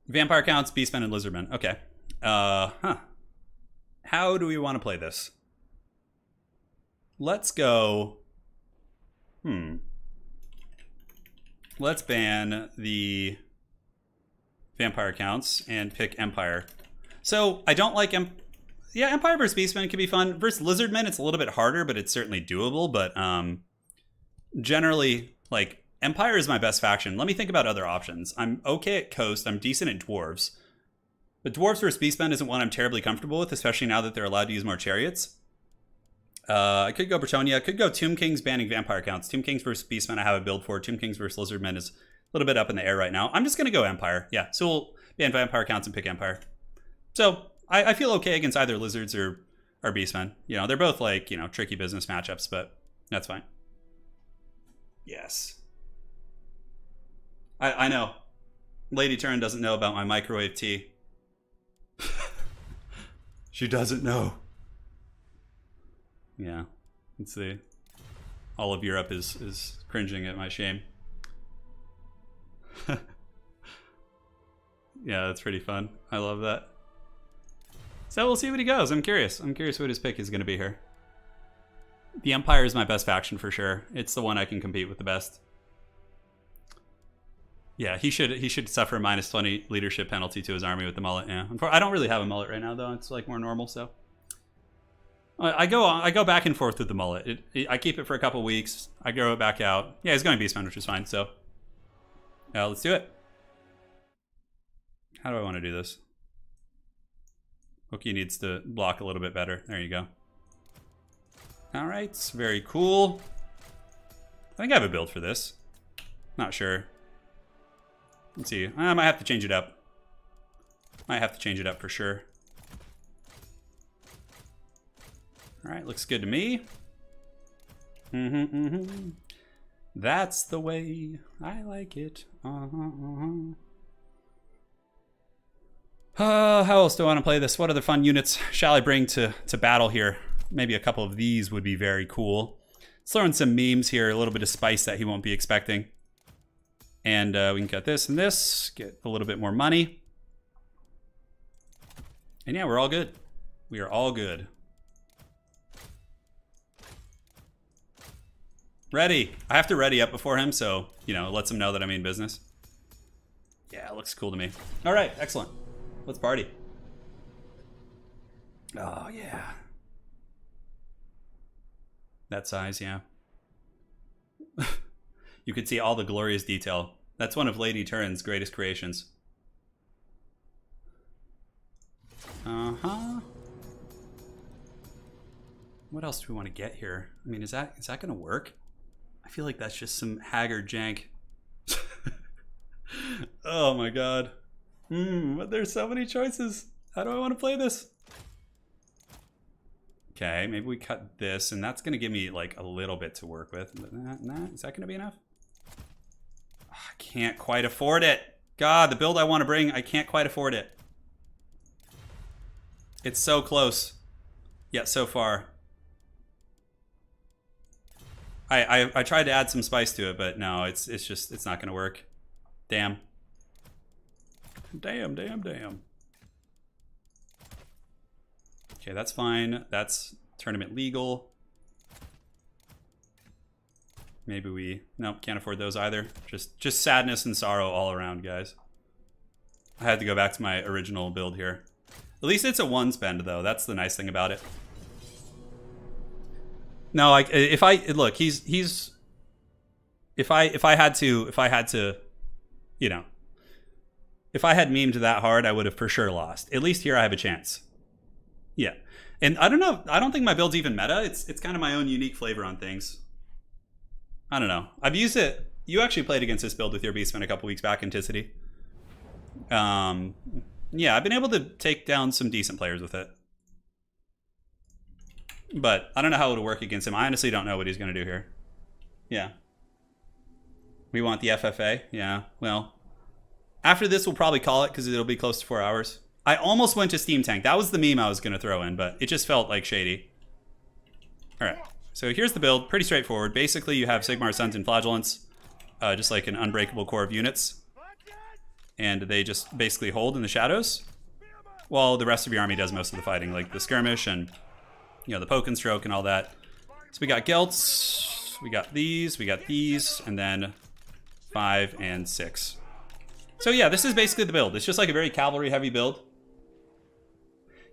Vampire counts, Beastmen, and Lizardmen. Okay. How do we want to play this? Let's go... Let's ban the Vampire counts and pick Empire. So, I don't like... Yeah, Empire versus Beastmen can be fun. Versus Lizardmen, it's a little bit harder, but it's certainly doable. But generally, like... Empire is my best faction. Let me think about other options. I'm okay at Coast. I'm decent at Dwarves. But Dwarves versus Beastmen isn't one I'm terribly comfortable with, especially now that they're allowed to use more chariots. I could go Bretonia. I could go Tomb Kings banning Vampire counts. Tomb Kings versus Beastmen I have a build for. Tomb Kings versus Lizardmen is a little bit up in the air right now. I'm just going to go Empire. Yeah, so we'll ban Vampire counts and pick Empire. So I feel okay against either Lizards or Beastmen. You know, they're both like, you know, tricky business matchups, but that's fine. Yes. I know. Lady Turin doesn't know about my microwave tea. She doesn't know. Yeah. Let's see. All of Europe is cringing at my shame. Yeah, that's pretty fun. I love that. So we'll see what he goes. I'm curious. I'm curious what his pick is going to be here. The Empire is my best faction for sure. It's the one I can compete with the best. Yeah, he should suffer a -20 leadership penalty to his army with the mullet. Yeah, I don't really have a mullet right now though. It's like more normal. So I go back and forth with the mullet. I keep it for a couple weeks. I grow it back out. Yeah, he's going Beastman, which is fine. So let's do it. How do I want to do this? Wookiee needs to block a little bit better. There you go. All right, very cool. I think I have a build for this. Not sure. Let's see. I might have to change it up. Might have to change it up for sure. All right, looks good to me. That's the way I like it. How else do I want to play this? What other fun units shall I bring to battle here? Maybe a couple of these would be very cool. Let's throw in some memes here, a little bit of spice that he won't be expecting. And we can get this and this, get a little bit more money. And yeah, we're all good. We are all good. Ready. I have to ready up before him, so, you know, it lets him know that I mean business. Yeah, it looks cool to me. All right, excellent. Let's party. Oh, yeah. That size, yeah. You could see all the glorious detail. That's one of Lady Turin's greatest creations. Uh-huh. What else do we want to get here? I mean, is that going to work? I feel like that's just some haggard jank. Oh my god. But there's so many choices. How do I want to play this? Okay, maybe we cut this, and that's going to give me like a little bit to work with. Is that going to be enough? Oh, I can't quite afford it. God, the build I want to bring, I can't quite afford it. It's so close, yet so far. I tried to add some spice to it, but no, it's not going to work. Damn. Damn. Okay, that's fine. That's tournament legal. Maybe we... Nope, can't afford those either. Just sadness and sorrow all around, guys. I had to go back to my original build here. At least it's a one spend, though. That's the nice thing about it. No, like if I look, he's if I had to, you know, if I had memed that hard, I would have for sure lost. At least here I have a chance. Yeah. And I don't know, I don't think my build's even meta. It's kind of my own unique flavor on things. I don't know. I've used it. You actually played against this build with your Beastmen a couple weeks back, Anticity. Yeah, I've been able to take down some decent players with it. But I don't know how it'll work against him. I honestly don't know what he's going to do here. Yeah. We want the FFA? Yeah, well. After this, we'll probably call it because it'll be close to 4 hours. I almost went to Steam Tank. That was the meme I was going to throw in, but it just felt like shady. All right. So here's the build. Pretty straightforward. Basically, you have Sigmar's Sons and Flagellants, just like an unbreakable core of units. And they just basically hold in the shadows, while the rest of your army does most of the fighting, like the skirmish and, you know, the poke and stroke and all that. So we got Gelts, we got these, and then 5 and 6. So yeah, this is basically the build. It's just like a very cavalry heavy build.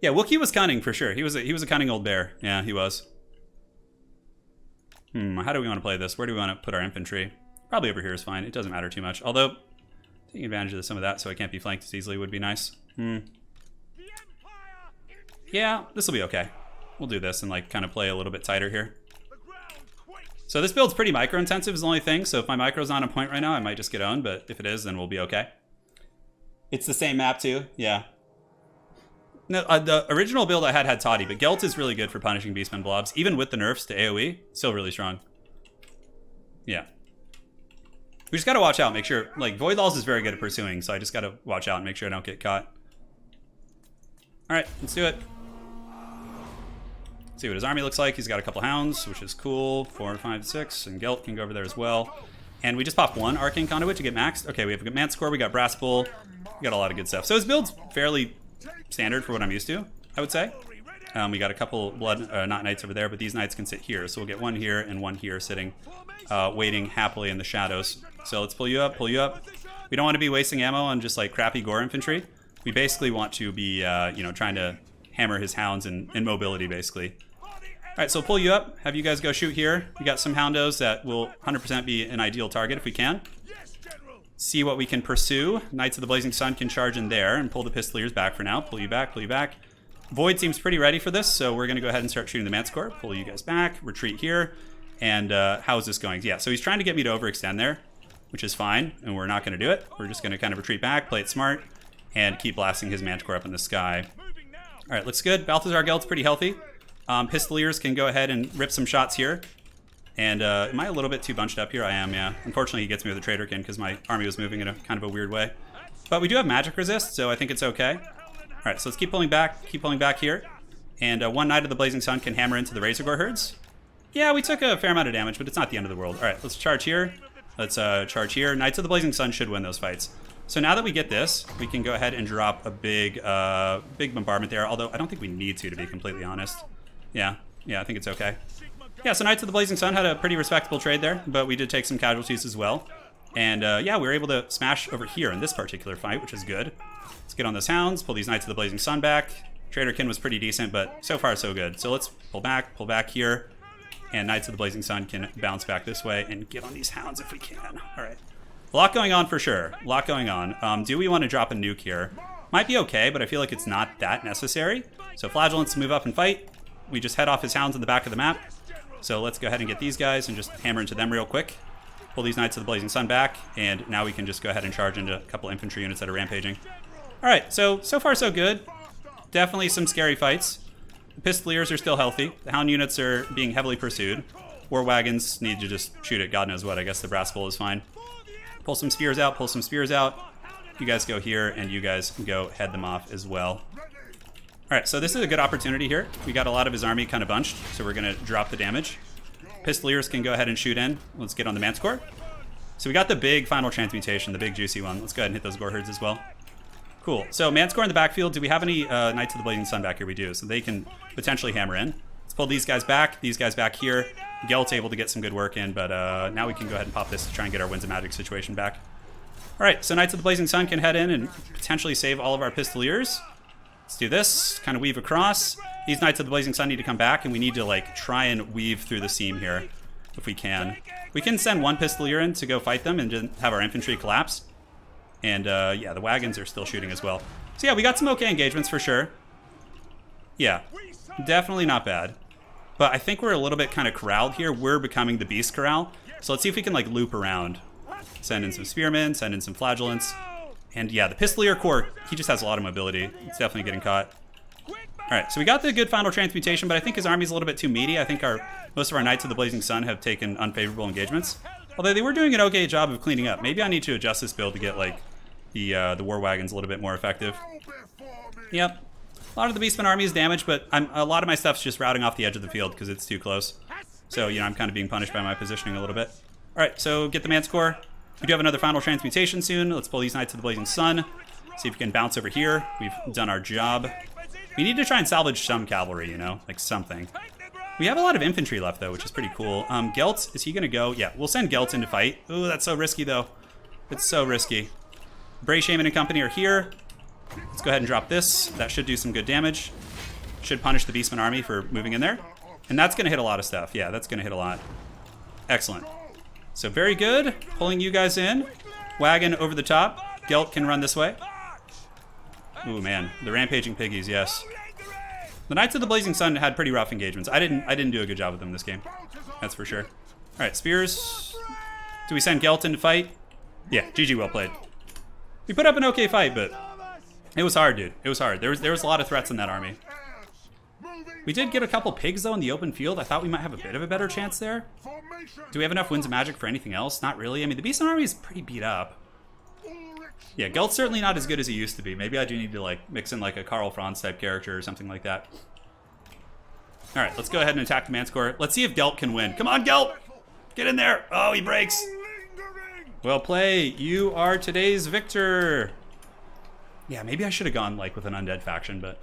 Yeah, Wookiee was cunning for sure. He was a cunning old bear. Yeah, he was. How do we want to play this? Where do we want to put our infantry? Probably over here is fine. It doesn't matter too much. Although, taking advantage of some of that so I can't be flanked as easily would be nice. Yeah, this will be okay. We'll do this and like kind of play a little bit tighter here. So this build's pretty micro intensive is the only thing. So if my micro's not on point right now, I might just get owned. But if it is, then we'll be okay. It's the same map too. Yeah. No, the original build I had Toddy, but Gelt is really good for punishing Beastmen blobs. Even with the nerfs to AoE, still really strong. Yeah. We just gotta watch out, make sure, like, Voidals is very good at pursuing, so I just gotta watch out and make sure I don't get caught. Alright, let's do it. See what his army looks like. He's got a couple hounds, which is cool. 4, 5, 6, and Gelt can go over there as well. And we just popped 1 Arcane Conduit to get maxed. Okay, we have a Manticore, we got Brass Bull. We got a lot of good stuff. So his build's fairly standard for what I'm used to, I would say. We got a couple not knights over there, but these knights can sit here. So we'll get 1 here and 1 here sitting, waiting happily in the shadows. So let's pull you up, We don't want to be wasting ammo on just like crappy gore infantry. We basically want to be, you know, trying to hammer his hounds in mobility, basically. All right, so pull you up, have you guys go shoot here. We got some houndos that will 100% be an ideal target if we can. See what we can pursue. Knights of the Blazing Sun can charge in there and pull the Pistoliers back for now. Pull you back, Void seems pretty ready for this, so we're going to go ahead and start shooting the Manticore. Pull you guys back, retreat here. And how is this going? Yeah, so he's trying to get me to overextend there, which is fine, and we're not going to do it. We're just going to kind of retreat back, play it smart, and keep blasting his Manticore up in the sky. All right, looks good. Balthazar Gelt's pretty healthy. Pistoliers can go ahead and rip some shots here. And am I a little bit too bunched up here? I am, yeah. Unfortunately, he gets me with a Traderkin because my army was moving in a kind of a weird way. But we do have magic resist, so I think it's okay. All right, so let's keep pulling back here. And one Knight of the Blazing Sun can hammer into the Razorgore herds. Yeah, we took a fair amount of damage, but it's not the end of the world. All right, let's charge here. Let's charge here. Knights of the Blazing Sun should win those fights. So now that we get this, we can go ahead and drop a big bombardment there, although I don't think we need to be completely honest. Yeah, I think it's okay. Yeah, so Knights of the Blazing Sun had a pretty respectable trade there, but we did take some casualties as well. And yeah, we were able to smash over here in this particular fight, which is good. Let's get on those hounds, pull these Knights of the Blazing Sun back. Traderkin was pretty decent, but so far so good. So let's pull back here. And Knights of the Blazing Sun can bounce back this way and get on these hounds if we can. All right. A lot going on for sure. A lot going on. Do we want to drop a nuke here? Might be okay, but I feel like it's not that necessary. So Flagellants move up and fight. We just head off his hounds in the back of the map. So let's go ahead and get these guys and just hammer into them real quick. Pull these Knights of the Blazing Sun back, and now we can just go ahead and charge into a couple infantry units that are rampaging. All right, so far so good. Definitely some scary fights. The Pistoliers are still healthy. The Hound units are being heavily pursued. War Wagons need to just shoot at God knows what. I guess the Brass Bull is fine. Pull some spears out, You guys go here, and you guys can go head them off as well. All right, so this is a good opportunity here. We got a lot of his army kind of bunched, so we're going to drop the damage. Pistoliers can go ahead and shoot in. Let's get on the Manticore. So we got the big final transmutation, the big juicy one. Let's go ahead and hit those Gore Herds as well. Cool. So Manticore in the backfield. Do we have any Knights of the Blazing Sun back here? We do. So they can potentially hammer in. Let's pull these guys back here. Gelt's able to get some good work in, but now we can go ahead and pop this to try and get our Winds of Magic situation back. All right, so Knights of the Blazing Sun can head in and potentially save all of our Pistoliers. Let's do this, kind of weave across. These Knights of the Blazing Sun need to come back, and we need to like try and weave through the seam here if we can. We can send one Pistolier in to go fight them and just have our infantry collapse. And yeah, the wagons are still shooting as well. So yeah, we got some okay engagements for sure. Yeah, definitely not bad. But I think we're a little bit kind of corralled here. We're becoming the Beast Corral. So let's see if we can like loop around. Send in some Spearmen, send in some Flagellants. And yeah, the Pistolier Corps, he just has a lot of mobility. It's definitely getting caught. All right, so we got the good final transmutation, but I think his army's a little bit too meaty. I think most of our Knights of the Blazing Sun have taken unfavorable engagements. Although they were doing an okay job of cleaning up. Maybe I need to adjust this build to get like the War Wagons a little bit more effective. Yep. A lot of the Beastmen army is damaged, but a lot of my stuff's just routing off the edge of the field because it's too close. So, you know, I'm kind of being punished by my positioning a little bit. All right, so get the Manticore. We do have another final transmutation soon. Let's pull these Knights of the Blazing Sun. See if we can bounce over here. We've done our job. We need to try and salvage some cavalry, you know, like something. We have a lot of infantry left, though, which is pretty cool. Gelt, is he going to go? Yeah, we'll send Gelt in to fight. Ooh, that's so risky, though. It's so risky. Bray Shaman and company are here. Let's go ahead and drop this. That should do some good damage. Should punish the Beastmen army for moving in there. And that's going to hit a lot of stuff. Yeah, that's going to hit a lot. Excellent. So very good. Pulling you guys in. Wagon over the top. Gelt can run this way. Ooh, man. The Rampaging Piggies, yes. The Knights of the Blazing Sun had pretty rough engagements. I didn't do a good job with them this game. That's for sure. All right, Spears. Do we send Gelt in to fight? Yeah, GG, well played. We put up an okay fight, but it was hard, dude. It was hard. There was a lot of threats in that army. We did get a couple pigs, though, in the open field. I thought we might have a bit of a better chance there. Do we have enough Winds of Magic for anything else? Not really. I mean, the Beastmen army is pretty beat up. Yeah, Gelt's certainly not as good as he used to be. Maybe I do need to, like, mix in, like, a Karl Franz type character or something like that. All right, let's go ahead and attack the Manticore. Let's see if Gelt can win. Come on, Gelt! Get in there! Oh, he breaks! Well played. You are today's victor. Yeah, maybe I should have gone, like, with an undead faction, but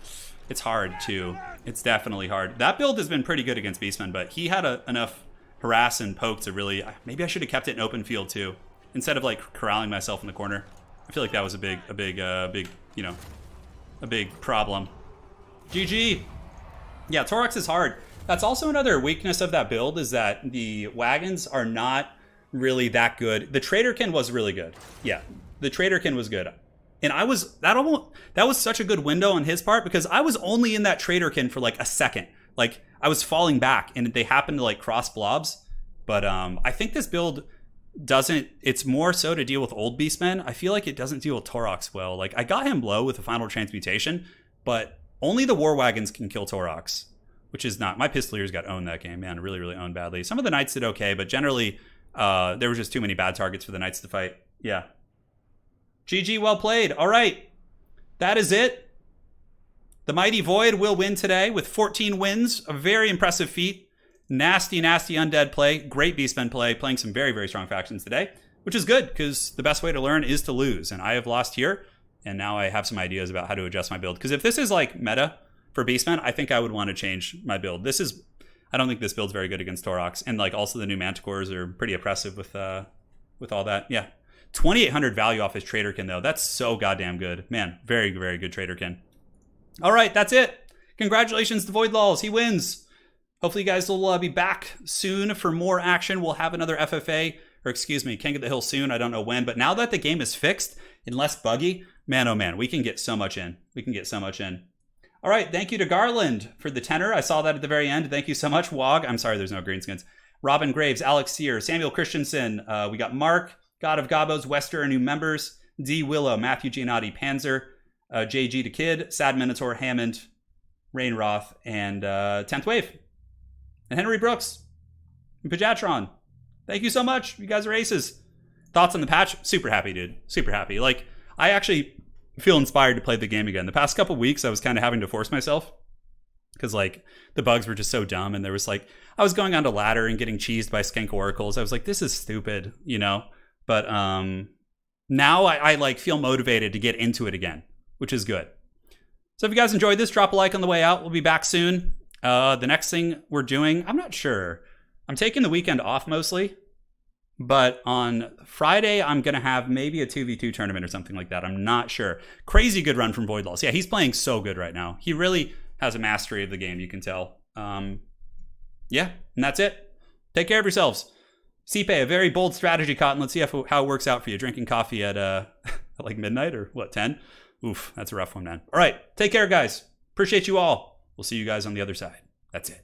it's hard, too. It's definitely hard. That build has been pretty good against Beastmen, but he had enough harass and poke to really... Maybe I should have kept it in open field, too, instead of, like, corralling myself in the corner. I feel like that was a big, you know, a big problem. GG. Yeah, Taurox is hard. That's also another weakness of that build, is that the wagons are not really that good. The Traderkin was really good. Yeah, the Traderkin was good. And I was, that was such a good window on his part, because I was only in that Traderkin for like a second. Like, I was falling back and they happened to like cross blobs. But I think this build doesn't, it's more so to deal with old Beastmen. I feel like it doesn't deal with Taurox well. Like, I got him low with the final transmutation, but only the War Wagons can kill Taurox, which is not... My Pistoliers got owned that game, man. Really, really owned badly. Some of the Knights did okay, but generally there was just too many bad targets for the Knights to fight. Yeah. GG, well played. All right. That is it. The Mighty Void will win today with 14 wins. A very impressive feat. Nasty, nasty undead play. Great Beastmen play. Playing some very, very strong factions today, which is good because the best way to learn is to lose. And I have lost here, and now I have some ideas about how to adjust my build. Because if this is like meta for Beastmen, I think I would want to change my build. This is... I don't think this build's very good against Taurox. And like also the new Manticores are pretty oppressive with all that. Yeah. 2,800 value off his Traderkin, though. That's so goddamn good. Man, very, very good Traderkin. All right, that's it. Congratulations to Voidlaws. He wins. Hopefully you guys will be back soon for more action. We'll have another FFA, or excuse me, King of the Hill soon. I don't know when, but now that the game is fixed and less buggy, man, oh man, we can get so much in. We can get so much in. All right, thank you to Garland for the tenor. I saw that at the very end. Thank you so much, Wog. I'm sorry there's no Greenskins. Robin Graves, Alex Sear, Samuel Christensen. We got Mark, God of Gobos, Wester, new members. D. Willow, Matthew Giannotti, Panzer, JG the Kid, Sad Minotaur, Hammond, Rainroth, and 10th Wave. And Henry Brooks. And Pajatron. Thank you so much. You guys are aces. Thoughts on the patch? Super happy, dude. Super happy. Like, I actually feel inspired to play the game again. The past couple weeks, I was kind of having to force myself. Because, like, the bugs were just so dumb. And there was, like, I was going onto ladder and getting cheesed by Skank Oracles. I was like, this is stupid, you know? But now I like feel motivated to get into it again, which is good. So if you guys enjoyed this, drop a like on the way out. We'll be back soon. The next thing we're doing, I'm not sure. I'm taking the weekend off mostly. But on Friday, I'm going to have maybe a 2v2 tournament or something like that. I'm not sure. Crazy good run from Voidlaws. Yeah, he's playing so good right now. He really has a mastery of the game, you can tell. Yeah, and that's it. Take care of yourselves. Sipe, a very bold strategy, Cotton. Let's see how it works out for you. Drinking coffee at like midnight or what, 10? Oof, that's a rough one, man. All right, take care, guys. Appreciate you all. We'll see you guys on the other side. That's it.